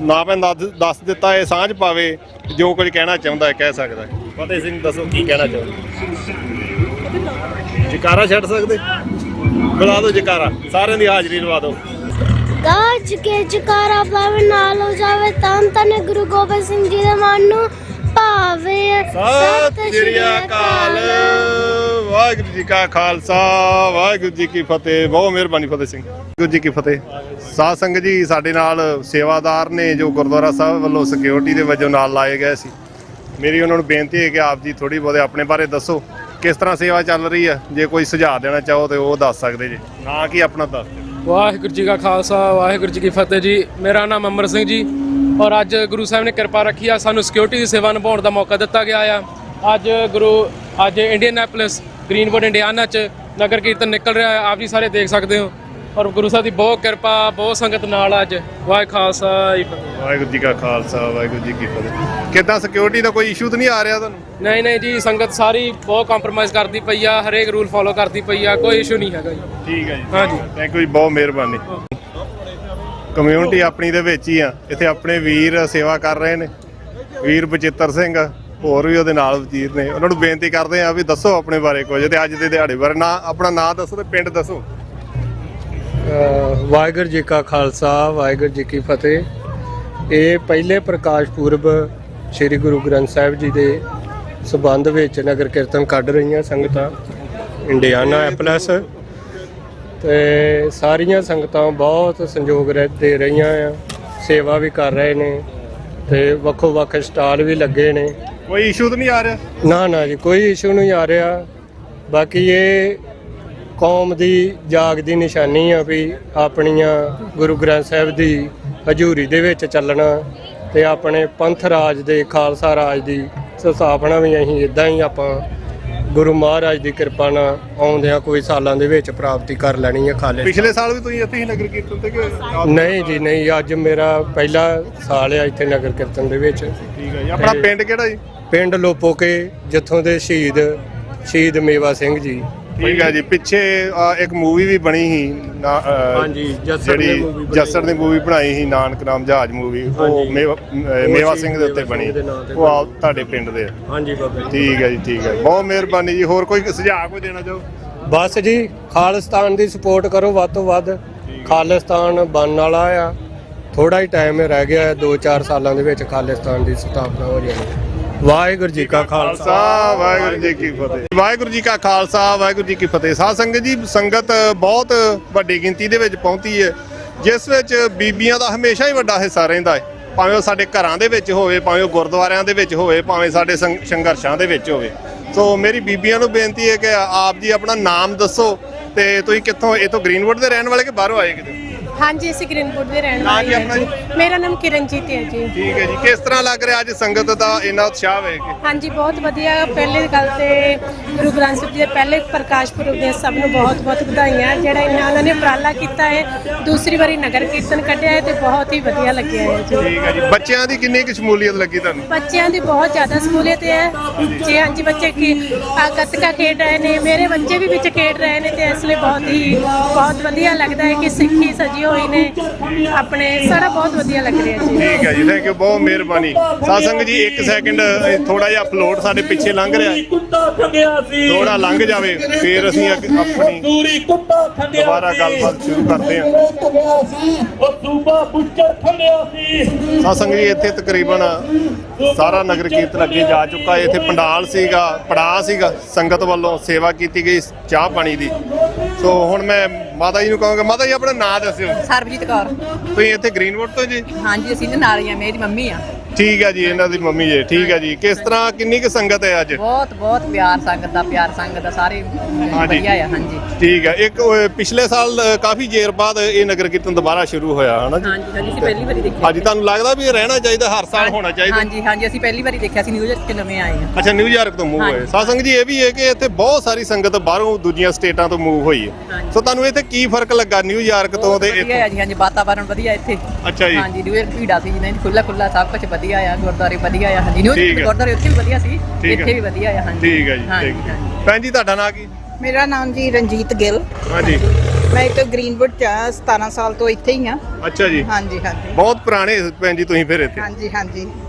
ਨਾਮ ਦੱਸ ਦਿੱਤਾ ਹੈ, ਸਾਂਝ ਪਾਵੇ, ਜੋ ਕੁਝ ਕਹਿਣਾ ਚਾਹੁੰਦਾ ਹੈ ਕਹਿ ਸਕਦਾ ਹੈ। ਫਤਿਹ ਸਿੰਘ ਦੱਸੋ ਕੀ ਕਹਿਣਾ ਚਾਹੁੰਦੇ? ਜਕਾਰਾ ਛੱਡ ਸਕਦੇ? ਬੁਲਾ ਦਿਓ ਜਕਾਰਾ, ਸਾਰਿਆਂ ਦੀ ਹਾਜ਼ਰੀ ਲਵਾ ਦਿਓ। ਗੱਜ ਕੇ ਜਕਾਰਾ ਪਾਵੇ, ਨਾਲ ਹੋ ਜਾਵੇ ਤਨ ਤਨ ਗੁਰੂ ਗੋਬਿੰਦ ਸਿੰਘ ਜੀ ਦੇ ਮਨ ਨੂੰ ਭਾਵੇ। ਸਤਿ ਸ਼੍ਰੀ ਅਕਾਲ। ਵਾਹਿਗੁਰੂ ਜੀ ਕਾ ਖਾਲਸਾ ਵਾਹਿਗੁਰੂ ਜੀ ਕੀ ਫਤਿਹ। ਬਹੁਤ ਮਿਹਰਬਾਨੀ ਫਤਿਹ ਸਿੰਘ। ਵਾਹਿਗੁਰੂ ਜੀ ਕੀ ਫਤਿਹ। ਸਾਧ ਸੰਗਤ ਜੀ, ਸਾਡੇ ਨਾਲ ਸੇਵਾਦਾਰ ਨੇ ਜੋ ਗੁਰਦੁਆਰਾ ਸਾਹਿਬ ਵੱਲੋਂ ਸਿਕਿਉਰਿਟੀ ਦੇ ਵਜੋਂ ਨਾਲ ਲਾਏ ਗਏ ਸੀ। ਮੇਰੀ ਉਹਨਾਂ ਨੂੰ ਬੇਨਤੀ ਹੈ ਕਿ ਆਪ ਜੀ ਥੋੜੀ ਬਹੁਤੇ ਆਪਣੇ ਬਾਰੇ ਦੱਸੋ, ਕਿਸ ਤਰ੍ਹਾਂ ਸੇਵਾ ਚੱਲ ਰਹੀ ਹੈ। ਜੇ ਕੋਈ ਸੁਝਾਅ ਦੇਣਾ ਚਾਹੋ ਤੇ ਉਹ ਦੱਸ ਸਕਦੇ ਜੀ। ਨਾਂ ਕੀ ਆਪਣਾ ਦੱਸ ਦਿਓ। ਵਾਹਿਗੁਰੂ ਜੀ ਕਾ ਖਾਲਸਾ ਵਾਹਿਗੁਰੂ ਜੀ ਕੀ ਫਤਿਹ ਜੀ। ਮੇਰਾ ਨਾਮ ਅਮਰ ਸਿੰਘ ਜੀ, ਔਰ ਅੱਜ ਗੁਰੂ ਸਾਹਿਬ ਨੇ ਕਿਰਪਾ ਰੱਖੀ ਆ, ਸਾਨੂੰ ਸਿਕਿਉਰਿਟੀ ਦੀ ਸੇਵਾ ਨਿਭਾਉਣ ਦਾ ਮੌਕਾ ਦਿੱਤਾ ਗਿਆ ਆ। ਅੱਜ ਇੰਡੀਅਨੈਪੋਲਿਸ ਗ੍ਰੀਨਵੁੱਡ ਇੰਡੀਆਨਾ 'ਚ ਨਗਰ ਕੀਰਤਨ ਨਿਕਲ ਰਿਹਾ ਹੈ, ਆਪ ਜੀ ਸਾਰੇ ਦੇਖ ਸਕਦੇ ਹੋ। ਔਰ ਗੁਰੂ ਸਾਹਿਬ ਦੀ ਬਹੁਤ ਕਿਰਪਾ, ਬਹੁਤ ਸੰਗਤ ਨਾਲ ਅੱਜ। ਵਾਹਿ ਖਾਲਸਾ ਵਾਹਿਗੁਰੂ ਜੀ ਕਾ ਖਾਲਸਾ ਵਾਹਿਗੁਰੂ ਜੀ ਕੀ ਫਤਿਹ। ਕਿੱਦਾਂ ਸਿਕਿਉਰਿਟੀ ਦਾ ਕੋਈ ਇਸ਼ੂ ਤਾਂ ਨਹੀਂ ਆ ਰਿਹਾ ਤੁਹਾਨੂੰ? ਨਹੀਂ ਜੀ, ਸੰਗਤ ਸਾਰੀ ਬਹੁਤ ਕੰਪਰੋਮਾਈਜ਼ ਕਰਦੀ ਪਈ ਆ, ਹਰੇਕ ਰੂਲ ਫੋਲੋ ਕਰਦੀ ਪਈ ਆ, ਕੋਈ ਇਸ਼ੂ ਨਹੀਂ ਹੈਗਾ ਜੀ। ਠੀਕ ਹੈ ਜੀ। ਹਾਂਜੀ, ਥੈਂਕ ਯੂ ਜੀ, ਬਹੁਤ ਮਿਹਰਬਾਨੀ। ਕਮਿਊਨਿਟੀ ਆਪਣੀ ਦੇ ਵਿੱਚ ਹੀ ਆ। ਇੱਥੇ ਆਪਣੇ ਵੀਰ ਸੇਵਾ ਕਰ ਰਹੇ ਨੇ, ਵੀਰ ਬਚਿੱਤਰ ਸਿੰਘ, ਹੋਰ ਵੀ ਉਹਦੇ ਨਾਲ ਵਜ਼ੀਰ ਨੇ। ਉਹਨਾਂ ਨੂੰ ਬੇਨਤੀ ਕਰਦੇ ਆ ਵੀ ਦੱਸੋ ਆਪਣੇ ਬਾਰੇ ਕੁਝ, ਤੇ ਅੱਜ ਦੇ ਦਿਹਾੜੇ ਬਾਰੇ। ਆਪਣਾ ਨਾਂ ਦੱਸੋ ਤੇ ਪਿੰਡ ਦੱਸੋ। ਵਾਹਿਗੁਰੂ ਜੀ ਕਾ ਖਾਲਸਾ ਵਾਹਿਗੁਰੂ ਜੀ ਕੀ ਫਤਿਹ। ਇਹ ਪਹਿਲੇ ਪ੍ਰਕਾਸ਼ ਪੁਰਬ ਸ੍ਰੀ ਗੁਰੂ ਗ੍ਰੰਥ ਸਾਹਿਬ ਜੀ ਦੇ ਸਬੰਧ ਵਿੱਚ ਨਗਰ ਕੀਰਤਨ ਕੱਢ ਰਹੀਆਂ ਸੰਗਤਾਂ ਇੰਡੀਆਨਾ ਐਪਲਸ, ਤੇ ਸਾਰੀਆਂ ਸੰਗਤਾਂ ਬਹੁਤ ਸੰਯੋਗ ਦੇ ਰਹੀਆਂ ਆ, ਸੇਵਾ ਵੀ ਕਰ ਰਹੇ ਨੇ। ਤੇ ਵੱਖੋ ਵੱਖ ਸਟਾਲ ਵੀ ਲੱਗੇ ਨੇ। ਕੋਈ ਇਸ਼ੂ ਤਾਂ ਨਹੀਂ ਆ ਰਿਹਾ? ਨਾ ਜੀ, ਕੋਈ ਇਸ਼ੂ ਨਹੀਂ ਆ ਰਿਹਾ। ਬਾਕੀ ਇਹ ਕੌਮ ਦੀ ਜਾਗ ਦੀ ਨਿਸ਼ਾਨੀ ਆ ਵੀ ਆਪਣੀਆਂ ਗੁਰੂ ਗ੍ਰੰਥ ਸਾਹਿਬ ਦੀ ਹਜ਼ੂਰੀ ਦੇ ਵਿੱਚ ਚੱਲਣਾ ਤੇ ਆਪਣੇ ਪੰਥ ਰਾਜ ਦੇ ਖਾਲਸਾ ਰਾਜ ਦੀ ਸਥਾਪਨਾ ਵੀ ਅਸੀਂ ਇਦਾਂ ਹੀ ਆਪਾਂ ਗੁਰੂ ਮਹਾਰਾਜ ਦੀ ਕਿਰਪਾ ਨਾਲ ਆਉਂਦਿਆਂ ਕੋਈ ਸਾਲਾਂ ਦੇ ਵਿੱਚ ਪ੍ਰਾਪਤੀ ਕਰ ਲੈਣੀ ਹੈ। ਖਾਲੇ ਪਿਛਲੇ ਸਾਲ ਵੀ ਤੁਸੀਂ ਇੱਥੇ ਹੀ ਨਗਰ ਕੀਰਤਨ ਤੇ ਗਏ? ਨਹੀਂ ਜੀ ਨਹੀਂ, ਅੱਜ ਮੇਰਾ ਪਹਿਲਾ ਸਾਲ ਆ ਇੱਥੇ ਨਗਰ ਕੀਰਤਨ ਦੇ ਵਿੱਚ। ਠੀਕ ਹੈ ਜੀ। ਆਪਣਾ ਪਿੰਡ ਕਿਹੜਾ ਜੀ? ਪਿੰਡ ਲੋਪੋਕੇ, ਜਿੱਥੋਂ ਦੇ ਸ਼ਹੀਦ ਮੇਵਾ ਸਿੰਘ ਜੀ। ਠੀਕ ਹੈ ਜੀ। ਪਿੱਛੇ ਇੱਕ ਮੂਵੀ ਵੀ ਬਣੀ ਸੀ ਹਾਂਜੀ, ਜਿਹੜੀ ਜੱਸੜ ਦੀ ਮੂਵੀ ਬਣਾਈ ਸੀ, ਨਾਨਕ ਨਾਮ ਜਹਾਜ਼ ਮੂਵੀ, ਉਹ ਮੇਵਾ ਸਿੰਘ ਦੇ ਉੱਤੇ ਬਣੀ। ਉਹ ਆਪ ਤੁਹਾਡੇ ਪਿੰਡ ਦੇ? ਹਾਂਜੀ ਬਾਬਾ। ਠੀਕ ਹੈ ਜੀ, ਠੀਕ ਹੈ, ਬਹੁਤ ਮਿਹਰਬਾਨੀ ਜੀ। ਹੋਰ ਕੋਈ ਸੁਝਾਅ ਕੋਈ ਦੇਣਾ ਚਾਹੋ? ਬਸ ਜੀ, ਖਾਲਿਸਤਾਨ ਦੀ ਸਪੋਰਟ ਕਰੋ ਵੱਧ ਤੋਂ ਵੱਧ। ਖਾਲਿਸਤਾਨ ਬਣਨ ਵਾਲਾ ਆ, ਥੋੜਾ ਹੀ ਟਾਈਮ ਰਹਿ ਗਿਆ ਹੈ, 2-4 ਸਾਲਾਂ ਦੇ ਵਿੱਚ ਖਾਲਿਸਤਾਨ ਦੀ ਸਥਾਪਨਾ ਹੋ ਜਾਣੀ। ਵਾਹਿਗੁਰੂ ਜੀ ਕਾ ਖਾਲਸਾ, ਵਾਹਿਗੁਰੂ ਜੀ ਕੀ ਫਤਿਹ। ਵਾਹਿਗੁਰੂ ਜੀ ਕਾ ਖਾਲਸਾ, ਵਾਹਿਗੁਰੂ ਜੀ ਕੀ ਫਤਿਹ। ਸਾਧ ਸੰਗਤ ਜੀ, ਸੰਗਤ ਬਹੁਤ ਵੱਡੀ ਗਿਣਤੀ ਦੇ ਵਿੱਚ ਪਹੁੰਚੀ ਹੈ, ਜਿਸ ਵਿੱਚ ਬੀਬੀਆਂ ਦਾ ਹਮੇਸ਼ਾ ਹੀ ਵੱਡਾ ਹਿੱਸਾ ਰਹਿੰਦਾ ਹੈ, ਭਾਵੇਂ ਉਹ ਸਾਡੇ ਘਰਾਂ ਦੇ ਵਿੱਚ ਹੋਵੇ, ਭਾਵੇਂ ਉਹ ਗੁਰਦੁਆਰਿਆਂ ਦੇ ਵਿੱਚ ਹੋਵੇ, ਭਾਵੇਂ ਸਾਡੇ ਸੰਘਰਸ਼ਾਂ ਦੇ ਵਿੱਚ ਹੋਵੇ। ਸੋ ਮੇਰੀ ਬੀਬੀਆਂ ਨੂੰ ਬੇਨਤੀ ਹੈ ਕਿ ਆਪ ਜੀ ਆਪਣਾ ਨਾਮ ਦੱਸੋ ਤੇ ਤੁਸੀਂ ਕਿੱਥੋਂ, ਇਹ ਤੋਂ ਗ੍ਰੀਨਵੁੱਡ ਦੇ ਰਹਿਣ ਵਾਲੇ ਕਿ ਬਾਹਰੋਂ ਆਏ ਕਿਤੇ? ਹਾਂਜੀ, ਅਸੀਂ ਗ੍ਰੀਨਵੁੱਡ ਦੇ ਰਹਿਣ ਵਾਲੇ ਹਾਂ ਜੀ। ਮੇਰਾ ਨਾਮ ਕਿਰਨਜੀਤ ਹੈ ਜੀ। ਠੀਕ ਹੈ ਜੀ। ਕਿਸ ਤਰ੍ਹਾਂ ਲੱਗ ਰਿਹਾ ਅੱਜ ਸੰਗਤ ਦਾ ਇੰਨਾ ਉਤਸ਼ਾਹ ਵੇਖ ਕੇ? ਹਾਂਜੀ, ਬਹੁਤ ਵਧੀਆ। ਪਹਿਲੀ ਗੱਲ ਤੇ ਗੁਰੂ ਗ੍ਰੰਥ ਸਾਹਿਬ ਜੀ ਦੇ ਪਹਿਲੇ ਪ੍ਰਕਾਸ਼ ਪੁਰਬ ਦੀਆਂ ਸਭ ਨੂੰ ਬਹੁਤ ਬਹੁਤ ਵਧਾਈਆਂ। ਜਿਹੜਾ ਉਹਨਾਂ ਨੇ ਉਪਰਾਲਾ ਕੀਤਾ ਹੈ, ਦੂਸਰੀ ਵਾਰੀ ਨਗਰ ਕੀਰਤਨ ਕੱਢਿਆ ਹੈ ਤੇ ਬਹੁਤ ਹੀ ਵਧੀਆ ਲੱਗਿਆ ਹੈ ਜੀ। ਠੀਕ ਹੈ ਜੀ। ਬੱਚਿਆਂ ਦੀ ਕਿੰਨੀ ਕੁ ਸ਼ਮੂਲੀਅਤ ਲੱਗੀ ਤੁਹਾਨੂੰ? ਬੱਚਿਆਂ ਦੀ ਬਹੁਤ ਜ਼ਿਆਦਾ ਸ਼ਮੂਲੀਅਤ ਹੈ ਜੀ। ਹਾਂਜੀ, ਬੱਚੇ ਗੱਤਕਾ ਖੇਡ ਰਹੇ ਨੇ, ਮੇਰੇ ਬੱਚੇ ਵੀ ਵਿੱਚ ਖੇਡ ਰਹੇ ਨੇ ਤੇ ਇਸ ਲਈ ਬਹੁਤ ਵਧੀਆ ਲੱਗਦਾ ਹੈ ਕਿ ਸਿੱਖੀ ਸਜੀ ਹੋਈ ਨੇ ਆਪਣੇ। ਸਾਰਾ ਬਹੁਤ ਵਧੀਆ ਲੱਗ ਰਿਹਾ ਜੀ। ਠੀਕ ਹੈ ਜੀ, ਥੈਂਕ ਯੂ, ਬਹੁਤ ਮਿਹਰਬਾਨੀ। ਸਾਧ ਸੰਗਤ ਜੀ, 1 ਸੈਕਿੰਡ ਥੋੜਾ ਜਿਹਾ ਫਲੋਟ ਸਾਡੇ ਪਿੱਛੇ ਲੰਘ ਰਿਹਾ, ਥੋੜਾ ਲੰਘ ਜਾਵੇ ਫਿਰ ਅਸੀਂ ਆਪਣੀ ਦੁਬਾਰਾ ਗੱਲਬਾਤ ਸ਼ੁਰੂ ਕਰਦੇ ਹਾਂ। ਸਾਧ ਸੰਗਤ ਜੀ, ਇੱਥੇ ਤਕਰੀਬਨ ਸਾਰਾ ਨਗਰ ਕੀਰਤਨ ਅੱਗੇ ਜਾ ਚੁੱਕਾ ਹੈ। ਇੱਥੇ ਪੰਡਾਲ ਸੀਗਾ, ਪੜਾਅ ਸੀਗਾ, ਸੰਗਤ ਵੱਲੋਂ ਸੇਵਾ ਕੀਤੀ ਗਈ ਚਾਹ ਪਾਣੀ ਦੀ। ਸੋ ਹੁਣ ਮੈਂ ਮਾਤਾ ਜੀ ਨੂੰ ਕਹਾਂਗਾ, ਮਾਤਾ ਜੀ ਆਪਣਾ ਨਾਮ ਦੱਸਿਓ। ਸਰਬਜੀਤ ਕੌਰ। ਤੁਸੀਂ ਇੱਥੇ ਗ੍ਰੀਨਵੁੱਡ ਤੋਂ ਜੀ? ਹਾਂਜੀ, ਅਸੀਂ ਨਾਲ ਹੀ ਆ, ਮੇਰੀ ਮੰਮੀ ਆ। ਠੀਕ ਹੈ ਜੀ, ਇਹਨਾਂ ਦੀ ਮੰਮੀ ਜੀ। ਠੀਕ ਹੈ ਜੀ। ਕਿਸ ਤਰ੍ਹਾਂ, ਕਿੰਨੀ ਕੁ ਸੰਗਤ ਹੈ ਅੱਜ? ਬਹੁਤ ਪਿਆਰ ਸੰਗਤ ਦਾ ਸਾਰੇ ਵਧੀਆ ਆ। ਹਾਂਜੀ, ਠੀਕ ਹੈ। ਇੱਕ ਪਿਛਲੇ ਸਾਲ ਕਾਫੀ ਦੇਰ ਬਾਅਦ ਇਹ ਨਗਰ ਕੀਰਤਨ ਦੁਬਾਰਾ ਸ਼ੁਰੂ ਹੋਇਆ ਹੈ ਨਾ ਜੀ? ਹਾਂਜੀ, ਅਸੀਂ ਪਹਿਲੀ ਵਾਰੀ ਦੇਖਿਆ। ਅੱਜ ਤੁਹਾਨੂੰ ਲੱਗਦਾ ਵੀ ਇਹ ਰਹਿਣਾ ਚਾਹੀਦਾ, ਹਰ ਸਾਲ ਹੋਣਾ ਚਾਹੀਦਾ? ਹਾਂਜੀ, ਅਸੀਂ ਪਹਿਲੀ ਵਾਰੀ ਦੇਖਿਆ ਸੀ। ਨਿਊਯਾਰਕ ਤੋਂ ਨਵੇਂ ਆਏ ਹਾਂ। ਅੱਛਾ, ਨਿਊਯਾਰਕ ਤੋਂ ਮੂਵ ਹੋਏ। ਸਾਧ ਸੰਗਤ ਜੀ, ਇਹ ਵੀ ਹੈ ਕਿ ਇੱਥੇ ਬਹੁਤ ਸਾਰੀ ਸੰਗਤ ਬਾਹਰੋਂ ਦੂਜੀਆਂ ਸਟੇਟਾਂ ਤੋਂ ਮੂਵ ਹੋਈ ਹੈ। ਸੋ ਤੁਹਾਨੂੰ ਇੱਥੇ ਕੀ ਫਰਕ ਲੱਗਾ ਨਿਊਯਾਰਕ ਤੋਂ ਤੇ ਇੱਥੇ? ਹਾਂਜੀ, ਵਾਤਾਵਰਨ ਵਧੀਆ ਇੱਥੇ। ਅੱਛਾ ਜੀ। ਹਾਂਜੀ, ਨਿਊਯਾਰਕ ਭੀੜਾ ਸੀ ਜਿਹਨਾਂ ਖੁੱਲਾ ਸਭ ਕੁਝ ਵਧੀਆ ਆ, ਗੁਰਦੁਆਰੇ ਵਧੀਆ ਆ। ਹਾਂਜੀ, ਨਿਊਯਾਰਕ ਗੁਰਦੁਆਰੇ ਉੱਥੇ ਵੀ ਵਧੀਆ ਸੀ, ਇੱਥੇ ਵੀ ਵਧੀਆ ਆ। ਹਾਂਜੀ, ਠੀਕ ਹੈ ਜੀ। ਭੈਣ ਜੀ, ਤੁਹਾਡਾ ਨਾਂ ਕੀ? ਮੇਰਾ ਨਾਮ ਜੀ ਰਣਜੀਤ ਗਿੱਲ। ਹਾਂਜੀ, ਮੈਂ ਇੱਥੇ ਗ੍ਰੀਨਵੁੱਡ ਚ 17 ਸਾਲ ਤੋਂ ਇੱਥੇ ਹੀ ਆ। ਅੱਛਾ ਜੀ। ਹਾਂਜੀ। ਬਹੁਤ ਪੁਰਾਣੇ ਭੈਣ ਜੀ ਤੁਸੀਂ ਫਿਰ ਇੱਥੇ? ਹਾਂਜੀ।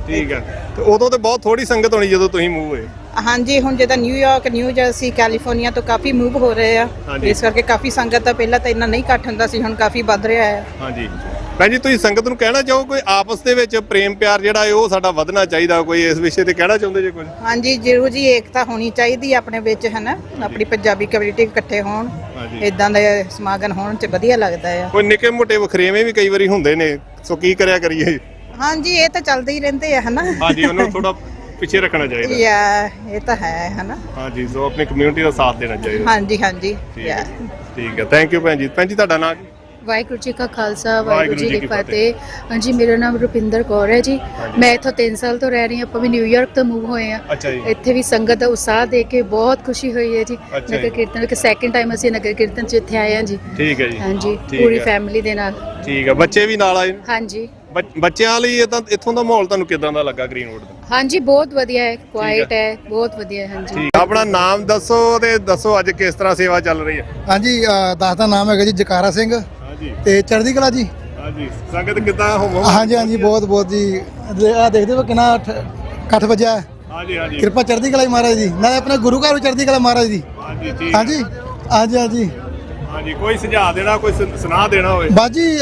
ਠੀਕ ਹੈ। ਤੇ ਉਦੋਂ ਤੇ ਬਹੁਤ ਥੋੜੀ ਸੰਗਤ ਹੋਣੀ ਜਦੋਂ ਤੁਸੀਂ ਮੂਵ ਹੋਏ? ਹਾਂਜੀ, ਹੁਣ ਜਿੱਦਾਂ ਨਿਊਯਾਰਕ, ਨਿਊ ਜਰਸੀ, ਕੈਲੀਫੋਰਨੀਆ ਤੋਂ ਕਾਫੀ ਮੂਵ ਹੋ ਰਹੇ ਆ, ਇਸ ਕਰਕੇ ਕਾਫੀ ਸੰਗਤ ਦਾ ਪਹਿਲਾਂ ਤਾਂ ਇੰਨਾ ਨਹੀਂ ਇਕੱਠ ਹੁੰਦਾ ਸੀ, ਹੁਣ ਕਾਫੀ ਵੱਧ ਰਿਹਾ ਹੈ। ਹਾਂਜੀ। ਭੈਣ ਜੀ, ਤੁਸੀਂ ਸੰਗਤ ਨੂੰ ਕਹਿਣਾ ਚਾਹੋ ਕੋਈ ਆਪਸ ਦੇ ਵਿੱਚ ਪ੍ਰੇਮ ਪਿਆਰ ਜਿਹੜਾ ਹੈ ਉਹ ਸਾਡਾ ਵਧਣਾ ਚਾਹੀਦਾ, ਕੋਈ ਇਸ ਵਿਸ਼ੇ ਤੇ ਕਹਿਣਾ ਚਾਹੁੰਦੇ ਜੇ ਕੁਝ? ਹਾਂਜੀ, ਜ਼ਰੂਰ ਜੀ। ਏਕਤਾ ਹੋਣੀ ਚਾਹੀਦੀ ਆਪਣੇ ਵਿੱਚ, ਹੈ ਨਾ। ਆਪਣੀ ਪੰਜਾਬੀ ਕਮਿਊਨਿਟੀ ਇਕੱਠੇ ਹੋਣ, ਇਦਾਂ ਦੇ ਸਮਾਗਮ ਹੋਣ ਤੇ ਵਧੀਆ ਲੱਗਦਾ ਆ। ਕੋਈ ਨਿੱਕੇ ਮੋਟੇ ਵਖਰੇਵੇਂ ਵੀ ਕਈ ਵਾਰੀ ਹੁੰਦੇ ਨੇ, ਸੋ ਕੀ ਕਰਿਆ ਕਰੀਏ? ਹਾਂਜੀ, ਇਹ ਤਾਂ ਚੱਲਦੇ ਹੀ ਰਹਿੰਦੇ ਆ, ਹੈ ਨਾ। ਹਾਂਜੀ, ਉਹਨੂੰ ਥੋੜਾ ਪਿੱਛੇ ਰੱਖਣਾ ਚਾਹੀਦਾ। ਇਹ ਤਾਂ ਹੈ ਨਾ। ਹਾਂਜੀ, ਸੋ ਆਪਣੀ ਕਮਿਊਨਿਟੀ ਦਾ ਸਾਥ ਦੇਣਾ ਚਾਹੀਦਾ। ਹਾਂਜੀ। ਠੀਕ ਹੈ, ਥੈਂਕ ਯੂ ਭੈਣ ਜੀ। ਭੈਣ ਜੀ, ਤੁਹਾਡਾ ਨਾਮ ਕੀ? ਵਾਹਿਗੁਰੂ ਜੀ ਕਾ ਖਾਲਸਾ, ਵਾਹਿਗੁਰੂ ਜੀ ਕੀ ਫਤਿਹ। ਹਾਂਜੀ, ਮੇਰਾ ਨਾਮ ਰੁਪਿੰਦਰ ਕੌਰ ਹੈ ਜੀ। ਮੈਂ ਇੱਥੋਂ 3 ਸਾਲ ਤੋਂ ਰਹਿ ਰਹੀ ਹਾਂ। ਆਪਾਂ ਵੀ ਨਿਊਯਾਰਕ ਤੋਂ ਮੂਵ ਹੋਏ ਆ। ਇੱਥੇ ਵੀ ਸੰਗਤ ਦਾ ਉਤਸ਼ਾਹ ਦੇਖ ਕੇ ਬਹੁਤ ਖੁਸ਼ੀ ਹੋਈ ਹੈ ਜੀ। ਨਗਰ ਕੀਰਤਨ ਕਿ ਸੈਕਿੰਡ ਟਾਈਮ ਅਸੀਂ ਨਗਰ ਕੀਰਤਨ 'ਚ ਇੱਥੇ ਆਏ ਹਾਂ ਜੀ। ਠੀਕ ਹੈ ਜੀ। ਹਾਂਜੀ, ਪੂਰੀ ਫੈਮਿਲੀ ਦੇ ਨਾਲ। ਠੀਕ ਹੈ। ਬੱਚੇ ਵੀ ਨਾਲ ਆਏ? ਹਾਂਜੀ। ਬੱਚਿਆਂ ਲਈ ਇੱਥੋਂ ਦਾ ਮਾਹੌਲ ਤੁਹਾਨੂੰ ਕਿਦਾਂ ਦਾ ਲੱਗਾ ਗ੍ਰੀਨਵੁੱਡ ਦਾ? ਹਾਂਜੀ, ਬਹੁਤ ਵਧੀਆ ਹੈ, ਕੁਆਇਟ ਹੈ, ਬਹੁਤ ਵਧੀਆ। ਹਾਂਜੀ। ਆਪਣਾ ਨਾਮ ਦੱਸੋ ਤੇ ਦੱਸੋ ਅੱਜ ਕਿਸ ਤਰ੍ਹਾਂ ਸੇਵਾ ਚੱਲ ਰਹੀ ਹੈ? ਹਾਂਜੀ, ਦਾਸ ਦਾ ਨਾਮ ਹੈਗਾ ਜੀ ਜਕਾਰਾ ਸਿੰਘ ਤੇ ਚੜ੍ਹਦੀ ਕਲਾ ਜੀ। ਹਾਂਜੀ, ਸੰਗਤ ਕਿਦਾਂ ਹੋ? ਹਾਂਜੀ, ਬਹੁਤ ਜੀ। ਆ ਦੇਖਦੇ ਹੋ ਕਿੰਨਾ ਇਕੱਠ ਵੱਜਿਆ। ਹਾਂਜੀ। ਕਿਰਪਾ ਚੜ੍ਹਦੀ ਕਲਾ ਮਹਾਰਾਜ ਦੀ, ਨਾਲੇ ਆਪਣੇ ਗੁਰੂ ਘਰ ਚੜ੍ਹਦੀ ਕਲਾ ਮਹਾਰਾਜ ਦੀ। ਹਾਂਜੀ। ਕੋਈ ਸੁਝਾਅ ਦੇਣਾ, ਕੋਈ ਸੁਨਾਹ ਦੇਣਾ ਹੋਵੇ? ਬਾਜੀ,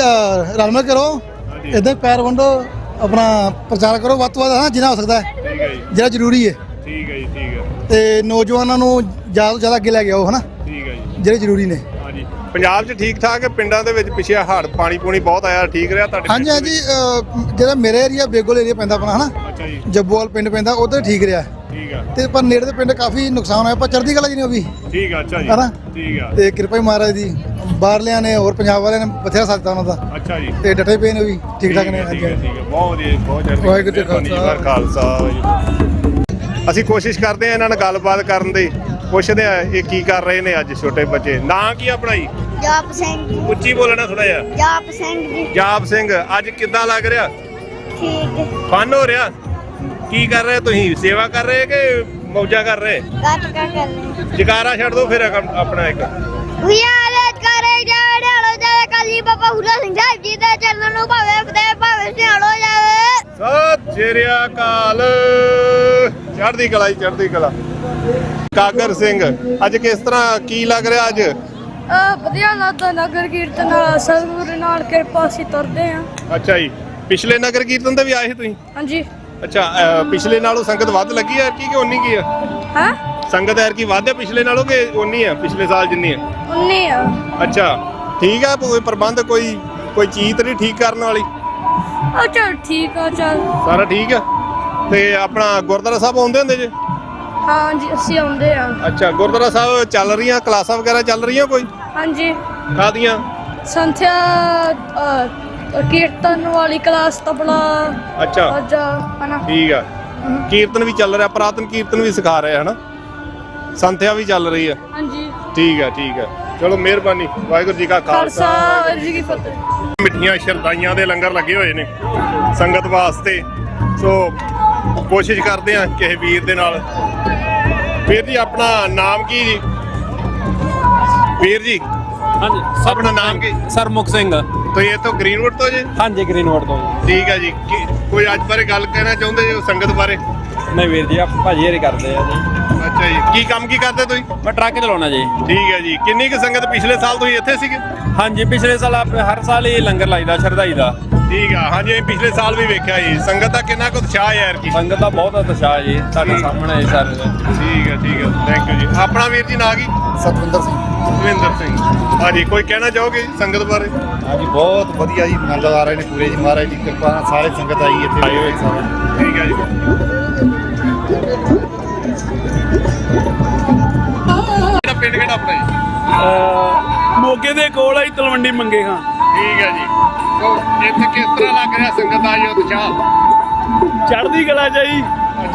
ਰਲਮਾ ਕਰੋ, ਇਦਾਂ ਪੈਰ ਵੰਡੋ, ਆਪਣਾ ਪ੍ਰਚਾਰ ਕਰੋ ਵੱਧ ਤੋਂ ਵੱਧ, ਜਿੰਨਾ ਹੋ ਸਕਦਾ ਹੈ, ਜਿਹੜਾ ਜ਼ਰੂਰੀ ਹੈ। ਠੀਕ ਹੈ ਜੀ। ਤੇ ਨੌਜਵਾਨਾਂ ਨੂੰ ਜ਼ਿਆਦਾ ਤੋਂ ਜ਼ਿਆਦਾ ਅੱਗੇ ਲੈ ਕੇ ਆਓ, ਹੈ ਨਾ, ਜਿਹੜੇ ਜ਼ਰੂਰੀ ਨੇ। ਹਾਂਜੀ ਪੰਜਾਬ 'ਚ ਠੀਕ ਠਾਕ ਹੈ, ਪਿੰਡਾਂ ਦੇ ਵਿੱਚ ਪਿੱਛੇ ਹੜ੍ਹ ਪਾਣੀ ਪੂਣੀ ਬਹੁਤ ਆਇਆ, ਠੀਕ ਰਿਹਾ ਤੁਹਾਡੇ? ਹਾਂਜੀ ਹਾਂਜੀ ਜਿਹੜਾ ਮੇਰੇ ਏਰੀਆ ਬੇਗੋਲ ਏਰੀਆ ਪੈਂਦਾ ਆਪਣਾ ਹਨਾ, ਅੱਛਾ ਜੀ, ਜੱਬੋਵਾਲ ਪਿੰਡ ਪੈਂਦਾ, ਉਧਰ ਠੀਕ ਰਿਹਾ। ਠੀਕ ਆ। ਤੇ ਪਰ ਨੇੜੇ ਦੇ ਪਿੰਡ ਕਾਫੀ ਨੁਕਸਾਨ ਹੋਇਆ, ਪਰ ਚੜ੍ਹਦੀ ਕਲਾ ਜੀ ਨੇ ਉਹ ਵੀ। ਠੀਕ ਆ, ਅੱਛਾ ਜੀ, ਹਨਾ, ਠੀਕ ਆ। ਤੇ ਕਿਰਪਾ ਹੀ ਮਹਾਰਾਜ ਦੀ, ਬਾਹਰਲਿਆਂ ਨੇ ਹੋਰ ਪੰਜਾਬ ਵਾਲਿਆਂ ਨੇ ਬਥੇਰਾ ਸਾਥ ਦਿੱਤਾ ਉਹਨਾਂ ਦਾ। ਅੱਛਾ ਜੀ, ਤੇ ਡਟੇ ਪਏ ਨੇ ਵੀ, ਠੀਕ ਠਾਕ ਨੇ। ਠੀਕ ਹੈ, ਬਹੁਤ ਵਧੀਆ, ਬਹੁਤ ਚੜ੍ਹਦੀ। ਵਾਹਿਗੁਰੂ ਜੀ ਕਾ ਖਾਲਸਾ। ਅਸੀਂ ਕੋਸ਼ਿਸ਼ ਕਰਦੇ ਆ ਇਹਨਾਂ ਨਾਲ ਗੱਲਬਾਤ ਕਰਨ ਦੀ, ਪੁੱਛਦੇ ਆ ਇਹ ਕੀ ਕਰ ਰਹੇ ਨੇ ਅੱਜ ਛੋਟੇ ਬੱਚੇ। ਨਾਂ ਕੀ ਆਪਣਾ ਜੀ? ਜਾਪ ਸਿੰਘ। ਉੱਚੀ ਬੋਲਣਾ ਥੋੜਾ ਜਿਹਾ। ਜਾਪ ਸਿੰਘ ਜੀ। ਜਾਪ ਸਿੰਘ, ਅੱਜ ਕਿੱਦਾਂ ਲੱਗ ਰਿਹਾ? ਠੀਕ। ਫਨ ਹੋ ਰਿਹਾ? ਕੀ ਕਰ ਰਹੇ ਤੁਸੀਂ? ਸੇਵਾ ਕਰ ਰਹੇ ਕਿ ਮੌਜਾਂ ਕਰ ਰਹੇ? ਗੱਤਕਾ ਕਰ ਰਹੇ। ਜਕਾਰਾ ਛੱਡ ਦੋ ਫਿਰ ਆਪਣਾ ਇੱਕ। ਵਿਆਲੇ ਕਰੇ ਜਾੜੇ ਹਲੋ ਜਾਵੇ ਕਾਲੀ ਬਾਬਾ ਹੁਲਾ ਸਿੰਘ ਸਾਹਿਬ ਜੀ ਦੇ ਚਰਨਾਂ ਨੂੰ ਭਾਵੇਂ ਫਤਿਹ ਭਾਵੇਂ ਸਿਆੜੋ ਜਾਵੇ। ਸਤਿ ਸ਼੍ਰੀ ਅਕਾਲ। ਚੜ੍ਹਦੀ ਕਲਾ ਜੀ, ਚੜ੍ਹਦੀ ਕਲਾ। ਕਾਗਰ ਸਿੰਘ, ਅੱਜ ਕਿਸ ਤਰ੍ਹਾਂ, ਕੀ ਲੱਗ ਰਿਹਾ ਅੱਜ? ਵਧੀਆ ਲੱਗਦਾ, ਨਗਰ ਕੀਰਤਨ ਨਾਲ ਸਤਿਗੁਰੂ ਨਾਲ ਕਿਰਪਾ ਅਸੀਂ ਤੁਰਦੇ ਆ। ਅੱਛਾ ਜੀ, ਪਿਛਲੇ ਨਗਰ ਕੀਰਤਨ ਤੇ ਵੀ ਆਏ ਸੀ ਤੁਸੀਂ? ਹਾਂਜੀ। ਅੱਛਾ, ਪਿਛਲੇ ਨਾਲੋਂ ਸੰਗਤ ਵੱਧ ਲੱਗੀ ਹੈ ਕਿ ਉਨੀ ਕੀ ਆ? ਹਾਂ, ਸੰਗਤ ਐਰ ਕੀ ਵੱਧ ਹੈ ਪਿਛਲੇ ਨਾਲੋਂ ਕਿ ਉਨੀ ਆ ਪਿਛਲੇ ਸਾਲ ਜਿੰਨੀ ਆ? ਉਨੀ ਆ। ਅੱਛਾ, ਠੀਕ ਆ। ਕੋਈ ਪ੍ਰਬੰਧ, ਕੋਈ ਚੀਜ਼ ਤਾਂ ਨਹੀਂ ਠੀਕ ਕਰਨ ਵਾਲੀ? ਚੱਲ ਠੀਕ ਆ, ਚੱਲ ਸਾਰਾ ਠੀਕ ਆ। ਤੇ ਆਪਣਾ ਗੁਰਦੁਆਰਾ ਸਾਹਿਬ ਆਉਂਦੇ ਹੁੰਦੇ ਜੇ? ਹਾਂਜੀ, ਅਸੀਂ ਆਉਂਦੇ ਆ। ਅੱਛਾ, ਗੁਰਦੁਆਰਾ ਸਾਹਿਬ ਚੱਲ ਰਹੀਆਂ ਕਲਾਸਾਂ ਵਗੈਰਾ ਚੱਲ ਰਹੀਆਂ ਕੋਈ? ਹਾਂਜੀ। ਕਾਹਦੀਆਂ? ਸੰਥਿਆ, ਕੀਰਤਨ ਵਾਲੀ ਕਲਾਸ, ਤਬਲਾ। ਅੱਛਾ, ਹਨਾ, ਠੀਕ ਆ। ਕੀਰਤਨ ਵੀ ਚੱਲ ਰਿਹਾ, ਪੁਰਾਤਨ ਕੀਰਤਨ ਵੀ ਸਿਖਾ ਰਹੇ ਹਨਾ, ਸੰਥਿਆ ਵੀ ਚੱਲ ਰਹੀ ਆ? ਹਾਂਜੀ। ਠੀਕ ਆ, ਠੀਕ ਆ, ਚਲੋ ਮਿਹਰਬਾਨੀ। ਵਾਹਿਗੁਰੂ ਜੀ ਕਾ ਖਾਲਸਾ, ਵਾਹਿਗੁਰੂ ਜੀ ਕੀ ਫਤਿਹ। ਮਿੱਠੀਆਂ ਸ਼ਰਦਾਈਆਂ ਦੇ ਲੰਗਰ ਲੱਗੇ ਹੋਏ ਨੇ ਸੰਗਤ ਵਾਸਤੇ, ਸੋ ਕੋਸ਼ਿਸ਼ ਕਰਦੇ ਆ ਕਿਸੇ ਵੀਰ ਦੇ ਨਾਲ। ਵੀਰ ਜੀ, ਆਪਣਾ ਨਾਮ ਕੀ ਜੀ? ਵੀਰ ਜੀ, ਹਾਂਜੀ, ਆਪਣਾ ਨਾਮ ਕੀ? ਸਰਮੁਖ ਸਿੰਘ। ਤੁਸੀਂ ਇੱਥੋਂ ਗ੍ਰੀਨਵੁੱਡ ਤੋਂ ਜੀ? ਹਾਂਜੀ, ਗ੍ਰੀਨਵੁੱਡ ਤੋਂ। ਠੀਕ ਹੈ ਜੀ। ਕੋਈ ਅੱਜ ਬਾਰੇ ਗੱਲ ਕਹਿਣਾ ਚਾਹੁੰਦੇ ਜੀ ਸੰਗਤ ਬਾਰੇ? ਨਹੀਂ ਵੀਰ ਜੀ, ਆਪ ਭਾਜੀ ਹਰੀ ਕਰਦੇ ਆ ਜੀ। ਅੱਛਾ ਜੀ, ਕੀ ਕੰਮ ਕੀ ਕਰਦੇ ਤੁਸੀਂ? ਮੈਂ ਟਰੱਕ ਚਲਾਉਣਾ ਜੀ। ਠੀਕ ਹੈ ਜੀ। ਕਿੰਨੀ ਕੁ ਸੰਗਤ ਪਿਛਲੇ ਸਾਲ ਤੁਸੀਂ ਇੱਥੇ ਸੀਗੇ? ਹਾਂਜੀ, ਪਿਛਲੇ ਸਾਲ ਹਰ ਸਾਲ ਹੀ ਲੰਗਰ ਲਾਈਦਾ ਸ਼ਰਧਾਈ ਦਾ। ਠੀਕ ਆ। ਹਾਂਜੀ, ਪਿਛਲੇ ਸਾਲ ਵੀ ਵੇਖਿਆ ਜੀ। ਸੰਗਤ ਦਾ ਕਿੰਨਾ ਕੁ ਉਤਸ਼ਾਹ ਯਾਰ ਕੀ? ਸੰਗਤ ਦਾ ਬਹੁਤ ਉਤਸ਼ਾਹ ਜੀ, ਤੁਹਾਡੇ ਸਾਹਮਣੇ ਹੈ ਸਾਰੇ। ਠੀਕ ਹੈ, ਠੀਕ ਹੈ, ਥੈਂਕ ਯੂ ਜੀ। ਆਪਣਾ ਵੀਰ ਜੀ ਨਾਂ ਕੀ? ਸਤਵਿੰਦਰ ਸਿੰਘ। ਸਤਵਿੰਦਰ ਸਿੰਘ। ਹਾਂਜੀ, ਕੋਈ ਕਹਿਣਾ ਚਾਹੋਗੇ ਸੰਗਤ ਬਾਰੇ? ਹਾਂਜੀ, ਬਹੁਤ ਵਧੀਆ ਜੀ, ਆਨੰਦ ਆ ਰਹੇ ਨੇ ਪੂਰੇ ਜੀ, ਮਹਾਰਾਜ ਦੀ ਕਿਰਪਾ ਨਾਲ ਸਾਰੇ ਸੰਗਤ ਆਈ ਇੱਥੇ ਆਏ ਹੋਏ ਸਾਰੇ। ਠੀਕ ਹੈ ਜੀ। ਪਿੰਡ ਕਿਹੜਾ ਆਪਣਾ ਜੀ? ਮੋਗੇ ਦੇ ਕੋਲ ਆਈ ਤਲਵੰਡੀ ਮੰਗੇ ਹਾਂ। ਠੀਕ ਹੈ ਜੀ। ਸੋ ਇੱਥੇ ਕਿਸ ਤਰ੍ਹਾਂ ਲੱਗ ਰਿਹਾ ਸੰਗਤ ਦਾ ਇਹ ਉਤਸ਼ਾਹ? ਚੜ੍ਹਦੀ ਕਲਾ ਜਾਈ,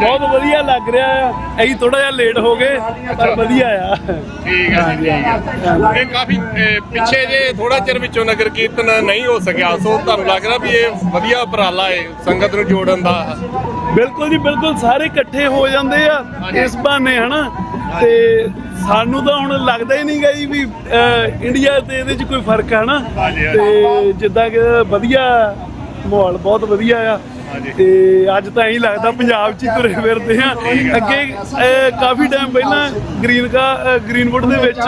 ਬਹੁਤ ਵਧੀਆ ਲੱਗ ਰਿਹਾ ਆ। ਅਸੀਂ ਥੋੜਾ ਜਿਹਾ ਲੇਟ ਹੋ ਗਏ, ਪਰ ਵਧੀਆ ਆ। ਠੀਕ ਹੈ ਜੀ, ਠੀਕ ਹੈ। ਇਹ ਕਾਫੀ ਪਿੱਛੇ ਜੇ ਥੋੜਾ ਚਿਰ ਵਿੱਚੋਂ ਨਗਰ ਕੀਰਤਨ ਨਹੀਂ ਹੋ ਸਕਿਆ, ਸੋ ਤੁਹਾਨੂੰ ਲੱਗ ਰਿਹਾ ਵੀ ਇਹ ਵਧੀਆ ਉਪਰਾਲਾ ਹੈ ਸੰਗਤ ਨੂੰ ਜੋੜਨ ਦਾ? ਬਿਲਕੁਲ ਜੀ, ਬਿਲਕੁਲ। ਸਾਰੇ ਇਕੱਠੇ ਹੋ ਜਾਂਦੇ ਆ ਇਸ ਬਹਾਨੇ, ਹਨਾ। ਤੇ ਸਾਨੂੰ ਤਾਂ ਹੁਣ ਲੱਗਦਾ ਹੀ ਨਹੀਂ ਗਾ ਜੀ ਵੀ ਇੰਡੀਆ ਤੇ ਇਹਦੇ 'ਚ ਕੋਈ ਫਰਕ ਹੈ ਨਾ। ਤੇ ਜਿੱਦਾਂ ਕਿ ਵਧੀਆ ਮਾਹੌਲ, ਬਹੁਤ ਵਧੀਆ ਆ। ਤੇ ਅੱਜ ਤਾਂ ਇਹੀ ਲੱਗਦਾ ਪੰਜਾਬ 'ਚ ਹੀ ਤੁਰੇ ਫਿਰਦੇ ਆ। ਅੱਗੇ ਕਾਫੀ ਟਾਈਮ ਪਹਿਲਾਂ ਗ੍ਰੀਨਵੁੱਡ ਦੇ ਵਿੱਚ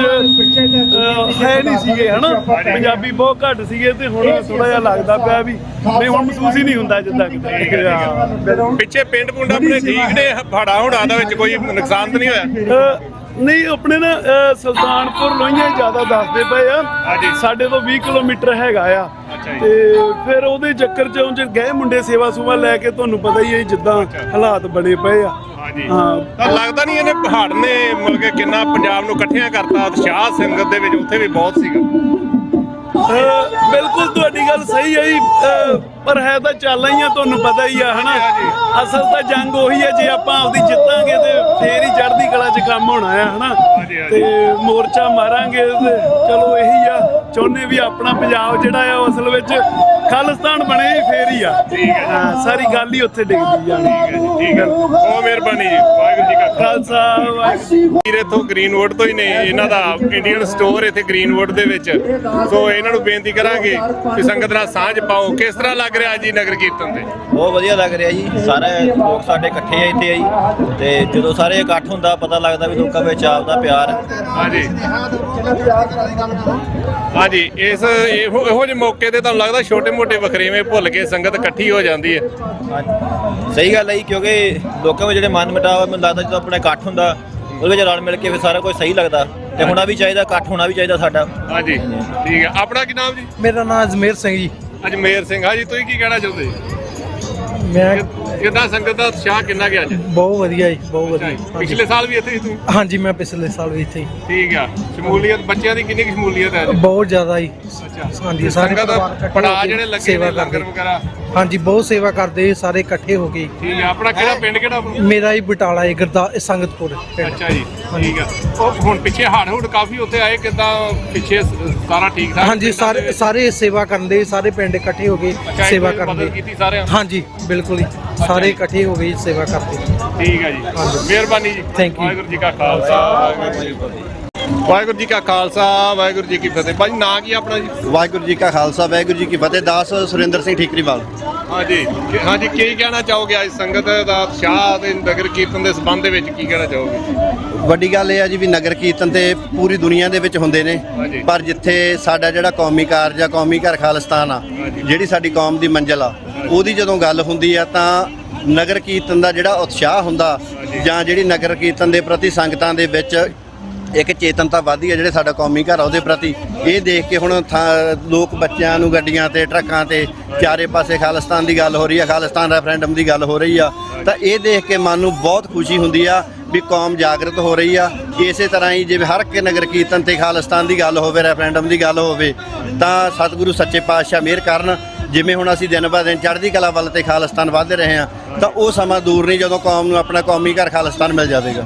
ਹੈ ਨਹੀਂ ਸੀਗੇ, ਹਨਾ, ਪੰਜਾਬੀ ਬਹੁਤ ਘੱਟ ਸੀਗੇ। ਤੇ ਹੁਣ ਥੋੜਾ ਜਿਹਾ ਲੱਗਦਾ ਪਿਆ ਵੀ ਨਹੀਂ, ਹੁਣ ਮਹਿਸੂਸ ਹੀ ਨਹੀਂ ਹੁੰਦਾ ਜਿੱਦਾਂ ਕਿ ਪਿੱਛੇ ਪਿੰਡ ਪੁੰਡ ਆਪਣੇ ਠੀਕ ਨੇ? ਹੜਾ ਹੁੜਾ ਦਾ ਵਿੱਚ ਕੋਈ ਨੁਕਸਾਨ ਤਾਂ ਨਹੀਂ ਹੋਇਆ? ਨਹੀਂ, ਆਪਣੇ ਨਾ ਸੁਲਤਾਨਪੁਰ ਲੋਹੀਆਂ ਜ਼ਿਆਦਾ ਦੱਸਦੇ ਪਏ ਆ। ਸਾਡੇ ਤੋਂ 20 ਕਿਲੋਮੀਟਰ ਹੈਗਾ ਆ। ਤੇ ਫਿਰ ਉਹਦੇ ਚੱਕਰ 'ਚ ਉਂਝ ਗਏ ਮੁੰਡੇ ਸੇਵਾ ਸੁਵਾ ਲੈ ਕੇ, ਤੁਹਾਨੂੰ ਪਤਾ ਹੀ ਹੈ ਜਿੱਦਾਂ ਹਾਲਾਤ ਬਣੇ ਪਏ ਆ। ਹਾਂ, ਤਾਂ ਲੱਗਦਾ ਨਹੀਂ ਇਹਨੇ ਪਹਾੜ ਨੇ ਮਤਲਬ ਕਿ ਕਿੰਨਾ ਪੰਜਾਬ ਨੂੰ ਇਕੱਠਿਆਂ ਕਰਤਾ? ਉਤਸ਼ਾਹ ਸੰਗਤ ਦੇ ਵਿੱਚ ਉੱਥੇ ਵੀ ਬਹੁਤ ਸੀਗਾ। ਬਿਲਕੁਲ, ਤੁਹਾਡੀ ਗੱਲ ਸਹੀ ਹੈ ਜੀ, ਪਰ ਹੈ ਤਾਂ ਚਾਲਾਂ ਹੀ ਆ, ਤੁਹਾਨੂੰ ਪਤਾ ਹੀ ਆ, ਹਨਾ। ਅਸਲ ਤਾਂ ਜੰਗ ਉਹੀ ਹੈ, ਜੇ ਆਪਾਂ ਆਪਦੀ ਜਿੱਤਾਂਗੇ ਤੇ ਫੇਰ ਹੀ ਚੜ੍ਹਦੀ ਕਲਾ 'ਚ ਕੰਮ ਹੋਣਾ ਆ, ਹਨਾ। ਤੇ ਮੋਰਚਾ ਮਾਰਾਂਗੇ ਤੇ ਚਲੋ ਇਹੀ ਆ, ਚਾਹੁੰਦੇ ਵੀ ਆਪਣਾ ਪੰਜਾਬ ਜਿਹੜਾ ਆ ਉਹ ਅਸਲ ਵਿੱਚ ਖਾਲਿਸਤਾਨ ਬਣੇ, ਫੇਰ ਹੀ ਆ। ਹਾਂ, ਸਾਰੀ ਗੱਲ ਹੀ ਉੱਥੇ ਡਿੱਗਦੀ ਜਾਣੀ। ਠੀਕ ਹੈ, ਬਹੁਤ ਮਿਹਰਬਾਨੀ ਜੀ। ਵਾਹਿਗੁਰੂ ਜੀ ਕਾ ਖਾਲਸਾ, ਵਾਹਿਗੁਰੂ। ਵੀਰ ਇੱਥੋਂ ਗ੍ਰੀਨਵੁੱਡ ਤੋਂ ਹੀ ਨੇ, ਇਹਨਾਂ ਦਾ ਇੰਡੀਅਨ ਸਟੋਰ ਇੱਥੇ ਗ੍ਰੀਨਵੁੱਡ ਦੇ ਵਿੱਚ। ਸੋ ਇਹਨਾਂ ਨੂੰ ਬੇਨਤੀ ਕਰਾਂਗੇ ਕਿ ਸੰਗਤ ਨਾਲ ਸਾਂਝ ਪਾਓ। ਕਿਸ ਤਰ੍ਹਾਂ ਲੱਗ ਰਿਹਾ ਜੀ ਨਗਰ ਕੀਰਤਨ ਤੇ? ਬਹੁਤ ਵਧੀਆ ਲੱਗ ਰਿਹਾ ਜੀ, ਸਾਰੇ ਲੋਕ ਸਾਡੇ ਇਕੱਠੇ ਆ ਇੱਥੇ ਆਈ। ਤੇ ਜਦੋਂ ਸਾਰੇ ਇਕੱਠ ਹੁੰਦਾ ਪਤਾ ਲੱਗਦਾ ਵੀ ਲੋਕਾਂ ਵਿੱਚ ਆਪਦਾ ਪਿਆਰ। ਹਾਂਜੀ ਹਾਂਜੀ, ਇਹੋ ਜਿਹੇ ਮੌਕੇ ਤੇ ਤੁਹਾਨੂੰ ਲੱਗਦਾ ਛੋਟੇ ਮੋਟੇ ਵਖਰੇਵੇਂ ਭੁੱਲ ਕੇ ਸੰਗਤ ਇਕੱਠੀ ਹੋ ਜਾਂਦੀ ਹੈ? ਸਹੀ ਗੱਲ ਹੈ ਜੀ, ਕਿਉਂਕਿ ਲੋਕਾਂ ਵਿੱਚ ਜਿਹੜੇ ਮਨ ਮਿਟਾਵ, ਮੈਨੂੰ ਲੱਗਦਾ ਜਦੋਂ ਆਪਣਾ ਇਕੱਠ ਹੁੰਦਾ ਉਹਦੇ ਵਿੱਚ ਰਲ ਮਿਲ ਕੇ ਫਿਰ ਸਾਰਾ ਕੁਝ ਸਹੀ ਲੱਗਦਾ। ਤੇ ਹੋਣਾ ਵੀ ਚਾਹੀਦਾ, ਇਕੱਠ ਹੋਣਾ ਵੀ ਚਾਹੀਦਾ ਸਾਡਾ। ਹਾਂਜੀ ਠੀਕ ਹੈ। ਆਪਣਾ ਕੀ ਨਾਮ ਜੀ? ਮੇਰਾ ਨਾਮ ਅਜਮੇਰ ਸਿੰਘ ਜੀ। ਅਜਮੇਰ ਸਿੰਘ, ਹਾਂਜੀ ਤੁਸੀਂ ਕੀ ਕਹਿਣਾ ਚਾਹੁੰਦੇ? ਮੈਂ ਕਿੱਦਾਂ ਸੰਗਤ ਦਾ ਉਤਸ਼ਾਹ ਕਿੰਨਾ ਗਿਆ ਅੱਜ? ਬਹੁਤ ਵਧੀਆ ਜੀ, ਬਹੁਤ ਵਧੀਆ। ਪਿਛਲੇ ਸਾਲ ਵੀ ਇੱਥੇ ਸੀ ਤੂੰ? ਹਾਂਜੀ, ਮੈਂ ਪਿਛਲੇ ਸਾਲ ਵੀ ਇੱਥੇ ਹੀ। ਠੀਕ ਆ। ਸ਼ਮੂਲੀਅਤ ਬੱਚਿਆਂ ਦੀ ਕਿੰਨੀ ਕੁ ਸ਼ਮੂਲੀਅਤ ਹੈ? ਬਹੁਤ ਜ਼ਿਆਦਾ ਜੀ। ਹਾਂਜੀ, ਸਾਰੇ ਪੜਾ ਜਿਹੜੇ ਲੱਗੇ ਨੇ ਲੰਗਰ ਵਗੈਰਾ? ਹਾਂਜੀ, ਬਹੁਤ ਸੇਵਾ ਕਰਦੇ ਸਾਰੇ ਇਕੱਠੇ ਹੋ ਕੇ। ਠੀਕ ਆ। ਆਪਣਾ ਕਿਹੜਾ ਪਿੰਡ ਕਿਹੜਾ? ਮੇਰਾ ਹੀ ਬਟਾਲਾ ਹੈ, ਸੰਗਤਪੁਰ। ਅੱਛਾ ਜੀ, ਠੀਕ ਆ। ਉਹ ਹੁਣ ਪਿੱਛੇ ਹੜ੍ਹ ਕਾਫੀ ਉੱਥੇ ਆਏ, ਕਿੱਦਾਂ ਪਿੱਛੇ ਸਾਰਾ ਠੀਕ ਠਾਕ? ਹਾਂਜੀ, ਸਾਰੇ ਸੇਵਾ ਕਰਦੇ, ਸਾਰੇ ਪਿੰਡ ਇਕੱਠੇ ਹੋ ਕੇ ਸੇਵਾ ਕਰਦੇ। ਕੀਤੀ ਸਾਰਿਆਂ? ਹਾਂਜੀ ਬਿਲਕੁਲ ਜੀ, ਸਾਰੇ ਇਕੱਠੇ ਹੋ ਕੇ ਸੇਵਾ ਕਰਦੇ। ਠੀਕ ਹੈ ਜੀ, ਮਿਹਰਬਾਨੀ ਜੀ। Thank you. ਵਾਹਿਗੁਰੂ ਜੀ ਕਾ ਖਾਲਸਾ, ਵਾਹਿਗੁਰੂ ਜੀ ਕਾ ਖਾਲਸਾ, ਵਾਹਿਗੁਰੂ ਜੀ ਕੀ ਫਤਿਹ। ਭਾਜੀ ਨਾਂ ਕੀ ਆਪਣਾ ਜੀ? ਵਾਹਿਗੁਰੂ ਜੀ ਕਾ ਖਾਲਸਾ, ਵਾਹਿਗੁਰੂ ਜੀ ਕੀ ਫਤਿਹ। ਦਾਸ ਸੁਰਿੰਦਰ ਸਿੰਘ ਠੀਕਰੀਵਾਲ। ਹਾਂਜੀ ਹਾਂਜੀ, ਕੀ ਕਹਿਣਾ ਚਾਹੋਗੇ ਅੱਜ ਸੰਗਤ ਦਾ ਉਤਸ਼ਾਹ ਤੇ ਨਗਰ ਕੀਰਤਨ ਦੇ ਸੰਬੰਧ ਦੇ ਵਿੱਚ ਕੀ ਕਹਿਣਾ ਚਾਹੋਗੇ? ਵੱਡੀ ਗੱਲ ਇਹ ਆ ਜੀ ਵੀ ਨਗਰ ਕੀਰਤਨ ਤੇ ਪੂਰੀ ਦੁਨੀਆ ਦੇ ਵਿੱਚ ਹੁੰਦੇ ਨੇ, ਪਰ ਜਿੱਥੇ ਸਾਡਾ ਜਿਹੜਾ ਕੌਮੀ ਕਾਰਜ ਆ, ਕੌਮੀ ਘਰ ਖਾਲਿਸਤਾਨ ਆ, ਜਿਹੜੀ ਸਾਡੀ ਕੌਮ ਦੀ ਮੰਜ਼ਿਲ ਆ, ਉਹਦੀ ਜਦੋਂ ਗੱਲ ਹੁੰਦੀ ਆ ਤਾਂ ਨਗਰ ਕੀਰਤਨ ਦਾ ਜਿਹੜਾ ਉਤਸ਼ਾਹ ਹੁੰਦਾ ਜਾਂ ਜਿਹੜੀ ਨਗਰ ਕੀਰਤਨ ਦੇ ਪ੍ਰਤੀ ਸੰਗਤਾਂ ਦੇ ਵਿੱਚ ਇੱਕ ਚੇਤਨਤਾ ਵਧਦੀ ਹੈ ਜਿਹੜੇ ਸਾਡਾ ਕੌਮੀ ਘਰ ਆ ਉਹਦੇ ਪ੍ਰਤੀ। ਇਹ ਦੇਖ ਕੇ ਹੁਣ ਲੋਕ ਬੱਚਿਆਂ ਨੂੰ ਗੱਡੀਆਂ ਤੇ ਟਰੱਕਾਂ ਤੇ ਚਾਰੇ ਪਾਸੇ ਖਾਲਿਸਤਾਨ ਦੀ ਗੱਲ ਹੋ ਰਹੀ ਆ, ਖਾਲਿਸਤਾਨ ਰੈਫਰੈਂਡਮ ਦੀ ਗੱਲ ਹੋ ਰਹੀ ਆ, ਤਾਂ ਇਹ ਦੇਖ ਕੇ ਮਨ ਨੂੰ ਬਹੁਤ ਖੁਸ਼ੀ ਹੁੰਦੀ ਆ ਵੀ ਕੌਮ ਜਾਗਰਤ ਹੋ ਰਹੀ ਆ। ਇਸੇ ਤਰ੍ਹਾਂ ਹੀ ਜਿਵੇਂ ਹਰ ਇੱਕ ਨਗਰ ਕੀਰਤਨ ਤੇ ਖਾਲਿਸਤਾਨ ਦੀ ਗੱਲ ਹੋਵੇ, ਰੈਫਰੈਂਡਮ ਦੀ ਗੱਲ ਹੋਵੇ, ਤਾਂ ਸਤਿਗੁਰੂ ਸੱਚੇ ਪਾਤਸ਼ਾਹ ਮਿਹਰ ਕਰਨ। ਜਿਵੇਂ ਹੁਣ ਅਸੀਂ ਦਿਨ ਬ ਦਿਨ ਚੜ੍ਹਦੀ ਕਲਾ ਵੱਲ ਤੇ ਖਾਲਿਸਤਾਨ ਵੱਧ ਰਹੇ ਹਾਂ, ਤਾਂ ਉਹ ਸਮਾਂ ਦੂਰ ਨਹੀਂ ਜਦੋਂ ਕੌਮ ਨੂੰ ਆਪਣਾ ਕੌਮੀ ਘਰ ਖਾਲਿਸਤਾਨ ਮਿਲ ਜਾਵੇਗਾ।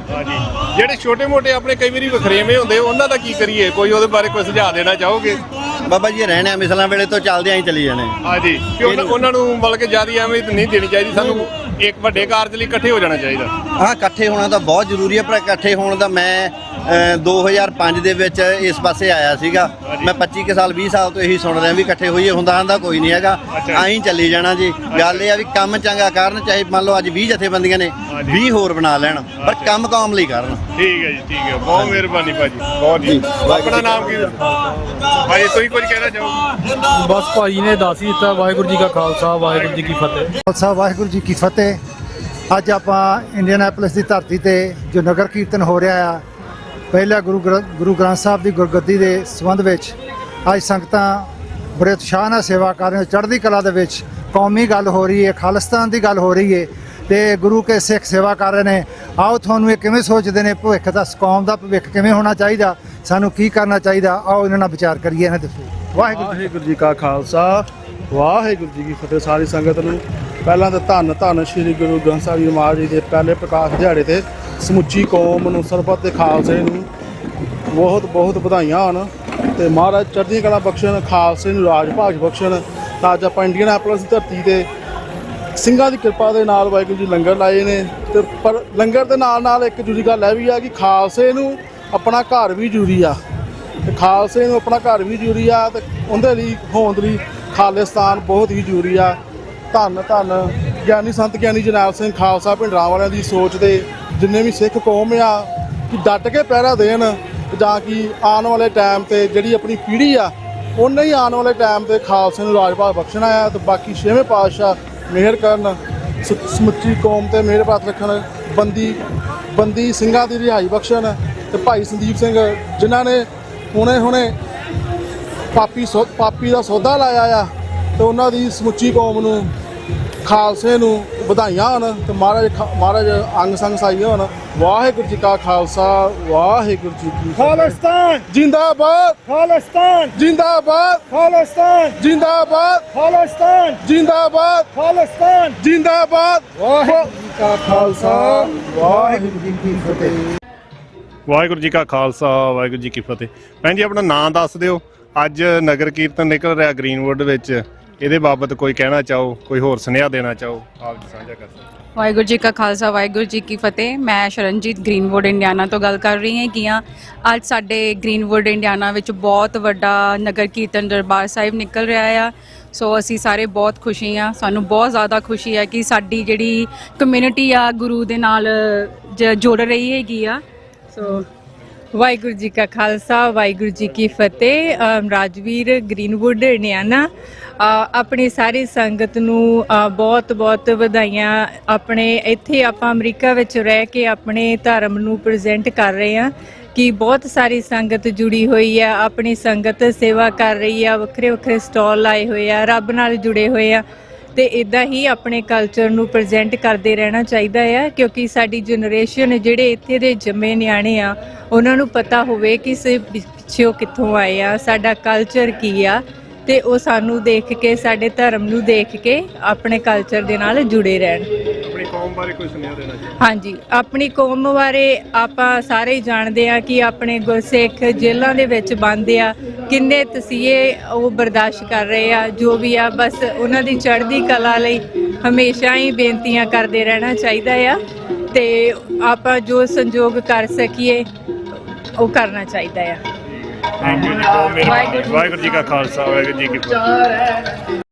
ਜਿਹੜੇ ਛੋਟੇ ਮੋਟੇ ਆਪਣੇ ਕਈ ਵਾਰੀ ਵਖਰੇਵੇਂ ਹੁੰਦੇ, ਉਹਨਾਂ ਦਾ ਕੀ ਕਰੀਏ? ਕੋਈ ਉਹਦੇ ਬਾਰੇ ਕੋਈ ਸੁਝਾਅ ਦੇਣਾ ਚਾਹੋਗੇ? ਬਾਬਾ ਜੀ ਰਹਿਣਾ ਮਿਸਲਾਂ ਵੇਲੇ ਤੋਂ ਚੱਲਦੇ ਆਂ ਹੀ ਚੱਲੀ ਜਾਣੇ। ਹਾਂਜੀ, ਕਿ ਉਹਨਾਂ ਨੂੰ ਬਲਕਿ ਜ਼ਿਆਦਾ ਐਵੇਂ ਨਹੀਂ ਦੇਣੀ ਚਾਹੀਦੀ, ਸਾਨੂੰ ਇੱਕ ਵੱਡੇ ਕਾਰਜ ਲਈ ਇਕੱਠੇ ਹੋ ਜਾਣਾ ਚਾਹੀਦਾ। ਹਾਂ, ਇਕੱਠੇ ਹੋਣਾ ਤਾਂ ਬਹੁਤ ਜ਼ਰੂਰੀ ਹੈ, ਪਰ ਇਕੱਠੇ ਹੋਣ ਦਾ ਮੈਂ 2005 ਦੇ ਵਿੱਚ ਇਸ ਪਾਸੇ ਆਇਆ ਸੀਗਾ। ਮੈਂ 25 ਸਾਲ 20 ਸਾਲ ਤੋਂ ਇਹੀ ਸੁਣ ਰਿਹਾ ਵੀ ਇਕੱਠੇ ਹੋਈਏ, ਹੁੰਦਾ ਕੋਈ ਨਹੀਂ ਹੈਗਾ, ਆਈ ਚੱਲੀ ਜਾਣਾ ਜੀ। ਗੱਲ ਇਹ ਆ ਵੀ ਕੰਮ ਚੰਗਾ ਕਰਨ, ਚਾਹੇ ਮੰਨ ਲਓ ਅੱਜ 20 ਜਥੇਬੰਦੀਆਂ ਨੇ, 20 ਹੋਰ ਬਣਾ ਲੈਣ, ਪਰ ਕੰਮ ਕੌਮ ਲਈ ਕਰਨ। ਠੀਕ ਹੈ ਜੀ, ਠੀਕ ਹੈ, ਬਹੁਤ ਮਿਹਰਬਾਨੀ ਭਾਜੀ, ਬਹੁਤ ਜੀ। ਆਪਣਾ ਨਾਮ ਕੀ ਭਾਜੀ, ਤੁਸੀਂ ਕੁਝ ਕਹਿਣਾ ਚਾਹੋਗੇ? ਬਸ ਭਾਜੀ ਨੇ ਦੱਸ ਹੀ ਦਿੱਤਾ। ਵਾਹਿਗੁਰੂ ਜੀ ਕਾ ਖਾਲਸਾ, ਵਾਹਿਗੁਰੂ ਜੀ ਕੀ ਫਤਿਹ। ਖਾਲਸਾ, ਵਾਹਿਗੁਰੂ ਜੀ ਕੀ ਫਤਿਹ। ਅੱਜ ਆਪਾਂ ਇੰਡੀਅਨਾਪੋਲਿਸ ਦੀ ਧਰਤੀ ਤੇ ਜੋ ਨਗਰ ਕੀਰਤਨ ਹੋ ਰਿਹਾ ਆ, ਪਹਿਲਾ ਗੁਰੂ ਗ੍ਰੰਥ ਸਾਹਿਬ ਦੀ ਗੁਰਗੱਦੀ ਦੇ ਸੰਬੰਧ ਵਿੱਚ ਅੱਜ ਸੰਗਤਾਂ ਬੜੇ ਉਤਸ਼ਾਹ ਨਾਲ ਸੇਵਾ ਕਰ ਰਹੀਆਂ। ਚੜ੍ਹਦੀ ਕਲਾ ਦੇ ਵਿੱਚ ਕੌਮੀ ਗੱਲ ਹੋ ਰਹੀ ਹੈ, ਖਾਲਿਸਤਾਨ ਦੀ ਗੱਲ ਹੋ ਰਹੀ ਹੈ ਤੇ ਗੁਰੂ ਕੇ ਸਿੱਖ ਸੇਵਾ ਕਰ ਰਹੇ ਨੇ। ਆਓ ਤੁਹਾਨੂੰ ਇਹ ਕਿਵੇਂ ਸੋਚਦੇ ਨੇ, ਭਵਿੱਖ ਦਾ, ਕੌਮ ਦਾ ਭਵਿੱਖ ਕਿਵੇਂ ਹੋਣਾ ਚਾਹੀਦਾ, ਸਾਨੂੰ ਕੀ ਕਰਨਾ ਚਾਹੀਦਾ, ਆਓ ਇਹਨਾਂ ਨਾਲ ਵਿਚਾਰ ਕਰੀਏ। ਇਹਨਾਂ ਦੱਸੋ। ਵਾਹਿਗੁਰੂ ਜੀ ਕਾ ਖਾਲਸਾ, ਵਾਹਿਗੁਰੂ ਜੀ ਕੀ ਫਤਿਹ। ਸਾਰੀ ਸੰਗਤ ਨੂੰ ਪਹਿਲਾਂ ਤਾਂ ਧੰਨ ਸ਼੍ਰੀ ਗੁਰੂ ਗ੍ਰੰਥ ਸਾਹਿਬ ਜੀ ਮਹਾਰਾਜ ਜੀ ਦੇ ਪਹਿਲੇ ਪ੍ਰਕਾਸ਼ ਦਿਹਾੜੇ ਤੇ ਸਮੁੱਚੀ ਕੌਮ ਨੂੰ, ਸਰਬੱਤ ਦੇ ਖਾਲਸੇ ਨੂੰ ਬਹੁਤ ਬਹੁਤ ਵਧਾਈਆਂ ਹੋਣ ਤੇ ਮਹਾਰਾਜ ਚੜ੍ਹਦੀ ਕਲਾ ਬਖਸ਼ਣ, ਖਾਲਸੇ ਨੂੰ ਰਾਜ ਭਾਗ ਬਖਸ਼ਣ। ਤਾਂ ਅੱਜ ਆਪਾਂ ਇੰਡੀਅਨਾਪੋਲਿਸ ਦੀ ਧਰਤੀ ਤੇ ਸਿੰਘਾਂ ਦੀ ਕਿਰਪਾ ਦੇ ਨਾਲ ਵਾਹਿਗੁਰੂ ਜੀ ਲੰਗਰ ਲਾਏ ਨੇ, ਤੇ ਪਰ ਲੰਗਰ ਦੇ ਨਾਲ ਨਾਲ ਇੱਕ ਜ਼ਰੂਰੀ ਗੱਲ ਇਹ ਵੀ ਆ ਕਿ ਖਾਲਸੇ ਨੂੰ ਆਪਣਾ ਘਰ ਵੀ ਜ਼ਰੂਰੀ ਆ, ਤੇ ਖਾਲਸੇ ਨੂੰ ਆਪਣਾ ਘਰ ਵੀ ਜ਼ਰੂਰੀ ਆ, ਤੇ ਉਹਦੇ ਲਈ ਹੋਂਦ ਲਈ ਖਾਲਿਸਤਾਨ ਬਹੁਤ ਹੀ ਜ਼ਰੂਰੀ ਆ। ਧੰਨ ਗਿਆਨੀ ਸੰਤ ਗਿਆਨੀ ਜਰਨੈਲ ਸਿੰਘ ਖਾਲਸਾ ਭਿੰਡਰਾਂ ਵਾਲਿਆਂ ਦੀ ਸੋਚ ਦੇ ਜਿੰਨੇ ਵੀ ਸਿੱਖ ਕੌਮ ਆ ਕਿ ਡਟ ਕੇ ਪਹਿਰਾ ਦੇਣ, ਜਾਂ ਕਿ ਆਉਣ ਵਾਲੇ ਟਾਈਮ ਤੇ ਜਿਹੜੀ ਆਪਣੀ ਪੀੜ੍ਹੀ ਆ ਉਹਨੇ ਹੀ ਆਉਣ ਵਾਲੇ ਟਾਈਮ ਤੇ ਖਾਲਸੇ ਨੂੰ ਰਾਜ ਭਾਗ ਬਖਸ਼ਣਾ ਆ। ਤੇ ਬਾਕੀ ਛੇਵੇਂ ਪਾਤਸ਼ਾਹ ਮਿਹਰ ਕਰਨ, ਸਮੁੱਚੀ ਕੌਮ ਤੇ ਮਿਹਰ ਬਾਤ ਰੱਖਣ, ਬੰਦੀ ਸਿੰਘਾਂ ਦੀ ਰਿਹਾਈ ਬਖਸ਼ਣ। ਤੇ ਭਾਈ ਸੰਦੀਪ ਸਿੰਘ ਜਿਨ੍ਹਾਂ ਨੇ ਹੁਣੇ ਪਾਪੀ ਦਾ ਸੌਦਾ ਲਾਇਆ ਆ, ਤੇ ਉਹਨਾਂ ਦੀ ਸਮੁੱਚੀ ਕੌਮ ਨੂੰ, ਖਾਲਸੇ ਨੂੰ ਵਧਾਈਆਂ ਹੋਣ ਤੇ ਮਹਾਰਾਜ ਅੰਗ ਸੰਗ ਸਾਈਏ ਹੋਣ। ਵਾਹਿਗੁਰੂ ਜੀ ਕਾ ਖਾਲਸਾ, ਵਾਹਿਗੁਰੂ ਜੀ ਕੀ ਫਤਿਹ। ਖਾਲਿਸਤਾਨ ਜਿੰਦਾਬਾਦ, ਖਾਲਿਸਤਾਨ ਜਿੰਦਾਬਾਦ, ਖਾਲਿਸਤਾਨ ਜਿੰਦਾਬਾਦ, ਖਾਲਿਸਤਾਨ ਜਿੰਦਾਬਾਦ, ਖਾਲਿਸਤਾਨ ਜਿੰਦਾਬਾਦ। ਵਾਹਿਗੁਰੂ ਜੀ ਕਾ ਖਾਲਸਾ, ਵਾਹਿਗੁਰੂ ਜੀ ਕੀ ਫਤਿਹ। ਵਾਹਿਗੁਰੂ ਜੀ ਕਾ ਖਾਲਸਾ, ਵਾਹਿਗੁਰੂ ਜੀ ਕੀ ਫਤਿਹ। ਭੈਣ ਜੀ ਆਪਣਾ ਨਾਂ ਦੱਸ ਦਿਓ। ਅੱਜ ਨਗਰ ਕੀਰਤਨ ਨਿਕਲ ਰਿਹਾ ਗ੍ਰੀਨਵੁੱਡ ਵਿੱਚ, ਇਹਦੇ ਬਾਬਤ ਕੋਈ ਕਹਿਣਾ ਚਾਹੋ, ਕੋਈ ਹੋਰ ਸੁਨੇਹਾ ਦੇਣਾ ਚਾਹੋ, ਆਪ ਜੀ ਸਾਂਝਾ ਕਰ ਸਕਦੇ। ਵਾਹਿਗੁਰੂ ਜੀ ਕਾ ਖਾਲਸਾ, ਵਾਹਿਗੁਰੂ ਜੀ ਕੀ ਫਤਿਹ। ਮੈਂ ਸ਼ਰਨਜੀਤ ਗ੍ਰੀਨਵੁੱਡ ਇੰਡੀਆਨਾ ਤੋਂ ਗੱਲ ਕਰ ਰਹੀ ਹਾਂ ਕਿ ਅੱਜ ਸਾਡੇ ਗ੍ਰੀਨਵੁੱਡ ਇੰਡੀਆਨਾ ਵਿੱਚ ਬਹੁਤ ਵੱਡਾ ਨਗਰ ਕੀਰਤਨ ਦਰਬਾਰ ਸਾਹਿਬ ਨਿਕਲ ਰਿਹਾ ਆ। ਸੋ ਅਸੀਂ ਸਾਰੇ ਬਹੁਤ ਖੁਸ਼ੀ ਆ, ਸਾਨੂੰ ਬਹੁਤ ਜ਼ਿਆਦਾ ਖੁਸ਼ੀ ਹੈ ਕਿ ਸਾਡੀ ਜਿਹੜੀ ਕਮਿਊਨਿਟੀ ਆ ਗੁਰੂ ਦੇ ਨਾਲ ਜੁੜ ਰਹੀ ਹੈਗੀ ਆ। ਸੋ ਵਾਹਿਗੁਰੂ ਜੀ ਕਾ ਖਾਲਸਾ, ਵਾਹਿਗੁਰੂ ਜੀ ਕੀ ਫਤਿਹ। ਰਾਜਵੀਰ ਗ੍ਰੀਨਵੁੱਡ ਇੰਡੀਆਨਾ ਆਪਣੀ ਸਾਰੀ ਸੰਗਤ ਨੂੰ ਬਹੁਤ ਬਹੁਤ ਵਧਾਈਆਂ। ਆਪਣੇ ਇੱਥੇ ਆਪਾਂ ਅਮਰੀਕਾ ਵਿੱਚ ਰਹਿ ਕੇ ਆਪਣੇ ਧਰਮ ਨੂੰ ਪ੍ਰੈਜ਼ੈਂਟ ਕਰ ਰਹੇ ਹਾਂ ਕਿ ਬਹੁਤ ਸਾਰੀ ਸੰਗਤ ਜੁੜੀ ਹੋਈ ਆ, ਆਪਣੀ ਸੰਗਤ ਸੇਵਾ ਕਰ ਰਹੀ ਆ, ਵੱਖਰੇ ਵੱਖਰੇ ਸਟਾਲ ਲਾਏ ਹੋਏ ਆ, ਰੱਬ ਨਾਲ ਜੁੜੇ ਹੋਏ ਆ ਤੇ ਇਦਾਂ ਹੀ ਆਪਣੇ ਕਲਚਰ ਨੂੰ ਪ੍ਰੈਜ਼ੈਂਟ ਕਰਦੇ ਰਹਿਣਾ ਚਾਹੀਦਾ ਆ, ਕਿਉਂਕਿ ਸਾਡੀ ਜਨਰੇਸ਼ਨ ਜਿਹੜੇ ਇੱਥੇ ਦੇ ਜੰਮੇ ਨਿਆਣੇ ਆ ਉਹਨਾਂ ਨੂੰ ਪਤਾ ਹੋਵੇ ਕਿ ਪਿੱਛੇ ਕਿੱਥੋਂ ਆਏ ਆ, ਸਾਡਾ ਕਲਚਰ ਕੀ ਆ, ਤੇ ਉਹ ਸਾਨੂੰ ਦੇਖ ਕੇ, ਸਾਡੇ ਧਰਮ ਨੂੰ ਦੇਖ ਕੇ ਆਪਣੇ ਕਲਚਰ ਦੇ ਨਾਲ ਜੁੜੇ ਰਹਿਣ। ਆਪਣੀ ਕੌਮ ਬਾਰੇ ਕੋਈ ਸੁਨੇਹਾ ਦੇਣਾ ਚਾਹੀਦਾ? ਹਾਂਜੀ, ਆਪਣੀ ਕੌਮ ਬਾਰੇ ਆਪਾਂ ਸਾਰੇ ਹੀ ਜਾਣਦੇ ਆ ਕਿ ਆਪਣੇ ਗੁਰਸਿੱਖ ਜੇਲ੍ਹਾਂ ਦੇ ਵਿੱਚ ਬੰਦ ਆ, ਕਿੰਨੇ ਤਸੀਹੇ ਉਹ ਬਰਦਾਸ਼ਤ ਕਰ ਰਹੇ ਆ, ਜੋ ਵੀ ਆ ਬਸ ਉਹਨਾਂ ਦੀ ਚੜ੍ਹਦੀ ਕਲਾ ਲਈ ਹਮੇਸ਼ਾ ਹੀ ਬੇਨਤੀਆਂ ਕਰਦੇ ਰਹਿਣਾ ਚਾਹੀਦਾ ਆ ਤੇ ਆਪਾਂ ਜੋ ਸੰਯੋਗ ਕਰ ਸਕੀਏ ਉਹ ਕਰਨਾ ਚਾਹੀਦਾ ਆ। ਵਾਹਿਗੁਰੂ ਜੀ ਕਾ ਖਾਲਸਾ, ਵਾਹਿਗੁਰੂ ਜੀ ਕੀ ਫਤਿਹ।